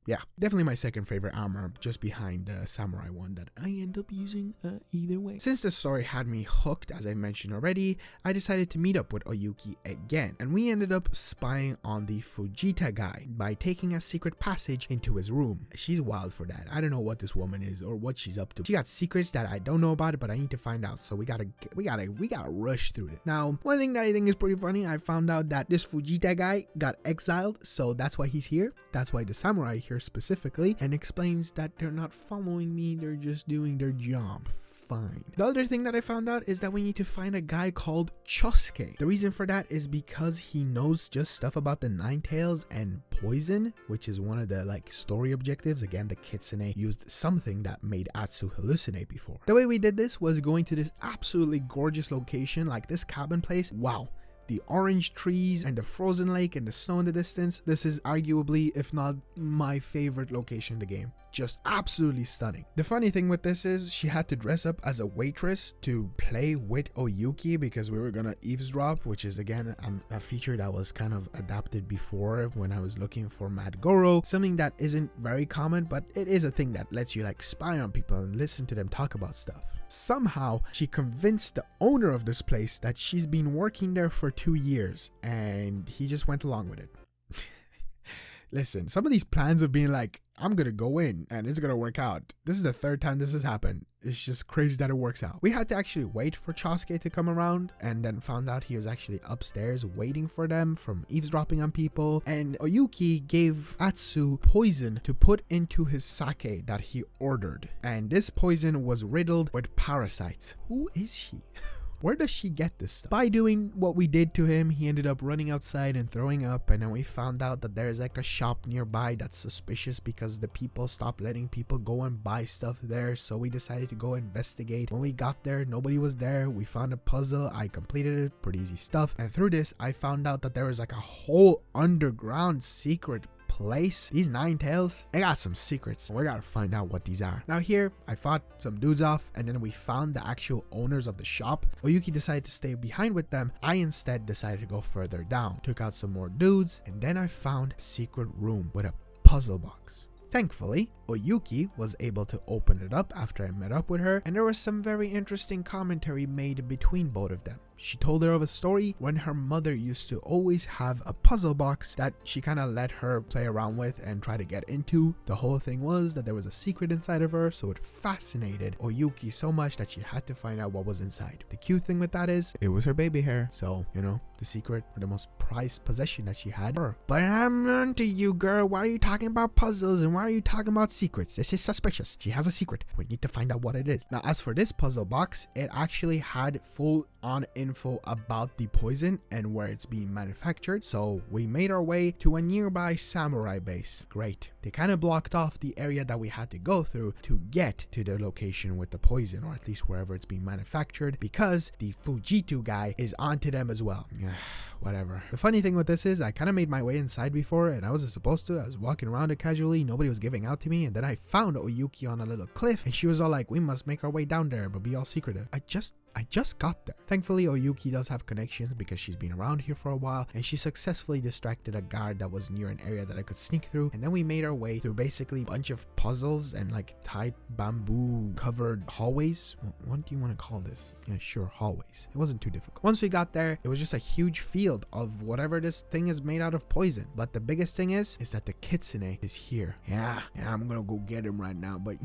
yeah, definitely my second favorite armor, just behind the samurai one that I end up using either way. Since the story had me hooked, as I mentioned already, I decided to meet up with Oyuki again, and we ended up spying on the Fujita guy by taking a secret passage into his room. She's wild for that. I don't know what this woman is or what she's up to. She got secrets that I don't know about, but I need to find out. So we gotta rush through this. Now, one thing that I think is pretty funny, I found out that this Fujita guy got exiled, so that's why he's here. That's why the samurai here specifically, and explains that they're not following me, they're just doing their job. Fine. The other thing that I found out is that we need to find a guy called Chosuke. The reason for that is because he knows just stuff about the Nine Tails and poison, which is one of the like story objectives. Again, the kitsune used something that made Atsu hallucinate before. The way we did this was going to this absolutely gorgeous location, like this cabin place. Wow. The orange trees and the frozen lake and the snow in the distance. This is arguably, if not my favorite location in the game. Just absolutely stunning. The funny thing with this is she had to dress up as a waitress to play with Oyuki, because we were gonna eavesdrop, which is again a feature that was kind of adapted before when I was looking for Mad Goro. Something that isn't very common, but it is a thing that lets you like spy on people and listen to them talk about stuff. Somehow she convinced the owner of this place that she's been working there for 2 years, and he just went along with it. Listen, some of these plans of being like, I'm gonna go in and it's gonna work out. This is the third time this has happened. It's just crazy that it works out. We had to actually wait for Chosuke to come around, and then found out he was actually upstairs waiting for them from eavesdropping on people. And Oyuki gave Atsu poison to put into his sake that he ordered. And this poison was riddled with parasites. Who is she? Where does she get this stuff? By doing what we did to him, he ended up running outside and throwing up, and then we found out that there's like a shop nearby that's suspicious because the people stopped letting people go and buy stuff there, so we decided to go investigate. When we got there, nobody was there. We found a puzzle. I completed it. Pretty easy stuff. And through this, I found out that there was like a whole underground secret place. These Nine Tails, they got some secrets. We gotta find out what these are. Now here, I fought some dudes off, and then we found the actual owners of the shop. Oyuki decided to stay behind with them. I instead decided to go further down. Took out some more dudes, and then I found a secret room with a puzzle box. Thankfully, Oyuki was able to open it up after I met up with her, and there was some very interesting commentary made between both of them. She told her of a story when her mother used to always have a puzzle box that she kind of let her play around with and try to get into. The whole thing was that there was a secret inside of her, so it fascinated Oyuki so much that she had to find out what was inside. The cute thing with that is it was her baby hair, so you know, the secret or the most prized possession that she had. But I'm onto you, girl. Why are you talking about puzzles and why are you talking about secrets? This is suspicious. She has a secret. We need to find out what it is. Now, as for this puzzle box, it actually had full on info about the poison and where it's being manufactured. So we made our way to a nearby samurai base. Great. They kind of blocked off the area that we had to go through to get to the location with the poison, or at least wherever it's being manufactured, because the Fujitsu guy is onto them as well. Whatever. The funny thing with this is I kind of made my way inside before and I wasn't supposed to. I was walking around it casually. Nobody was giving out to me. And then I found Oyuki on a little cliff and she was all like, we must make our way down there, but be all secretive. I just got there. Thankfully, Oyuki does have connections because she's been around here for a while and she successfully distracted a guard that was near an area that I could sneak through. And then we made our way through basically a bunch of puzzles and like tight bamboo covered hallways. What do you want to call this? Yeah, sure, hallways. It wasn't too difficult. Once we got there, it was just a huge field of whatever this thing is made out of poison. But the biggest thing is that the kitsune is here. Yeah, I'm gonna go get him right now, but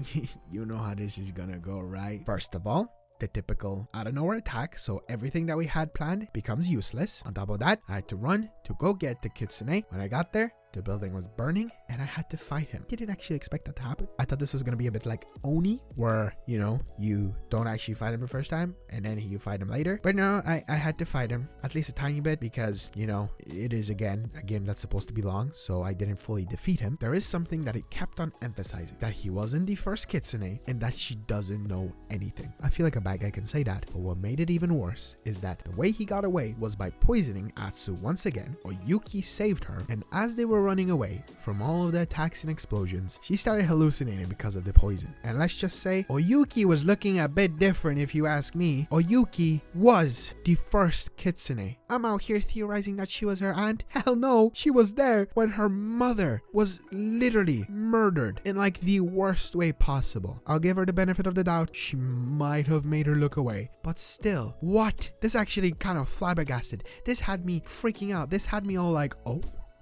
you know how this is gonna go, right? First of all, the typical out of nowhere attack, so everything that we had planned becomes useless. On top of that, I had to run to go get the kitsune. When I got there, the building was burning and I had to fight him. Didn't actually expect that to happen. I thought this was gonna be a bit like Oni, where you know, you don't actually fight him the first time and then you fight him later. But no, I had to fight him at least a tiny bit because, you know, it is again a game that's supposed to be long, so I didn't fully defeat him. There is something that it kept on emphasizing, that he wasn't the first kitsune and that she doesn't know anything. I feel like a bad guy can say that, but what made it even worse is that the way he got away was by poisoning Atsu once again. Oyuki saved her, and as they were running away from all of the attacks and explosions, she started hallucinating because of the poison. And let's just say Oyuki was looking a bit different if you ask me. Oyuki was the first kitsune. I'm out here theorizing that she was her aunt. Hell no, she was there when her mother was literally murdered in like the worst way possible. I'll give her the benefit of the doubt. She might have made her look away, but still, what? This actually kind of flabbergasted. This had me freaking out. This had me all like, oh,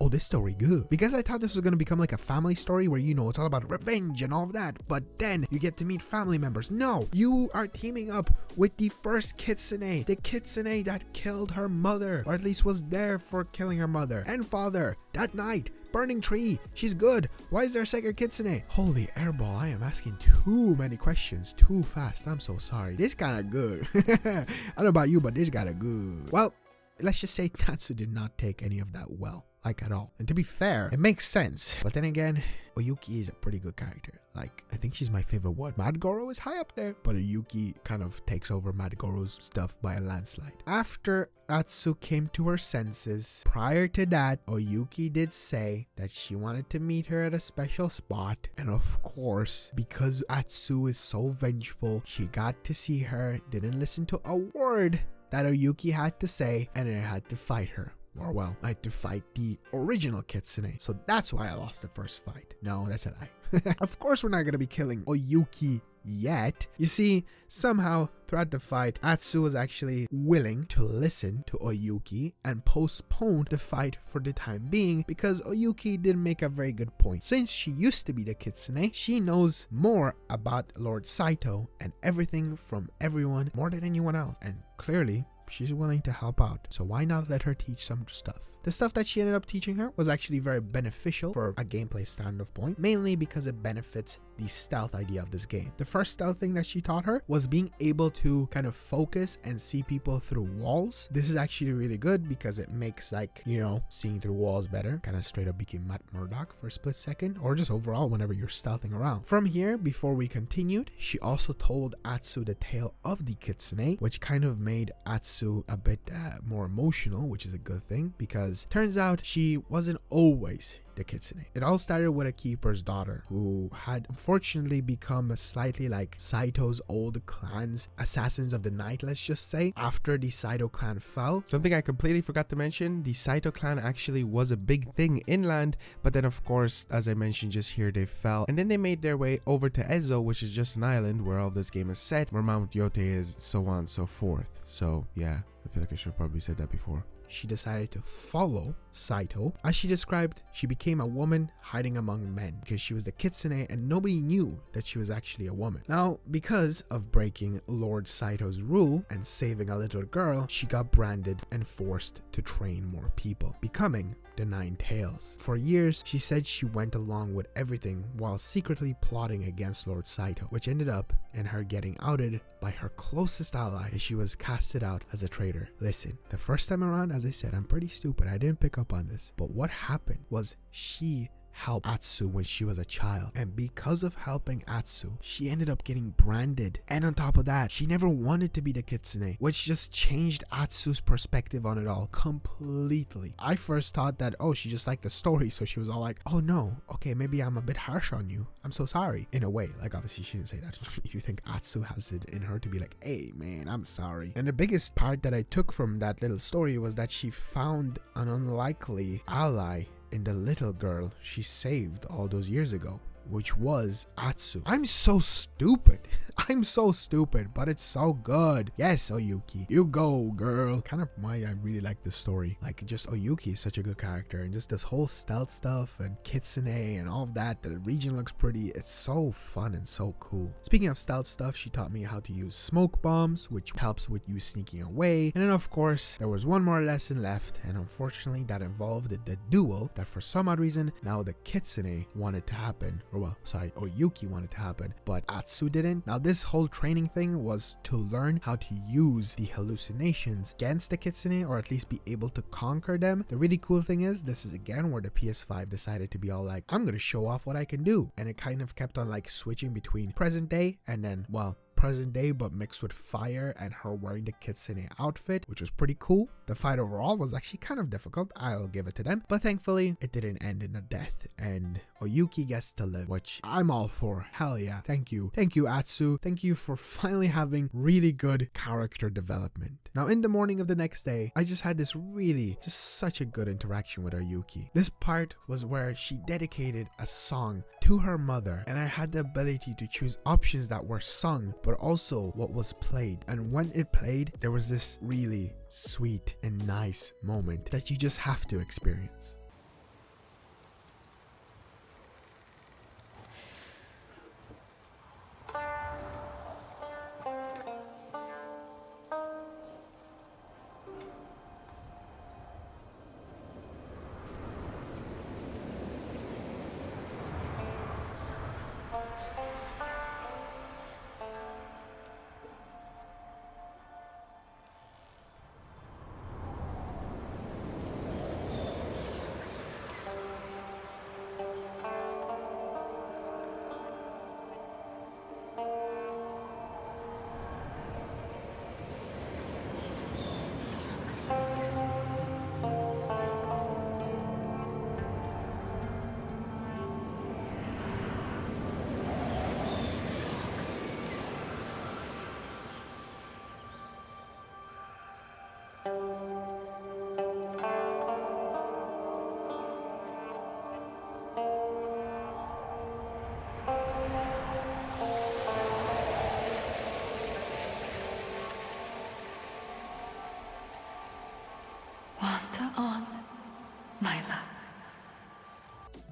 this story good. Because I thought this was going to become like a family story where, you know, it's all about revenge and all of that. But then you get to meet family members. No, you are teaming up with the first kitsune. The kitsune that killed her mother, or at least was there for killing her mother and father that night. Burning tree. She's good. Why is there a second kitsune? Holy airball, I am asking too many questions too fast. I'm so sorry. This kind of good. I don't know about you, but this kind of good. Well, let's just say Tatsu did not take any of that well. Like at all. And to be fair, it makes sense. But then again, Oyuki is a pretty good character. Like, I think she's my favorite one. Madgoro is high up there, but Oyuki kind of takes over Madgoro's stuff by a landslide. After Atsu came to her senses, prior to that, Oyuki did say that she wanted to meet her at a special spot. And of course, because Atsu is so vengeful, she got to see her, didn't listen to a word that Oyuki had to say, and then had to fight her. Or well, I had to fight the original kitsune. So that's why I lost the first fight. No, that's a lie. Of course we're not going to be killing Oyuki yet. You see, somehow throughout the fight, Atsu was actually willing to listen to Oyuki and postpone the fight for the time being, because Oyuki did make a very good point. Since she used to be the kitsune, she knows more about Lord Saito and everything from everyone more than anyone else. And clearly, she's willing to help out. So why not let her teach some stuff? The stuff that she ended up teaching her was actually very beneficial for a gameplay standpoint, mainly because it benefits the stealth idea of this game. The first stealth thing that she taught her was being able to kind of focus and see people through walls. This is actually really good because it makes, like, you know, seeing through walls better. Kind of straight up became Matt Murdock for a split second, or just overall whenever you're stealthing around. From here, before we continued, she also told Atsu the tale of the kitsune, which kind of made Atsu a bit more emotional, which is a good thing, because because turns out she wasn't always the kitsune. It all started with a keeper's daughter who had unfortunately become a slightly like Saito's old clan's assassins of the night, let's just say, after the Saito clan fell. Something I completely forgot to mention, the Saito clan actually was a big thing inland, but then of course, as I mentioned just here, they fell, and then they made their way over to Ezo, which is just an island where all this game is set, where Mount Yotei is, so on and so forth. So yeah, I feel like I should have probably said that before. She decided to follow Saito. As she described, she became a woman hiding among men because she was the kitsune and nobody knew that she was actually a woman. Now, because of breaking Lord Saito's rule and saving a little girl, she got branded and forced to train more people, becoming the Nine Tails. For years, she said she went along with everything while secretly plotting against Lord Saito, which ended up in her getting outed by her closest ally, and she was casted out as a traitor. Listen, the first time around, as I said, I'm pretty stupid. I didn't pick up on this. But what happened was she helped Atsu when she was a child, and because of helping Atsu, she ended up getting branded, and on top of that, she never wanted to be the kitsune, which just changed Atsu's perspective on it all completely. I first thought that, oh, she just liked the story, so she was all like, oh no, okay, maybe I'm a bit harsh on you, I'm so sorry, in a way. Like, obviously she didn't say that. You think Atsu has it in her to be like, hey man, I'm sorry. And the biggest part that I took from that little story was that she found an unlikely ally in the little girl she saved all those years ago, which was Atsu. I'm so stupid. I'm so stupid, but it's so good. Yes, Oyuki, you go, girl. Kind of why I really like this story. Like, just Oyuki is such a good character, and just this whole stealth stuff and kitsune and all of that. The region looks pretty. It's so fun and so cool. Speaking of stealth stuff, she taught me how to use smoke bombs, which helps with you sneaking away. And then of course, there was one more lesson left, and unfortunately that involved the duel that for some odd reason now the kitsune wanted to happen. Or well, sorry, Oyuki wanted to happen, but Atsu didn't. Now this whole training thing was to learn how to use the hallucinations against the kitsune, or at least be able to conquer them. The really cool thing is, this is again where the PS5 decided to be all like, I'm gonna show off what I can do, and it kind of kept on like switching between present day and then, well, present day but mixed with fire, and her wearing the kitsune outfit, which was pretty cool. The fight overall was actually kind of difficult, I'll give it to them, but thankfully it didn't end in a death, and Oyuki gets to live, which I'm all for. Hell yeah. Thank you Atsu. Thank you for finally having really good character development. Now in the morning of the next day, I just had this really just such a good interaction with Oyuki. This part was where she dedicated a song to her mother, and I had the ability to choose options that were sung but also what was played, and when it played, there was this really sweet and nice moment that you just have to experience.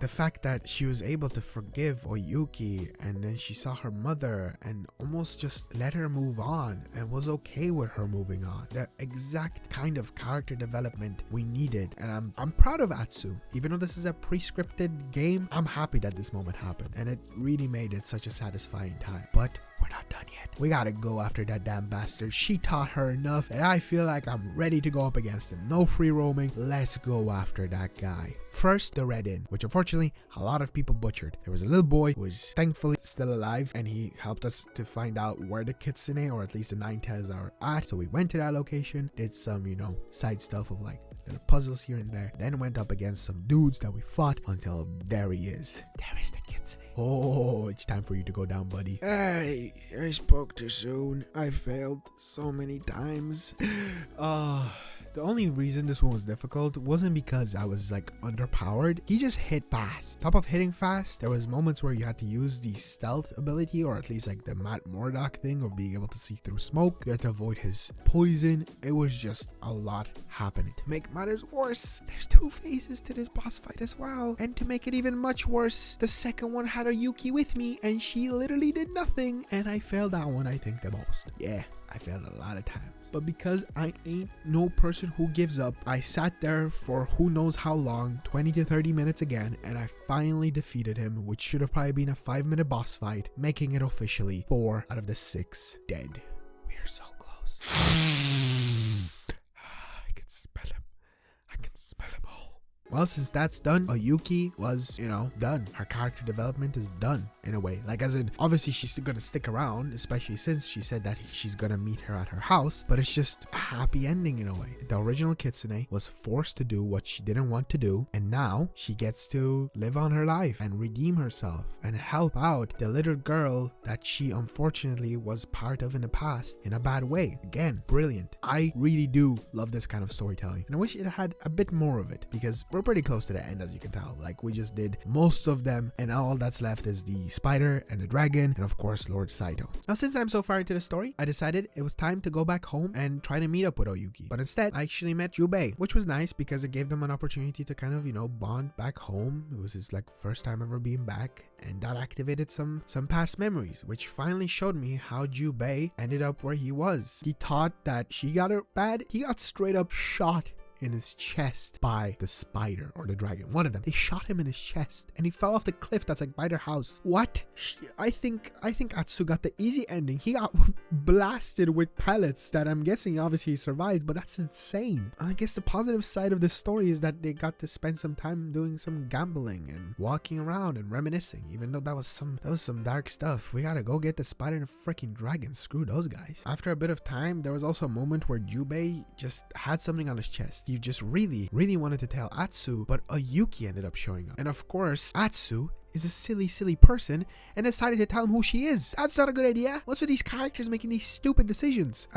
The fact that she was able to forgive Oyuki, and then she saw her mother and almost just let her move on and was okay with her moving on. The exact kind of character development we needed, and I'm proud of Atsu. Even though this is a pre-scripted game, I'm happy that this moment happened, and it really made it such a satisfying time. But we're not done yet. We gotta go after that damn bastard. She taught her enough, and I feel like I'm ready to go up against him. No free roaming. Let's go after that guy. First, the Red Inn, which unfortunately a lot of people butchered. There was a little boy who was thankfully still alive, and he helped us to find out where the kitsune, or at least the Nine Tails, are at. So we went to that location, did some, side stuff of like little puzzles here and there. Then went up against some dudes that we fought until there he is. There is the kid. Oh, it's time for you to go down, buddy. Hey, I spoke too soon. I failed so many times. The only reason this one was difficult wasn't because I was like underpowered. He just hit fast. Top of hitting fast, there was moments where you had to use the stealth ability, or at least like the Matt Murdock thing of being able to see through smoke. You had to avoid his poison. It was just a lot happening. To make matters worse, there's 2 phases to this boss fight as well. And to make it even much worse, the second one had a Yuki with me and she literally did nothing. And I failed that one, I think, the most. Yeah, I failed a lot of times. But because I ain't no person who gives up, I sat there for who knows how long, 20 to 30 minutes again, and I finally defeated him, which should have probably been a 5-minute boss fight, making it officially 4 out of the 6 dead. We are so close. I can smell him. I can smell him all. Well, since that's done, Oyuki was, done. Her character development is done in a way. Like, as in, obviously she's still gonna stick around, especially since she said that she's gonna meet her at her house, but it's just a happy ending in a way. The original Kitsune was forced to do what she didn't want to do, and now she gets to live on her life and redeem herself and help out the little girl that she unfortunately was part of in the past in a bad way. Again, brilliant. I really do love this kind of storytelling, and I wish it had a bit more of it, because we're pretty close to the end, as you can tell. Like, we just did most of them, and all that's left is the spider and the dragon, and of course Lord Saito. Now, since I'm so far into the story, I decided it was time to go back home and try to meet up with Oyuki. But instead, I actually met Jubei, which was nice because it gave them an opportunity to kind of, bond back home. It was his first time ever being back, and that activated some past memories, which finally showed me how Jubei ended up where he was. He thought that she got it bad. He got straight up shot in his chest by the spider or the dragon, one of them. They shot him in his chest and he fell off the cliff that's by their house. What? I think Atsu got the easy ending. He got blasted with pellets that I'm guessing obviously he survived, but that's insane. I guess the positive side of this story is that they got to spend some time doing some gambling and walking around and reminiscing, even though that was some dark stuff. We gotta go get the spider and the freaking dragon. Screw those guys. After a bit of time, there was also a moment where Jubei just had something on his chest. You just really wanted to tell Atsu, but Oyuki ended up showing up. And of course, Atsu is a silly person and decided to tell him who she is. That's not a good idea. What's with these characters making these stupid decisions?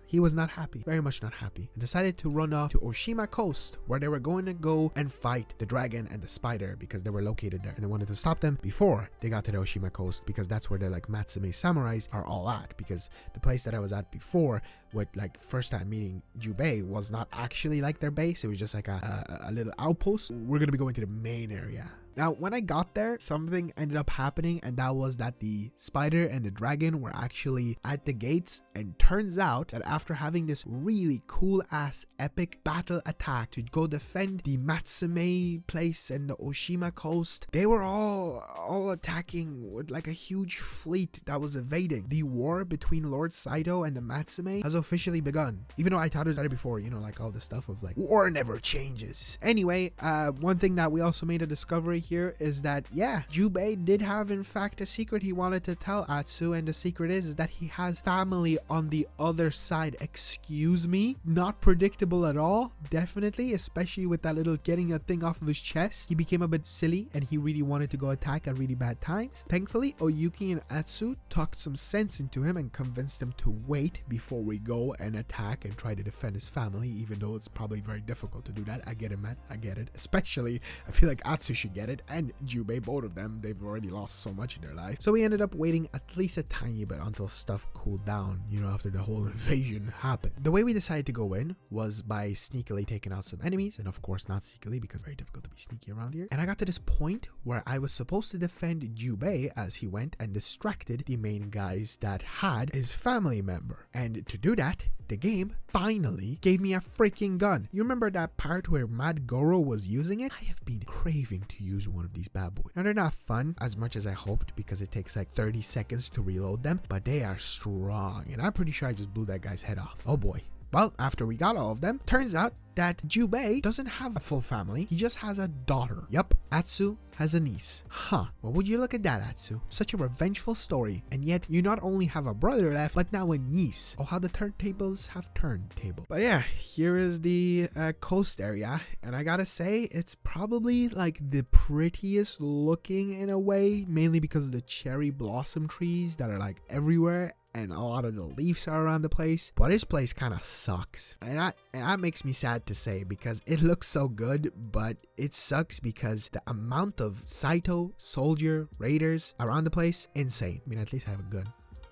He was not happy, very much not happy, and decided to run off to Oshima Coast, where they were going to go and fight the dragon and the spider because they were located there, and they wanted to stop them before they got to the Oshima Coast, because that's where the Matsume samurais are all at. Because the place that I was at before, with first time meeting Jubei, was not actually their base. It was just a little outpost. We're gonna be going to the main area. Now, when I got there, something ended up happening, and that was that the spider and the dragon were actually at the gates, and turns out that after having this really cool ass epic battle attack to go defend the Matsume place and the Oshima Coast, they were all attacking with a huge fleet that was evading. The war between Lord Saito and the Matsume has officially begun, even though I thought it was before, all the stuff of war never changes. Anyway, one thing that we also made a discovery here is that, yeah, Jubei did have in fact a secret he wanted to tell Atsu, and the secret is that he has family on the other side. Excuse me? Not predictable at all, definitely, especially with that little getting a thing off of his chest. He became a bit silly and he really wanted to go attack at really bad times. Thankfully, Oyuki and Atsu talked some sense into him and convinced him to wait before we go and attack and try to defend his family, even though it's probably very difficult to do that. I get it, man. I get it. Especially, I feel like Atsu should get it, and Jubei, both of them. They've already lost so much in their life. So we ended up waiting at least a tiny bit until stuff cooled down, after the whole invasion happened. The way we decided to go in was by sneakily taking out some enemies, and of course not sneakily, because it's very difficult to be sneaky around here. And I got to this point where I was supposed to defend Jubei as he went and distracted the main guys that had his family member. And to do that, the game finally gave me a freaking gun. You remember that part where Mad Goro was using it? I have been craving to use one of these bad boys. Now, they're not fun as much as I hoped, because it takes 30 seconds to reload them, but they are strong, and I'm pretty sure I just blew that guy's head off. Oh boy. Well, after we got all of them, turns out that Jubei doesn't have a full family. He just has a daughter. Yup, Atsu has a niece. Huh, well, would you look at that, Atsu? Such a revengeful story, and yet you not only have a brother left, but now a niece. Oh, how the turntables have turned table. But yeah, here is the coast area, and I gotta say, it's probably like the prettiest looking in a way, mainly because of the cherry blossom trees that are like everywhere, and a lot of the leaves are around the place. But this place kind of sucks, and that makes me sad to say, because it looks so good, but it sucks because the amount of Saito, soldier, raiders around the place, insane. I mean, at least I have a gun.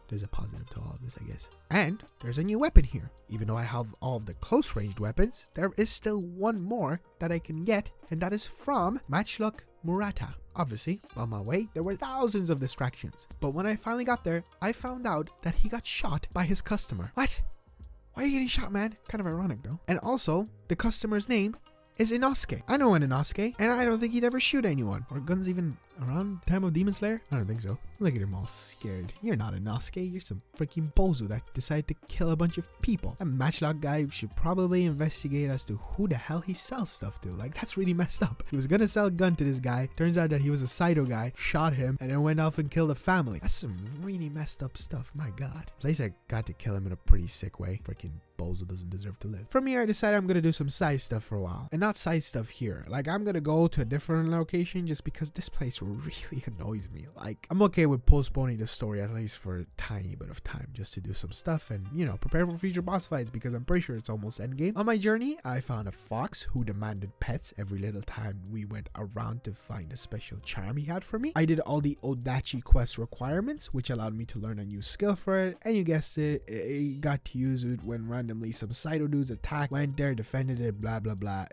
There's a positive to all of this, I guess. And there's a new weapon here. Even though I have all of the close ranged weapons, there is still one more that I can get, and that is from Matchlock Murata. Obviously, on my way, there were thousands of distractions. But when I finally got there, I found out that he got shot by his customer. What? Why are you getting shot, man? Kind of ironic, though. And also, the customer's name is Inosuke. I know an Inosuke, and I don't think he'd ever shoot anyone. Or guns even around time of Demon Slayer? I don't think so. Look at him all scared. You're not Inosuke, you're some freaking bozo that decided to kill a bunch of people. That Matchlock guy should probably investigate as to who the hell he sells stuff to. Like, that's really messed up. He was gonna sell a gun to this guy. Turns out that he was a Saito guy, shot him, and then went off and killed a family. That's some really messed up stuff, my god. At least I got to kill him in a pretty sick way. Freaking bozo doesn't deserve to live. From here, I decided I'm gonna do some side stuff for a while. And not side stuff here. Like, I'm gonna go to a different location just because this place really annoys me. Like, I'm okay with postponing the story at least for a tiny bit of time just to do some stuff and, you know, prepare for future boss fights, because I'm pretty sure it's almost endgame. On my journey, I found a fox who demanded pets every little time we went around to find a special charm he had for me. I did all the Odachi quest requirements, which allowed me to learn a new skill for it, and you guessed it, I got to use it when randomly some Saito dudes attacked, went there, defended it, blah blah blah.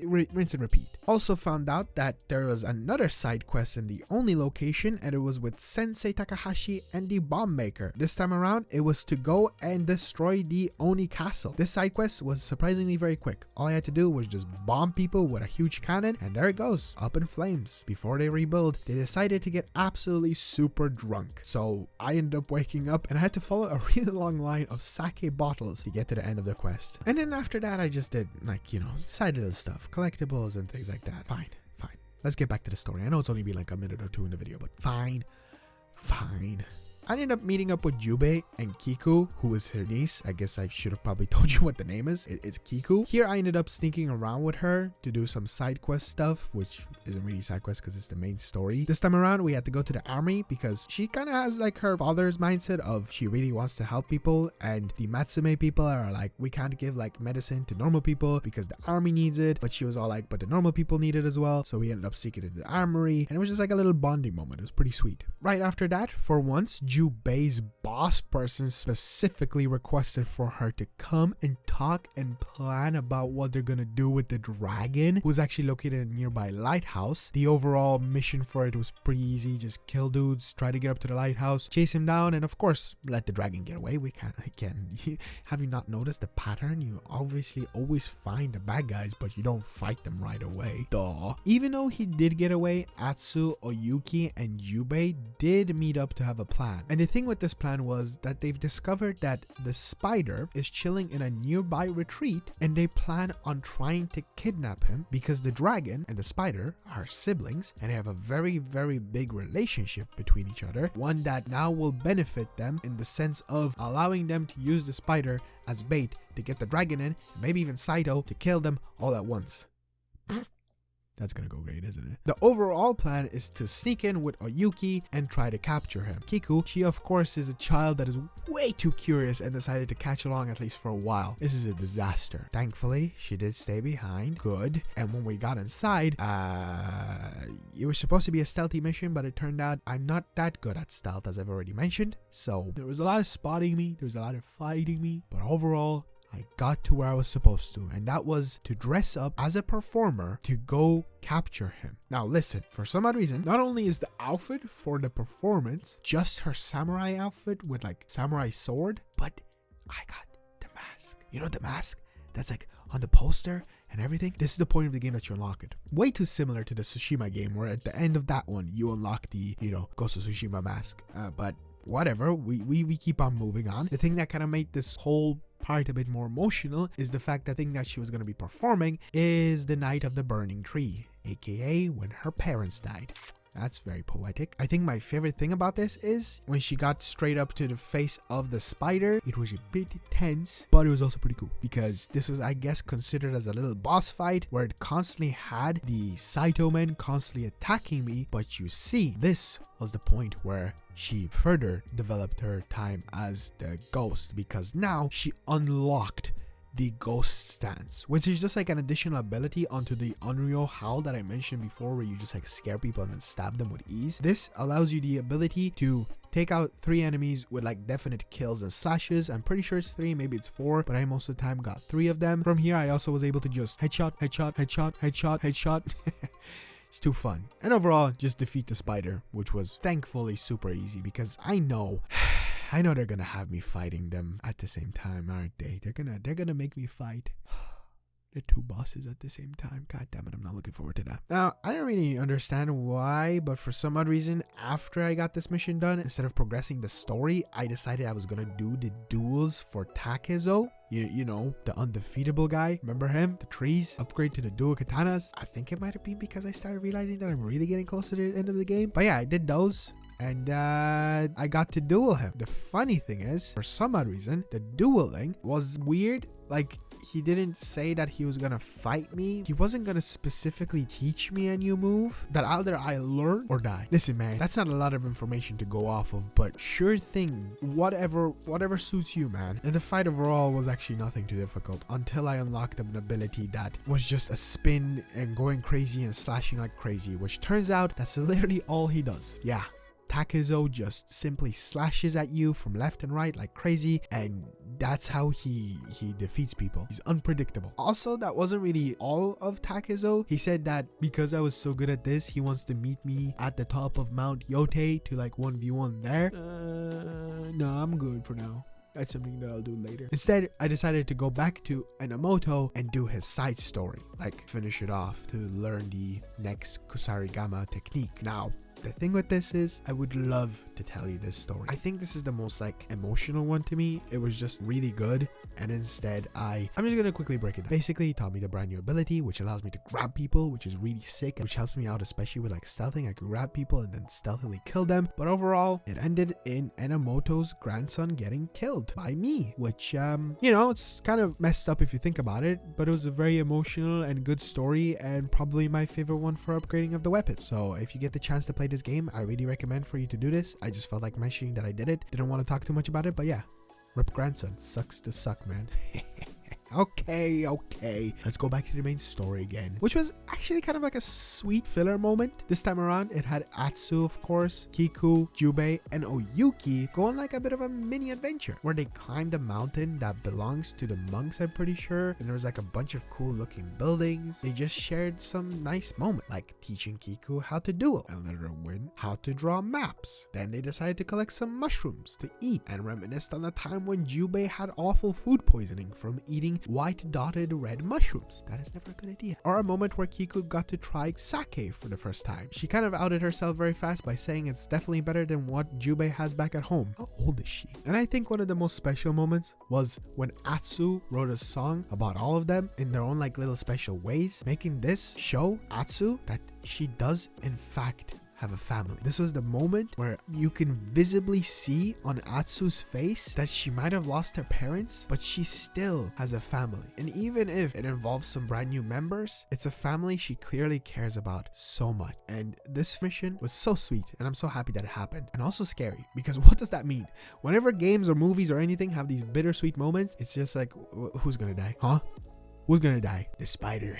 Rinse and repeat. Also found out that there was another side quest in the only location, and it was with Sensei Takahashi and the bomb maker. This time around, it was to go and destroy the Oni castle. This side quest was surprisingly very quick. All I had to do was just bomb people with a huge cannon, and there it goes, up in flames. Before they rebuild, they decided to get absolutely super drunk. So I ended up waking up, and I had to follow a really long line of sake bottles to get to the end of the quest. And then after that, I just did, like, you know, side little stuff, collectibles and things like that. Fine. Let's get back to the story. I know it's only been like a minute or two in the video, but fine. I ended up meeting up with Jubei and Kiku, who is her niece. I guess I should have probably told you what the name is. It's Kiku. Here I ended up sneaking around with her to do some side quest stuff, which isn't really side quest because it's the main story. This time around, we had to go to the army because she kind of has like her father's mindset of she really wants to help people, and the Matsume people are like, we can't give like medicine to normal people because the army needs it. But she was all like, but the normal people need it as well. So we ended up seeking it in the armory, and it was just like a little bonding moment. It was pretty sweet. Right after that, for once, Jubei's boss person specifically requested for her to come and talk and plan about what they're gonna do with the dragon, who's actually located in a nearby lighthouse. The overall mission for it was pretty easy. Just kill dudes, try to get up to the lighthouse, chase him down, and of course, let the dragon get away. We can't, again, have you not noticed the pattern? You obviously always find the bad guys, but you don't fight them right away. Duh. Even though he did get away, Atsu, Oyuki, and Jubei did meet up to have a plan. And the thing with this plan was that they've discovered that the spider is chilling in a nearby retreat, and they plan on trying to kidnap him because the dragon and the spider are siblings and they have a very, very big relationship between each other. One that now will benefit them in the sense of allowing them to use the spider as bait to get the dragon in, and maybe even Saito to kill them all at once. That's gonna go great, isn't it? The overall plan is to sneak in with Oyuki and try to capture him. Kiku, she of course is a child that is way too curious and decided to catch along at least for a while. This is a disaster. Thankfully, she did stay behind. Good. And when we got inside, it was supposed to be a stealthy mission, but it turned out I'm not that good at stealth, as I've already mentioned. So there was a lot of spotting me, there was a lot of fighting me, but overall, I got to where I was supposed to, and that was to dress up as a performer to go capture him. Now listen, for some odd reason, not only is the outfit for the performance just her samurai outfit with like samurai sword, but I got the mask. You know the mask that's like on the poster and everything? This is the point of the game that you unlock it. Way too similar to the Tsushima game, where at the end of that one, you unlock the, you know, Ghost of Tsushima mask. But whatever, we keep on moving on. The thing that kind of made this whole part a bit more emotional is the fact that the thing that she was going to be performing is the Night of the Burning Tree, aka when her parents died. That's very poetic. I think my favorite thing about this is when she got straight up to the face of the spider. It was a bit tense, but it was also pretty cool because this was, I guess, considered as a little boss fight where it constantly had the Saito men constantly attacking me. But you see, this was the point where she further developed her time as the ghost, because now she unlocked the ghost stance, which is just like an additional ability onto the Unreal Howl that I mentioned before, where you just like scare people and then stab them with ease. This allows you the ability to take out 3 enemies with like definite kills and slashes. I'm pretty sure it's 3, maybe it's 4, but I most of the time got 3 of them. From here, I also was able to just headshot, headshot, headshot, headshot, headshot. It's too fun. And overall, just defeat the spider, which was thankfully super easy because I know they're gonna have me fighting them at the same time, aren't they? They're gonna make me fight the 2 bosses at the same time. God damn it, I'm not looking forward to that. Now, I don't really understand why, but for some odd reason, after I got this mission done, instead of progressing the story, I decided I was gonna do the duels for Takezo. You know, the undefeatable guy. Remember him? The trees. Upgrade to the dual katanas. I think it might have been because I started realizing that I'm really getting close to the end of the game. But yeah, I did those. And I got to duel him. The funny thing is, for some odd reason, the dueling was weird. Like, he didn't say that he was gonna fight me. He wasn't gonna specifically teach me a new move that either I learn or die. Listen, man, that's not a lot of information to go off of, but sure thing, whatever suits you, man. And the fight overall was actually nothing too difficult until I unlocked an ability that was just a spin and going crazy and slashing like crazy, which turns out that's literally all he does. Yeah. Takezo just simply slashes at you from left and right like crazy, and that's how he defeats people. He's unpredictable. Also, that wasn't really all of Takezo. He said that because I was so good at this, he wants to meet me at the top of Mount Yotei to like 1v1 there. No, I'm good for now. That's something that I'll do later. Instead, I decided to go back to Enomoto and do his side story, like finish it off to learn the next Kusarigama technique. Now, the thing with this is, I would love to tell you this story. I think this is the most like emotional one to me. It was just really good, and instead I'm just gonna quickly break it down. Basically, he taught me the brand new ability, which allows me to grab people, which is really sick, which helps me out especially with like stealthing. I can grab people and then stealthily kill them. But overall, it ended in Enomoto's grandson getting killed by me, which you know, it's kind of messed up if you think about it, but it was a very emotional and good story, and probably my favorite one for upgrading of the weapon. So if you get the chance to play this game, I really recommend for you to do this. I just felt like mentioning that I did it. Didn't want to talk too much about it, but yeah, rip grandson. Sucks to suck, man. Okay, let's go back to the main story again, which was actually kind of like a sweet filler moment. This time around, it had Atsu, of course, Kiku, Jubei, and Oyuki go on like a bit of a mini adventure where they climbed a mountain that belongs to the monks, I'm pretty sure, and there was like a bunch of cool looking buildings. They just shared some nice moment, like teaching Kiku how to duel and let her win, how to draw maps. Then they decided to collect some mushrooms to eat and reminisced on the time when Jubei had awful food poisoning from eating white dotted red mushrooms. That is never a good idea. Or a moment where Kiku got to try sake for the first time. She kind of outed herself very fast by saying it's definitely better than what Jubei has back at home. How old is she? And I think one of the most special moments was when Atsu wrote a song about all of them in their own like little special ways, making this show Atsu that she does in fact have a family. This was the moment where you can visibly see on Atsu's face that she might have lost her parents, but she still has a family. And even if it involves some brand new members, it's a family she clearly cares about so much. And this mission was so sweet, and I'm so happy that it happened. And also scary, because what does that mean? Whenever games or movies or anything have these bittersweet moments, it's just like, who's gonna die? Huh? Who's gonna die? The spider.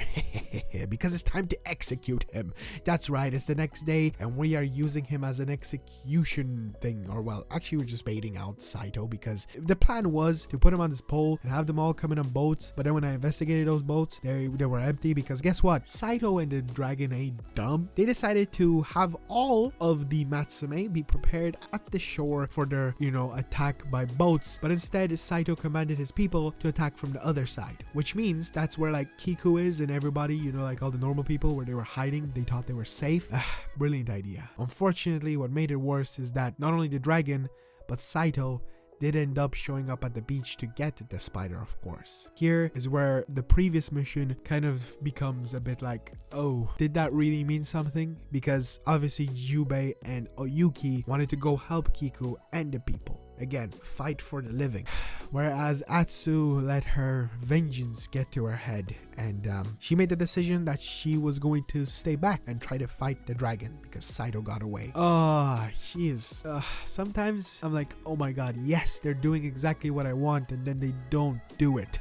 Because it's time to execute him. That's right, it's the next day and we are using him as an execution thing. Or well, actually we're just baiting out Saito, because the plan was to put him on this pole and have them all come in on boats. But then when I investigated those boats, they were empty, because guess what? Saito and the dragon ain't dumb. They decided to have all of the Matsume be prepared at the shore for their, you know, attack by boats. But instead, Saito commanded his people to attack from the other side, which means that's where like Kiku is and everybody, you know, like all the normal people where they were hiding. They thought they were safe. Brilliant idea. Unfortunately, what made it worse is that not only the dragon, but Saito did end up showing up at the beach to get the spider, of course. Here is where the previous mission kind of becomes a bit like, oh, did that really mean something? Because obviously Jubei and Oyuki wanted to go help Kiku and the people. Again, fight for the living. Whereas Atsu let her vengeance get to her head, and she made the decision that she was going to stay back and try to fight the dragon because Saito got away. Oh, she is. Sometimes I'm like, oh my god, yes, they're doing exactly what I want, and then they don't do it.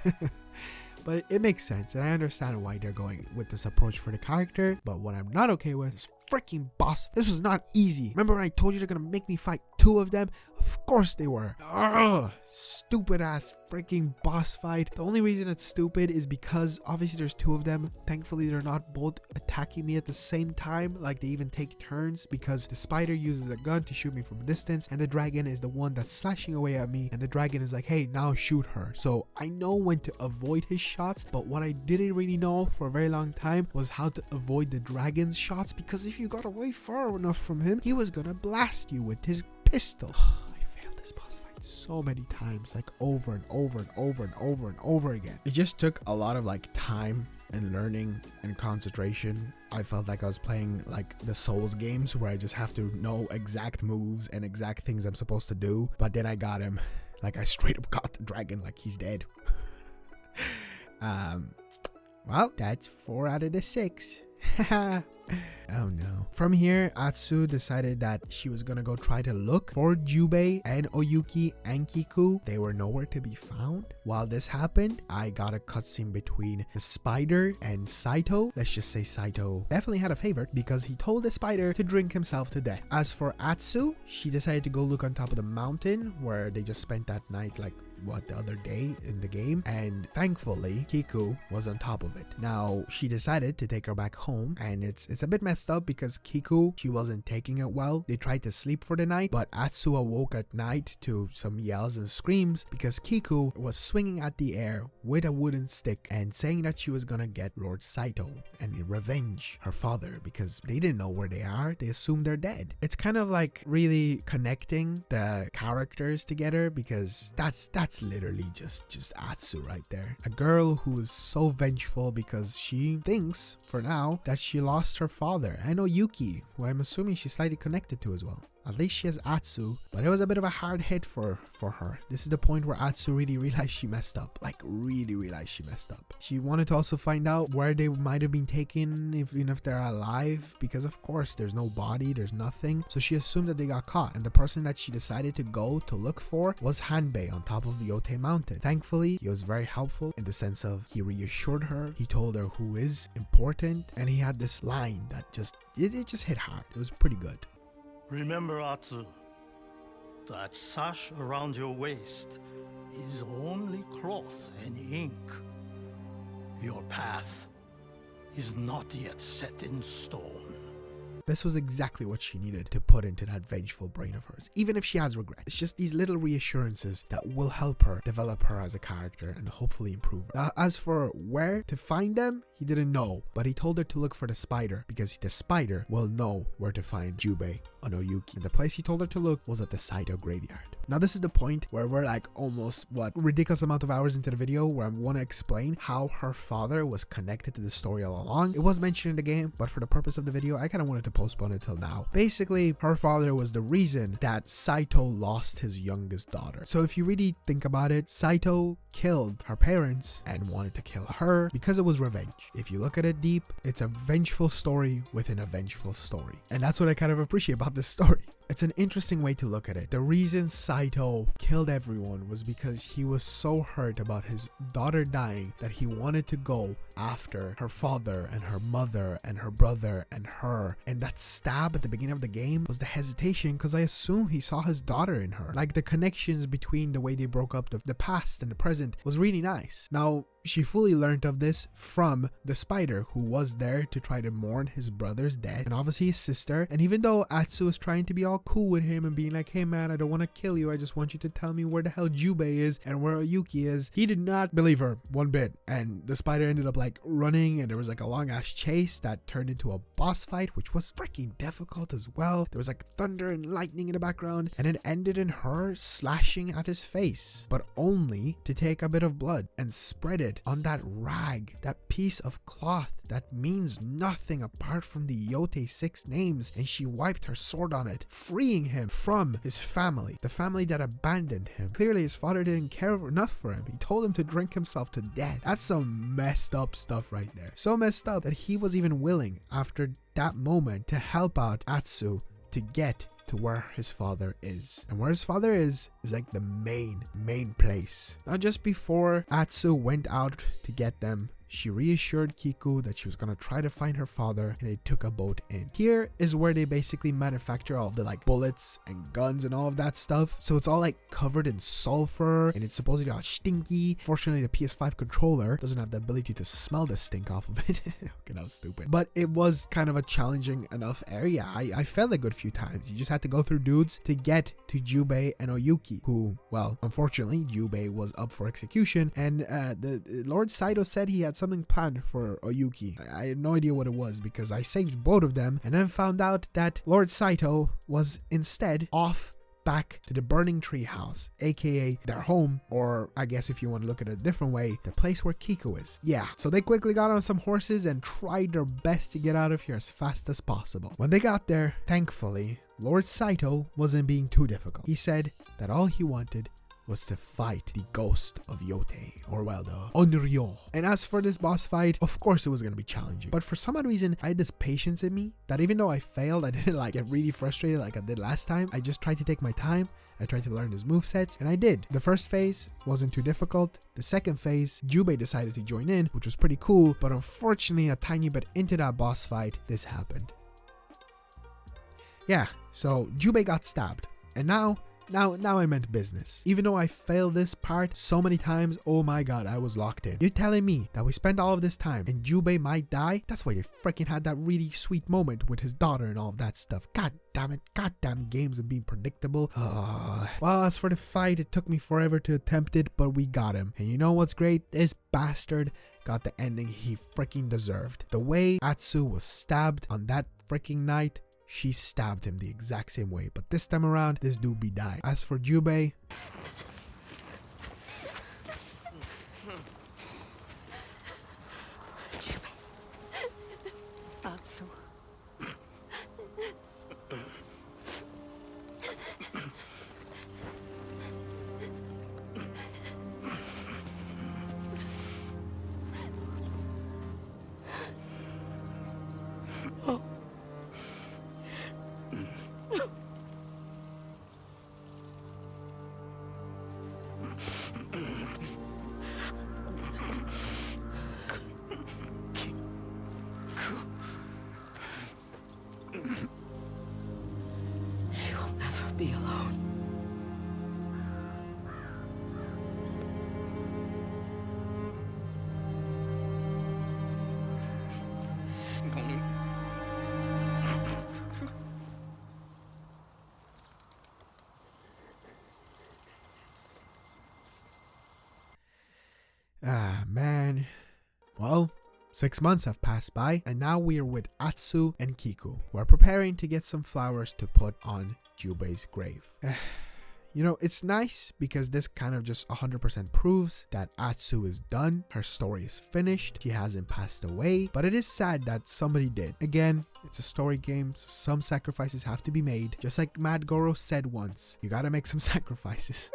But it makes sense, and I understand why they're going with this approach for the character. But what I'm not okay with is freaking boss. This was not easy. Remember when I told you they're gonna make me fight 2 of them? Of course they were. Ugh, stupid ass freaking boss fight. The only reason it's stupid is because obviously there's 2 of them. Thankfully they're not both attacking me at the same time. Like, they even take turns, because the spider uses a gun to shoot me from a distance, and the dragon is the one that's slashing away at me, and the dragon is like, hey, now shoot her. So I know when to avoid his shots, but what I didn't really know for a very long time was how to avoid the dragon's shots, because if you got away far enough from him, he was gonna blast you with his pistol. I failed this boss fight so many times, like over and over and over and over and over again. It just took a lot of like time and learning and concentration. I felt like I was playing like the Souls games where I just have to know exact moves and exact things I'm supposed to do. But then I got him. Like, I straight up got the dragon like he's dead. Well, that's 4 out of the 6. Oh no. From here, Atsu decided that she was gonna go try to look for Jubei and Oyuki and Kiku. They were nowhere to be found. While this happened, I got a cutscene between the spider and Saito. Let's just say Saito definitely had a favorite because he told the spider to drink himself to death. As for Atsu, she decided to go look on top of the mountain where they just spent that night, like the other day in the game, and thankfully Kiku was on top of it. Now she decided to take her back home, and it's a bit messed up because Kiku, she wasn't taking it well. They tried to sleep for the night, but Atsu awoke at night to some yells and screams because Kiku was swinging at the air with a wooden stick and saying that she was gonna get Lord Saito and revenge her father, because they didn't know where they are. They assumed they're dead. It's kind of like really connecting the characters together, because that's literally just Atsu right there. A girl who is so vengeful because she thinks, for now, that she lost her father, and Oyuki, who I'm assuming she's slightly connected to as well. At least she has Atsu, but it was a bit of a hard hit for her. This is the point where Atsu really realized she messed up. Like, really realized she messed up. She wanted to also find out where they might have been taken, even if they're alive, because of course there's no body, there's nothing. So she assumed that they got caught, and the person that she decided to go to look for was Hanbei on top of the Yotei mountain. Thankfully, he was very helpful in the sense of he reassured her, he told her who is important, and he had this line that it just hit hard. It was pretty good. Remember, Atsu, that sash around your waist is only cloth and ink. Your path is not yet set in stone. This was exactly what she needed to put into that vengeful brain of hers, even if she has regret. It's just these little reassurances that will help her develop her as a character and hopefully improve her. As for where to find them, he didn't know, but he told her to look for the spider, because the spider will know where to find Jubei and Oyuki. And the place he told her to look was at the Saito graveyard. Now this is the point where we're like almost ridiculous amount of hours into the video, where I want to explain how her father was connected to the story all along. It was mentioned in the game, but for the purpose of the video, I kind of wanted to postpone it till now. Basically, her father was the reason that Saito lost his youngest daughter. So if you really think about it, Saito killed her parents and wanted to kill her because it was revenge. If you look at it deep, it's a vengeful story within a vengeful story. And that's what I kind of appreciate about this story. It's an interesting way to look at it. The reason Saito killed everyone was because he was so hurt about his daughter dying that he wanted to go after her father and her mother and her brother and her. And that stab at the beginning of the game was the hesitation, because I assume he saw his daughter in her. Like, the connections between the way they broke up the past and the present was really nice. Now, she fully learned of this from the spider, who was there to try to mourn his brother's death and obviously his sister. And even though Atsu was trying to be all all cool with him and being like, hey man, I don't want to kill you, I just want you to tell me where the hell Jubei is and where Oyuki is, he did not believe her one bit. And the spider ended up like running, and there was like a long ass chase that turned into a boss fight, which was freaking difficult as well. There was like thunder and lightning in the background, and it ended in her slashing at his face, but only to take a bit of blood and spread it on that rag, that piece of cloth that means nothing apart from the Yotei 6 names, and she wiped her sword on it, freeing him from his family, the family that abandoned him. Clearly his father didn't care enough for him. He told him to drink himself to death. That's some messed up stuff right there. So messed up that he was even willing, after that moment, to help out Atsu to get to where his father is. And where his father is like the main place. Now, just before Atsu went out to get them, she reassured Kiku that she was gonna try to find her father, and they took a boat in. Here is where they basically manufacture all of the like bullets and guns and all of that stuff. So it's all like covered in sulfur, and it's supposedly all stinky. Fortunately, the PS5 controller doesn't have the ability to smell the stink off of it. Okay, that was stupid. But it was kind of a challenging enough area. I fell a good few times. You just had to go through dudes to get to Jubei and Oyuki, who, well, unfortunately, Jubei was up for execution, and the Lord Saito said he had something planned for Oyuki. I had no idea what it was, because I saved both of them and then found out that Lord Saito was instead off back to the burning tree house, aka their home, or I guess if you want to look at it a different way, the place where Kiku is. Yeah, so they quickly got on some horses and tried their best to get out of here as fast as possible. When they got there, thankfully, Lord Saito wasn't being too difficult. He said that all he wanted was to fight the Ghost of Yotei, or well, the Onryo. And as for this boss fight, of course it was going to be challenging, but for some odd reason, I had this patience in me that even though I failed, I didn't like get really frustrated like I did last time. I just tried to take my time. I tried to learn his movesets, and I did. The first phase wasn't too difficult. The second phase, Jubei decided to join in, which was pretty cool, but unfortunately, a tiny bit into that boss fight, this happened. Yeah, so Jubei got stabbed, and now I meant business. Even though I failed this part so many times, oh my god, I was locked in. You're telling me that we spent all of this time and Jubei might die? That's why they freaking had that really sweet moment with his daughter and all of that stuff. God damn it. Goddamn games and being predictable. Well, as for the fight, it took me forever to attempt it, but we got him. And you know what's great? This bastard got the ending he freaking deserved. The way Atsu was stabbed on that freaking night, she stabbed him the exact same way, but this time around, this dude be dying. As for Jubei, Atsu. She'll never be alone. ah man. Well, 6 months have passed by, and now we are with Atsu and Kiku, who are preparing to get some flowers to put on Jubei's grave. You know, it's nice because this kind of just 100% proves that Atsu is done. Her story is finished. She hasn't passed away, but it is sad that somebody did. Again, it's a story game, so some sacrifices have to be made. Just like Mad Goro said once, you gotta make some sacrifices.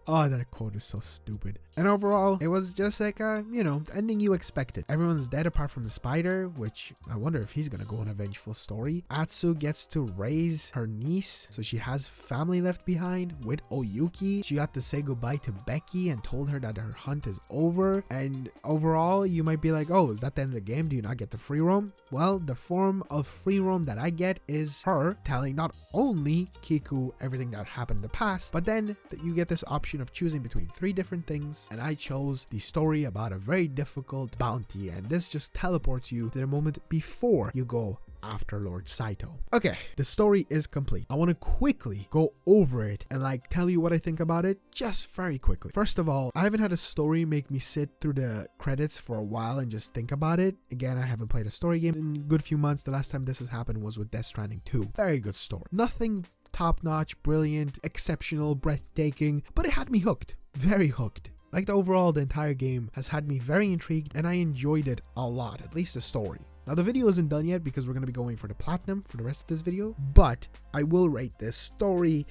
Oh, that quote is so stupid. And overall, it was just like a, you know, ending you expected. Everyone's dead apart from the spider, which I wonder if he's gonna go on a vengeful story. Atsu gets to raise her niece, so she has family left behind. With Oyuki, she got to say goodbye to Becky and told her that her hunt is over. And overall, you might be like, oh, is that the end of the game? Do you not get the free roam? Well, the form of free roam that I get is her telling not only Kiku everything that happened in the past, but then you get this option of choosing between 3 different things, and I chose the story about a very difficult bounty, and this just teleports you to the moment before you go after Lord Saito. Okay, the story is complete. I want to quickly go over it and like tell you what I think about it just very quickly. First of all, I haven't had a story make me sit through the credits for a while and just think about it. Again, I haven't played a story game in a good few months. The last time this has happened was with Death Stranding 2. Very good story. Nothing top-notch, brilliant, exceptional, breathtaking, but it had me hooked. Very hooked. Like the entire game has had me very intrigued and I enjoyed it a lot, at least the story. Now the video isn't done yet because we're going to be going for the platinum for the rest of this video, but I will rate this story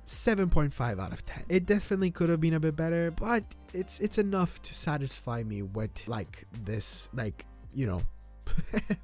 7.5 out of 10. It definitely could have been a bit better, but it's enough to satisfy me with like this, like, you know,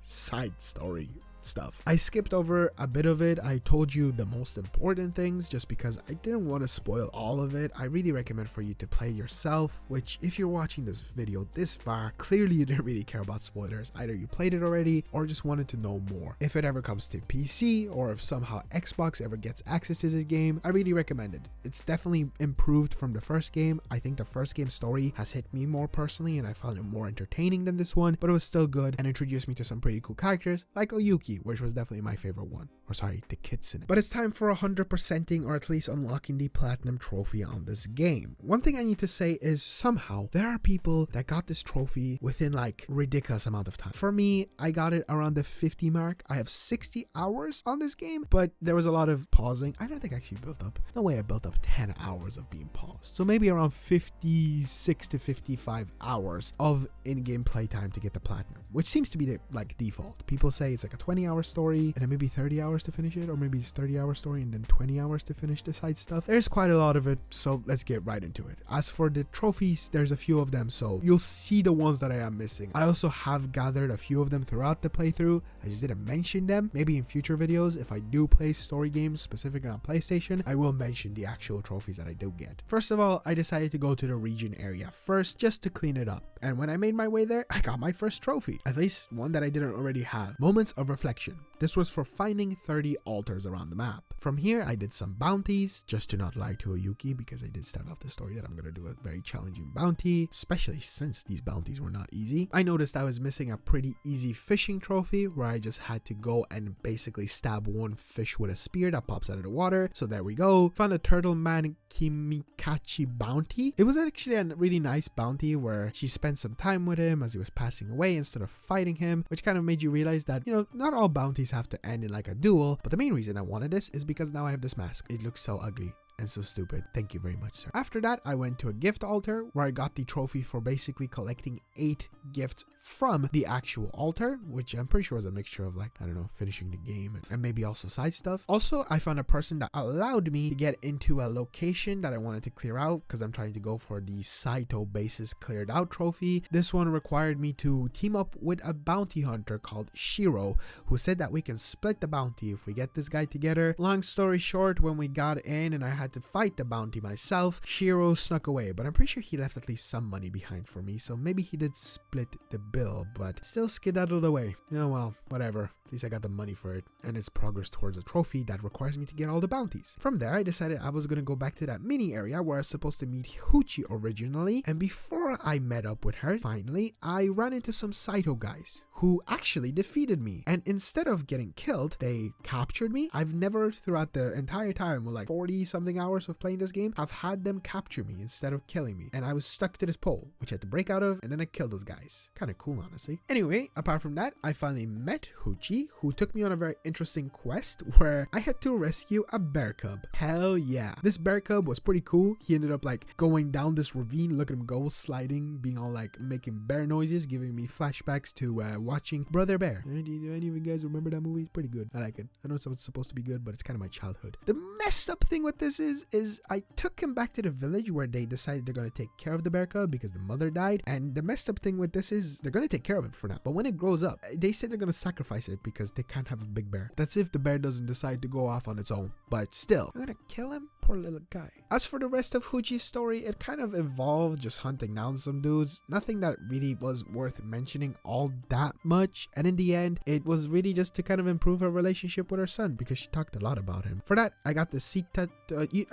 side story stuff. I skipped over a bit of it. I told you the most important things just because I didn't want to spoil all of it. I really recommend for you to play yourself, which if you're watching this video this far, clearly you didn't really care about spoilers. Either you played it already or just wanted to know more. If it ever comes to PC or if somehow Xbox ever gets access to this game, I really recommend it. It's definitely improved from the first game. I think the first game's story has hit me more personally and I found it more entertaining than this one, but it was still good and introduced me to some pretty cool characters like Oyuki, which was definitely my favorite one. Or sorry, the kitsune. But it's time for 100%ing or at least unlocking the platinum trophy on this game. One thing I need to say is somehow there are people that got this trophy within like ridiculous amount of time. For me, I got it around the 50 mark. I have 60 hours on this game, but there was a lot of pausing. I don't think I actually built up. No way I built up 10 hours of being paused. So maybe around 56 to 55 hours of in-game playtime to get the platinum, which seems to be the like default. People say it's like a 20-hour story and then maybe 30 hours to finish it, or maybe it's 30-hour story and then 20 hours to finish the side stuff. There's quite a lot of it, so let's get right into it. As for the trophies, there's a few of them, so you'll see the ones that I am missing. I also have gathered a few of them throughout the playthrough. I just didn't mention them. Maybe in future videos, if I do play story games specifically on PlayStation, I will mention the actual trophies that I do get. First of all, I decided to go to the region area first just to clean it up, and when I made my way there, I got my first trophy, at least one that I didn't already have. Moments of Reflection. This was for finding 30 altars around the map. From here, I did some bounties, just to not lie to Oyuki, because I did start off the story that I'm going to do a very challenging bounty, especially since these bounties were not easy. I noticed I was missing a pretty easy fishing trophy, where I just had to go and basically stab one fish with a spear that pops out of the water. So there we go. Found a Turtle Man Kimikachi bounty. It was actually a really nice bounty where she spent some time with him as he was passing away instead of fighting him, which kind of made you realize that, you know, not all bounties have to end in like a duel, but the main reason I wanted this is because now I have this mask. It looks so ugly and so stupid. Thank you very much, sir. After that, I went to a gift altar where I got the trophy for basically collecting 8 gifts from the actual altar, which I'm pretty sure is a mixture of like, I don't know, finishing the game and maybe also side stuff. Also, I found a person that allowed me to get into a location that I wanted to clear out because I'm trying to go for the Saito bases cleared out trophy. This one required me to team up with a bounty hunter called Shiro, who said that we can split the bounty if we get this guy together. Long story short, when we got in and I had to fight the bounty myself, Shiro snuck away, but I'm pretty sure he left at least some money behind for me, so maybe he did split the bill, but still skedaddled away. Oh well, whatever. At least I got the money for it, and it's progress towards a trophy that requires me to get all the bounties. From there, I decided I was gonna go back to that mini area where I was supposed to meet Huchi originally, and before I met up with her, finally, I ran into some Saito guys who actually defeated me, and instead of getting killed, they captured me. I've never throughout the entire time, with like 40 something hours of playing this game, have had them capture me instead of killing me, and I was stuck to this pole, which I had to break out of, and then I killed those guys. Kind of cool, honestly. Anyway, apart from that, I finally met Huchi, who took me on a very interesting quest where I had to rescue a bear cub. Hell yeah. This bear cub was pretty cool. He ended up like going down this ravine, look at him go, sliding, being all like making bear noises, giving me flashbacks to watching Brother Bear. Do any of you guys remember that movie? It's pretty good. I like it. I know it's supposed to be good, but it's kind of my childhood. The messed up thing with this is I took him back to the village where they decided they're going to take care of the bear cub because the mother died. And the messed up thing with this is they're going to take care of it for now. But when it grows up, they said they're going to sacrifice it because they can't have a big bear. That's if the bear doesn't decide to go off on its own. But still, I'm going to kill him? Poor little guy. As for the rest of Huchi's story, it kind of involved just hunting down some dudes. Nothing that really was worth mentioning all that much. And in the end, it was really just to kind of improve her relationship with her son because she talked a lot about him. For that, I got the Sita,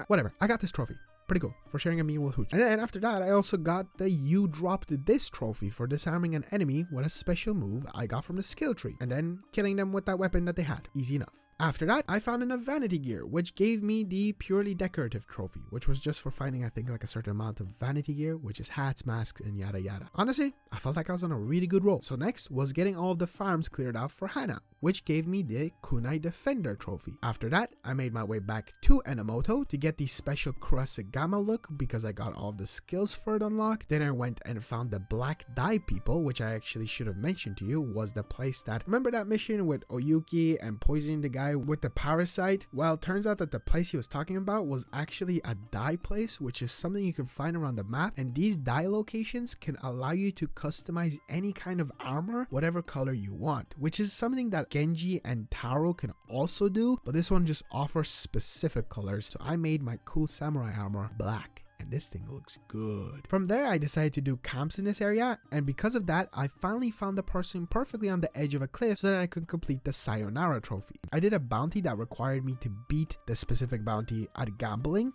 whatever. I got this trophy. Pretty cool for sharing a meal with Hooch. And then after that, I also got the You Dropped This trophy for disarming an enemy with a special move I got from the skill tree, and then killing them with that weapon that they had. Easy enough. After that, I found enough vanity gear, which gave me the purely decorative trophy, which was just for finding, I think, like a certain amount of vanity gear, which is hats, masks, and yada yada. Honestly, I felt like I was on a really good roll. So next was getting all of the farms cleared out for Hana, which gave me the Kunai Defender trophy. After that, I made my way back to Enomoto to get the special Kurasagama look because I got all of the skills for it unlocked. Then I went and found the Black Dye people, which I actually should have mentioned to you was the place that, remember that mission with Oyuki and poisoning the guy with the parasite? Well, turns out that the place he was talking about was actually a dye place, which is something you can find around the map, and these dye locations can allow you to customize any kind of armor, whatever color you want, which is something that Genji and Taro can also do, but this one just offers specific colors. So I made my cool samurai armor black, and this thing looks good. From there, I decided to do camps in this area, and because of that, I finally found the person perfectly on the edge of a cliff so that I could complete the Sayonara trophy. I did a bounty that required me to beat the specific bounty at gambling.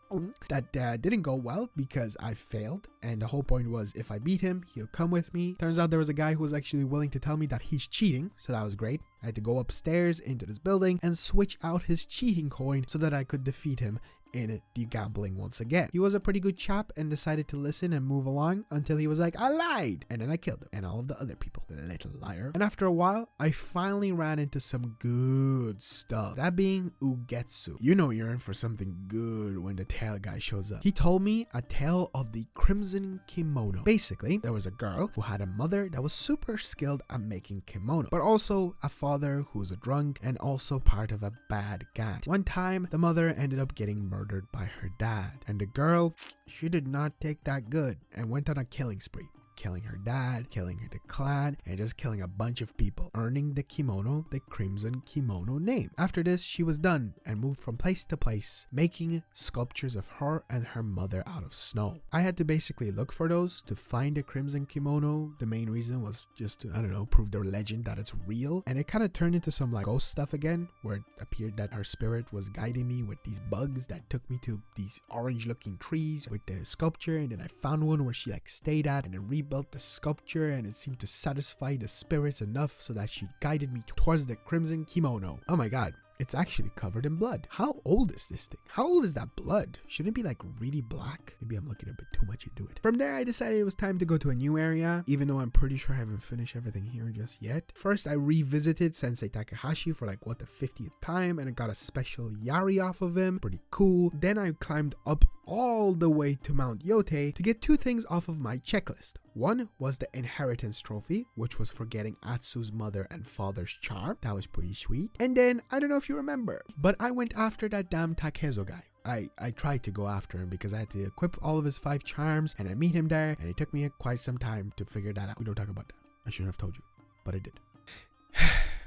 That didn't go well because I failed, and the whole point was if I beat him, he'll come with me. Turns out there was a guy who was actually willing to tell me that he's cheating, so that was great. I had to go upstairs into this building and switch out his cheating coin so that I could defeat him in the gambling once again. He was a pretty good chap and decided to listen and move along until he was like, I lied! And then I killed him and all of the other people. Little liar. And after a while, I finally ran into some good stuff. That being Ugetsu. You know you're in for something good when the tail guy shows up. He told me a tale of the Crimson Kimono. Basically, there was a girl who had a mother that was super skilled at making kimono, but also a father who was a drunk and also part of a bad gang. One time, the mother ended up getting murdered by her dad, and the girl, she did not take that good and went on a killing spree, killing her dad, killing the clan, and just killing a bunch of people, earning the kimono the Crimson Kimono name. After this, she was done and moved from place to place, making sculptures of her and her mother out of snow. I had to basically look for those to find the Crimson Kimono. The main reason was just to, I don't know, prove their legend that it's real, and it kind of turned into some like ghost stuff again, where it appeared that her spirit was guiding me with these bugs that took me to these orange looking trees with the sculpture, and then I found one where she like stayed at and then rebuilt the sculpture, and it seemed to satisfy the spirits enough so that she guided me towards the Crimson Kimono. Oh my god, it's actually covered in blood. How old is this thing? How old is that blood? Shouldn't it be like really black? Maybe I'm looking a bit too much into it. From there, I decided it was time to go to a new area, even though I'm pretty sure I haven't finished everything here just yet. First, I revisited Sensei Takahashi for like what, the 50th time, and I got a special Yari off of him. Pretty cool. Then I climbed up all the way to Mount Yotei to get two things off of my checklist. One was the Inheritance Trophy, which was for getting Atsu's mother and father's charm. That was pretty sweet. And then, I don't know if you remember, but I went after that damn Takezo guy. I tried to go after him because I had to equip all of his 5 charms, and I meet him there, and it took me quite some time to figure that out. We don't talk about that. I shouldn't have told you, but I did.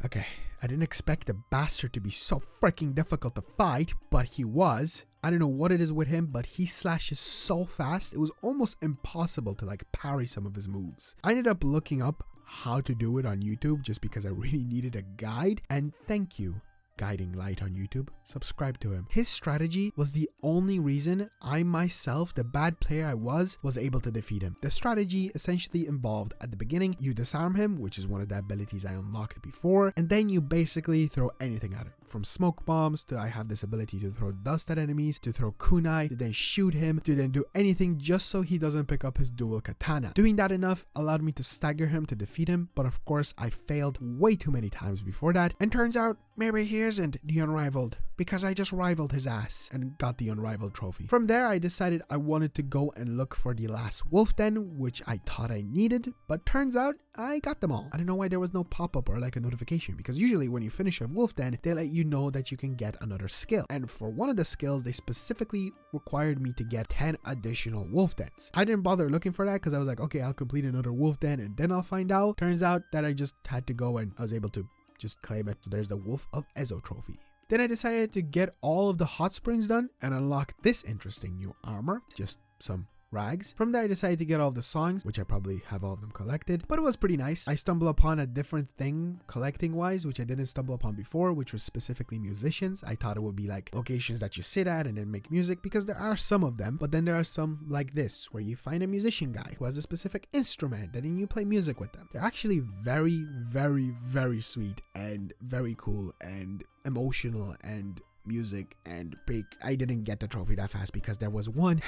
Okay, I didn't expect the bastard to be so freaking difficult to fight, but he was. I don't know what it is with him, but he slashes so fast, it was almost impossible to like parry some of his moves. I ended up looking up how to do it on YouTube just because I really needed a guide, and thank you, Guiding Light on YouTube. Subscribe to him. His strategy was the only reason I myself, the bad player I was able to defeat him. The strategy essentially involved at the beginning, you disarm him, which is one of the abilities I unlocked before, and then you basically throw anything at him. From smoke bombs to I have this ability to throw dust at enemies, to throw kunai, to then shoot him, to then do anything just so he doesn't pick up his dual katana. Doing that enough allowed me to stagger him to defeat him, but of course I failed way too many times before that, and turns out maybe he isn't the Unrivaled, because I just rivaled his ass and got the Unrivaled trophy. From there, I decided I wanted to go and look for the last wolf den, which I thought I needed, but turns out I got them all. I don't know why there was no pop-up or like a notification, because usually when you finish a wolf den, they let you know that you can get another skill. And for one of the skills, they specifically required me to get 10 additional wolf dens. I didn't bother looking for that because I was like, okay, I'll complete another wolf den and then I'll find out. Turns out that I just had to go and I was able to just claim it. So there's the Wolf of Ezo trophy. Then I decided to get all of the hot springs done and unlock this interesting new armor. Just some rags. From there I decided to get all the songs, which I probably have all of them collected, but it was pretty nice. I stumbled upon a different thing collecting wise, which I didn't stumble upon before, which was specifically musicians. I thought it would be like locations that you sit at and then make music, because there are some of them, but then there are some like this where you find a musician guy who has a specific instrument and then you play music with them. They're actually very, very, very sweet and very cool and emotional and music and big. I didn't get the trophy that fast because there was one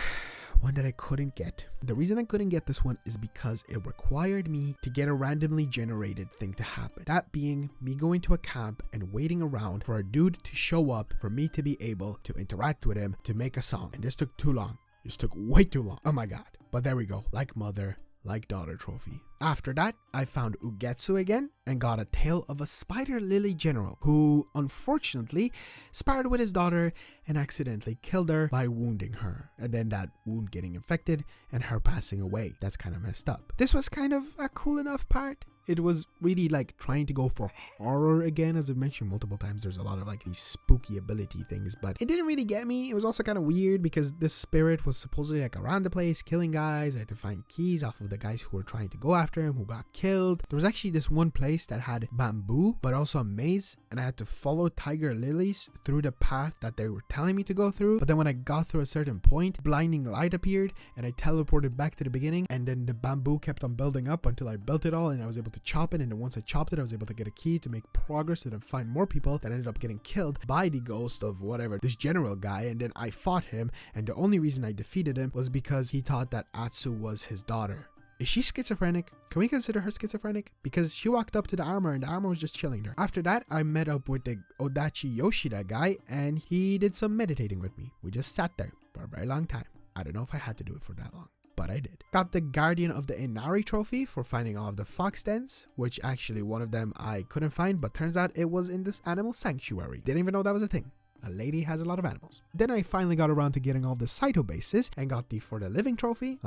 that I couldn't get. The reason I couldn't get this one is because it required me to get a randomly generated thing to happen. That being me going to a camp and waiting around for a dude to show up for me to be able to interact with him to make a song. And this took too long. This took way too long. Oh my god. But there we go. Like mother, like daughter trophy. After that, I found Ugetsu again and got a tale of a spider lily general who unfortunately sparred with his daughter and accidentally killed her by wounding her, and then that wound getting infected and her passing away. That's kind of messed up. This was kind of a cool enough part. It was really like trying to go for horror again. As I've mentioned multiple times, there's a lot of like these spooky ability things, but it didn't really get me. It was also kind of weird because this spirit was supposedly like around the place killing guys. I had to find keys off of the guys who were trying to go after him, who got killed. There was actually this one place that had bamboo but also a maze, and I had to follow tiger lilies through the path that they were telling me to go through. But then when I got through a certain point, blinding light appeared and I teleported back to the beginning, and then the bamboo kept on building up until I built it all and I was able to chop it. And then once I chopped it, I was able to get a key to make progress and then find more people that ended up getting killed by the ghost of whatever, this general guy. And then I fought him, and the only reason I defeated him was because he thought that Atsu was his daughter. Is she schizophrenic? Can we consider her schizophrenic? Because she walked up to the armor and the armor was just chilling there. After that, I met up with the Odachi Yoshida guy and he did some meditating with me. We just sat there for a very long time. I don't know if I had to do it for that long, but I did. Got the Guardian of the Inari trophy for finding all of the fox dens, which actually one of them I couldn't find, but turns out it was in this animal sanctuary. Didn't even know that was a thing. A lady has a lot of animals. Then I finally got around to getting all the Saito bases and got the For the Living trophy.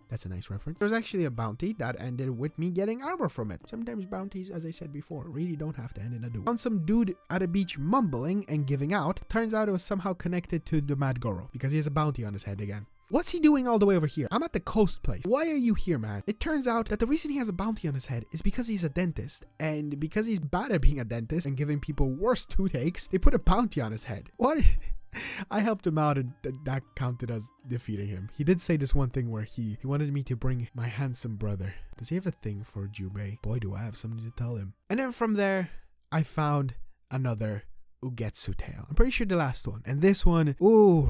That's a nice reference. There's actually a bounty that ended with me getting armor from it. Sometimes bounties, as I said before, really don't have to end in a duel. Found some dude at a beach mumbling and giving out. Turns out it was somehow connected to the Mad Goro because he has a bounty on his head again. What's he doing all the way over here? I'm at the coast place. Why are you here, man? It turns out that the reason he has a bounty on his head is because he's a dentist. And because he's bad at being a dentist and giving people worse toothaches, they put a bounty on his head. What? I helped him out and that counted as defeating him. He did say this one thing where he wanted me to bring my handsome brother. Does he have a thing for Jubei? Boy, do I have something to tell him. And then from there, I found another Ugetsu tale. I'm pretty sure the last one. And this one, ooh,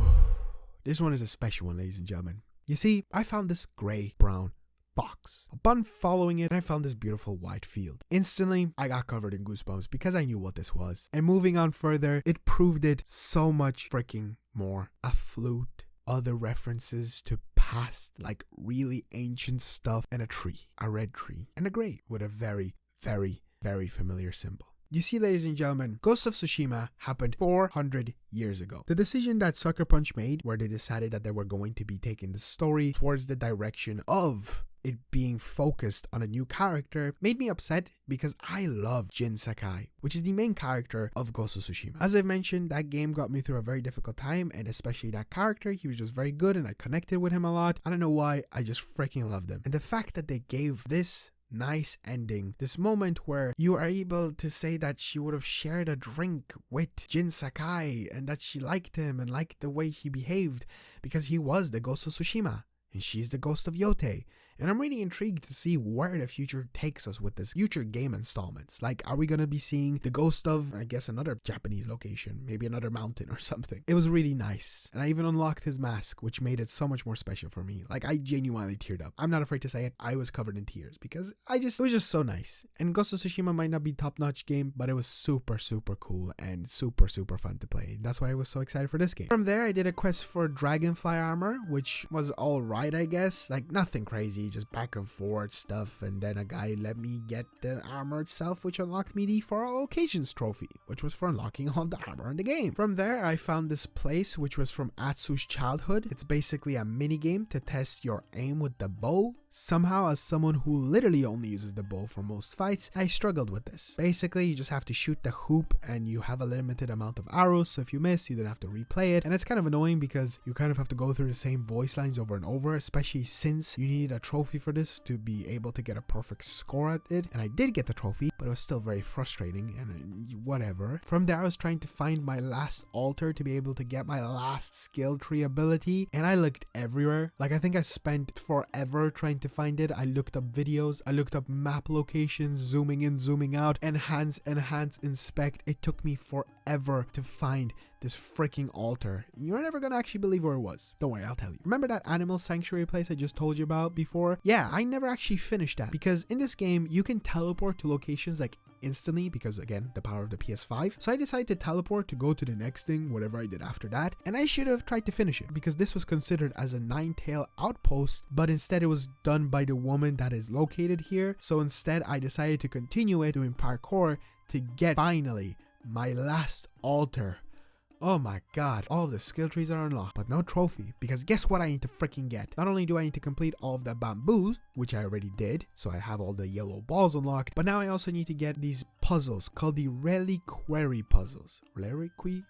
this one is a special one, ladies and gentlemen. You see, I found this gray-brown box. Upon following it, I found this beautiful white field. Instantly, I got covered in goosebumps because I knew what this was. And moving on further, it proved it so much freaking more. A flute, other references to past, like really ancient stuff, and a tree, a red tree, and a gray with a very, very, very familiar symbol. You see, ladies and gentlemen, Ghost of Tsushima happened 400 years ago. The decision that Sucker Punch made, where they decided that they were going to be taking the story towards the direction of it being focused on a new character, made me upset because I love Jin Sakai, which is the main character of Ghost of Tsushima. As I've mentioned, that game got me through a very difficult time, and especially that character, he was just very good and I connected with him a lot. I don't know why, I just freaking loved him. And the fact that they gave this nice ending, this moment where you are able to say that she would have shared a drink with Jin Sakai and that she liked him and liked the way he behaved because he was the Ghost of Tsushima and she's the Ghost of Yotei. And I'm really intrigued to see where the future takes us with this future game installments. Like, are we going to be seeing the ghost of, I guess, another Japanese location, maybe another mountain or something? It was really nice. And I even unlocked his mask, which made it so much more special for me. Like, I genuinely teared up. I'm not afraid to say it. I was covered in tears because it was just so nice. And Ghost of Tsushima might not be top-notch game, but it was super, super cool and super, super fun to play. That's why I was so excited for this game. From there, I did a quest for Dragonfly armor, which was alright, I guess. Like, nothing crazy. Just back and forth stuff, and then a guy let me get the armor itself, which unlocked me the For All Occasions trophy, which was for unlocking all the armor in the game. From there, I found this place which was from Atsu's childhood. It's basically a mini game to test your aim with the bow somehow, as someone who literally only uses the bow for most fights, I struggled with this. Basically, you just have to shoot the hoop and you have a limited amount of arrows, so if you miss, you then have to replay it. And it's kind of annoying because you kind of have to go through the same voice lines over and over, especially since you need a trophy for this to be able to get a perfect score at it. And I did get the trophy, but it was still very frustrating and whatever. From there, I was trying to find my last altar to be able to get my last skill tree ability, and I looked everywhere. Like, I think I spent forever trying to find it. I looked up videos, I looked up map locations, zooming in, zooming out, enhance, inspect. It took me forever to find this freaking altar. You're never gonna actually believe where it was. Don't worry, I'll tell you. Remember that animal sanctuary place I just told you about before? Yeah, I never actually finished that, because in this game you can teleport to locations like instantly, because again, the power of the PS5. So I decided to teleport to go to the next thing, whatever I did after that, and I should have tried to finish it, because this was considered as a 9-tail outpost, but instead it was done by the woman that is located here. So instead I decided to continue it, doing parkour to get finally my last altar. Oh my god, all of the skill trees are unlocked, but no trophy, because guess what I need to freaking get? Not only do I need to complete all of the bamboos, which I already did, so I have all the yellow balls unlocked, but now I also need to get these puzzles called the reliquary puzzles. Reliquary,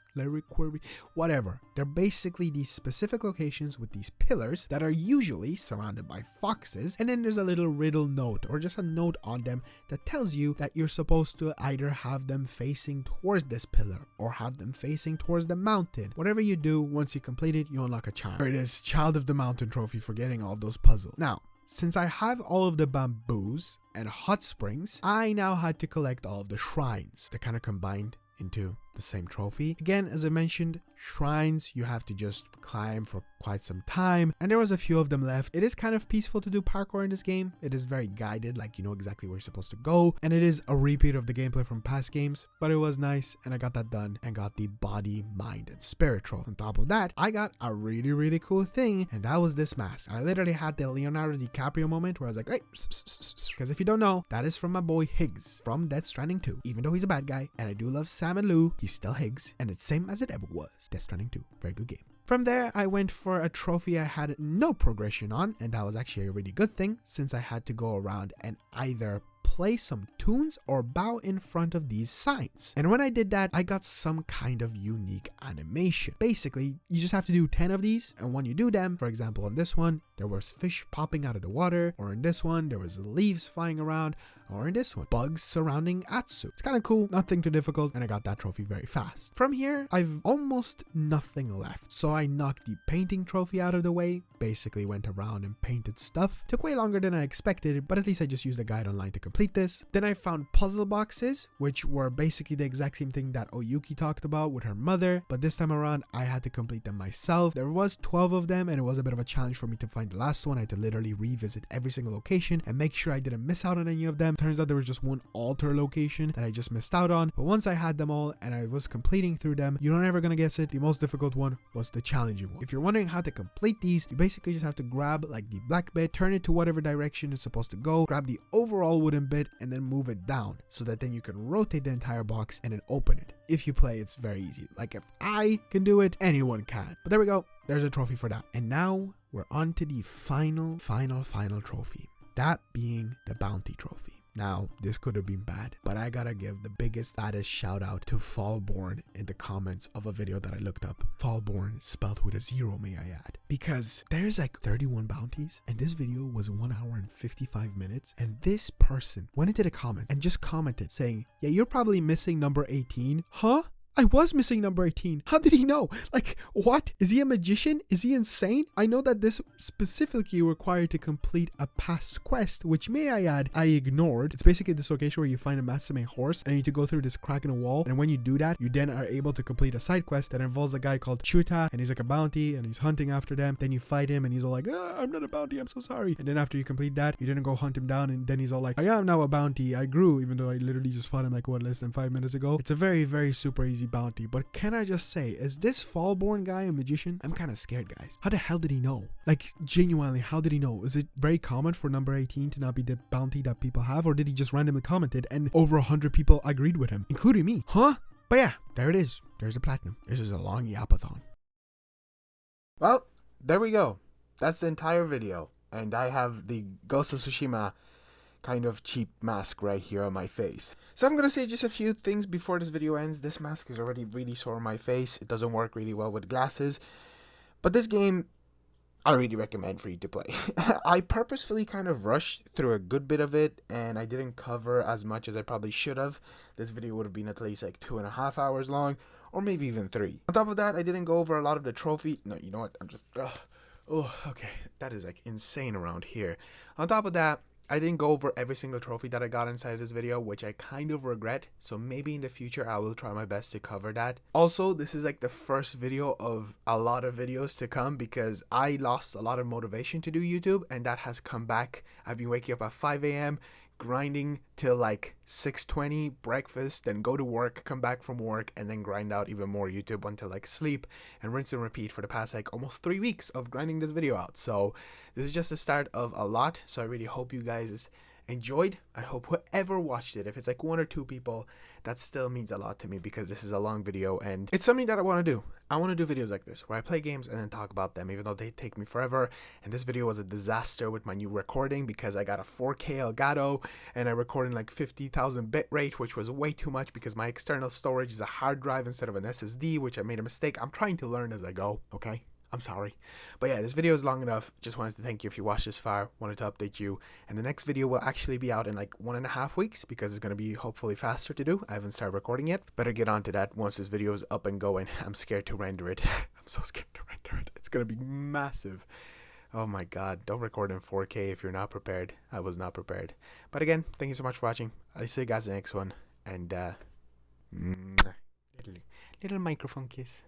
whatever. They're basically these specific locations with these pillars that are usually surrounded by foxes, and then there's a little riddle note or just a note on them that tells you that you're supposed to either have them facing towards this pillar or have them facing towards the mountain. Whatever you do, once you complete it, you unlock a charm. There it is, Child of the Mountain trophy for getting all of those puzzles. Now, since I have all of the bamboos and hot springs, I now had to collect all of the shrines. They're kind of combined into the same trophy. Again, as I mentioned, shrines you have to just climb for quite some time, and there was a few of them left. It is kind of peaceful to do parkour in this game. It is very guided, like you know exactly where you're supposed to go, and it is a repeat of the gameplay from past games, but it was nice, and I got that done and got the body, mind, and spirit trophy. On top of that, I got a really cool thing, and that was this mask. I literally had the Leonardo DiCaprio moment where I was like, hey, because if you don't know, that is from my boy Higgs from Death Stranding 2. Even though he's a bad guy, and I do love Sam and Lou, he's still Higgs, and it's same as it ever was. Death Stranding 2, very good game. From there, I went for a trophy I had no progression on, and that was actually a really good thing, since I had to go around and either play some tunes or bow in front of these signs. And when I did that, I got some kind of unique animation. Basically, you just have to do 10 of these, and when you do them, for example, on this one, there was fish popping out of the water, or in this one, there was leaves flying around, or in this one, bugs surrounding Atsu. It's kind of cool, nothing too difficult, and I got that trophy very fast. From here, I've almost nothing left, so I knocked the painting trophy out of the way, basically went around and painted stuff. Took way longer than I expected, but at least I just used a guide online to complete this. Then I found puzzle boxes, which were basically the exact same thing that Oyuki talked about with her mother, but this time around, I had to complete them myself. There was 12 of them, and it was a bit of a challenge for me to find the last one. I had to literally revisit every single location and make sure I didn't miss out on any of them. Turns out there was just one altar location that I just missed out on, but once I had them all and I was completing through them, you're never gonna guess it, the most difficult one was the challenging one. If you're wondering how to complete these, you basically just have to grab like the black bit, turn it to whatever direction it's supposed to go, grab the overall wooden bit, and then move it down so that then you can rotate the entire box and then open it. If you play, it's very easy. Like if I can do it, anyone can. But there we go, there's a trophy for that. And now we're on to the final trophy, that being the bounty trophy. Now, this could have been bad, but I gotta give the biggest, fattest shout out to Fallborn in the comments of a video that I looked up. Fallborn spelled with a 0, may I add. Because there's like 31 bounties, and this video was 1 hour and 55 minutes, and this person went into the comments and just commented saying, yeah, you're probably missing number 18. Huh? I was missing number 18. How did he know? Like, what? Is he a magician? Is he insane? I know that this specifically required to complete a past quest, which may I add, I ignored. It's basically this location where you find a Matsume horse and you need to go through this crack in a wall. And when you do that, you then are able to complete a side quest that involves a guy called Chuta, and he's like a bounty and he's hunting after them. Then you fight him and he's all like, I'm not a bounty, I'm so sorry. And then after you complete that, you didn't go hunt him down, and then he's all like, I am now a bounty. I grew, even though I literally just fought him like less than 5 minutes ago. It's a very super easy bounty, but can I just say, is this Fallborn guy a magician? I'm kind of scared, guys. How the hell did he know? Like, genuinely, how did he know? Is it very common for number 18 to not be the bounty that people have, or did he just randomly commented and over 100 people agreed with him, including me? Huh? But yeah, there it is. There's the platinum. This is a long yapathon. Well, there we go. That's the entire video. And I have the Ghost of Tsushima kind of cheap mask right here on my face. So I'm gonna say just a few things before this video ends. This mask is already really sore on my face. It doesn't work really well with glasses. But this game, I really recommend for you to play. I purposefully kind of rushed through a good bit of it, and I didn't cover as much as I probably should have. This video would have been at least like 2.5 hours long, or maybe even 3. On top of that, I didn't go over a lot of the trophy. No, you know what? I'm just, oh, okay. That is like insane around here. On top of that, I didn't go over every single trophy that I got inside this video, which I kind of regret, so maybe in the future I will try my best to cover that. Also, this is like the first video of a lot of videos to come because I lost a lot of motivation to do YouTube, and that has come back. I've been waking up at 5 a.m. grinding till like 6:20, breakfast, then go to work, come back from work, and then grind out even more YouTube until like sleep, and rinse and repeat for the past like almost 3 weeks of grinding this video out. So this is just the start of a lot, so I really hope you guys enjoyed. I hope whoever watched it, if it's like 1 or 2 people, that still means a lot to me because this is a long video and it's something that I want to do. I want to do videos like this where I play games and then talk about them, even though they take me forever. And this video was a disaster with my new recording because I got a 4K Elgato and I recorded like 50,000 bit rate, which was way too much because my external storage is a hard drive instead of an SSD, which I made a mistake. I'm trying to learn as I go, okay? I'm sorry. But yeah, this video is long enough. Just wanted to thank you if you watched this far. Wanted to update you. And the next video will actually be out in like 1.5 weeks because it's going to be hopefully faster to do. I haven't started recording yet. Better get on to that once this video is up and going. I'm scared to render it. I'm so scared to render it. It's going to be massive. Oh my god. Don't record in 4K if you're not prepared. I was not prepared. But again, thank you so much for watching. I'll see you guys in the next one. And little microphone kiss.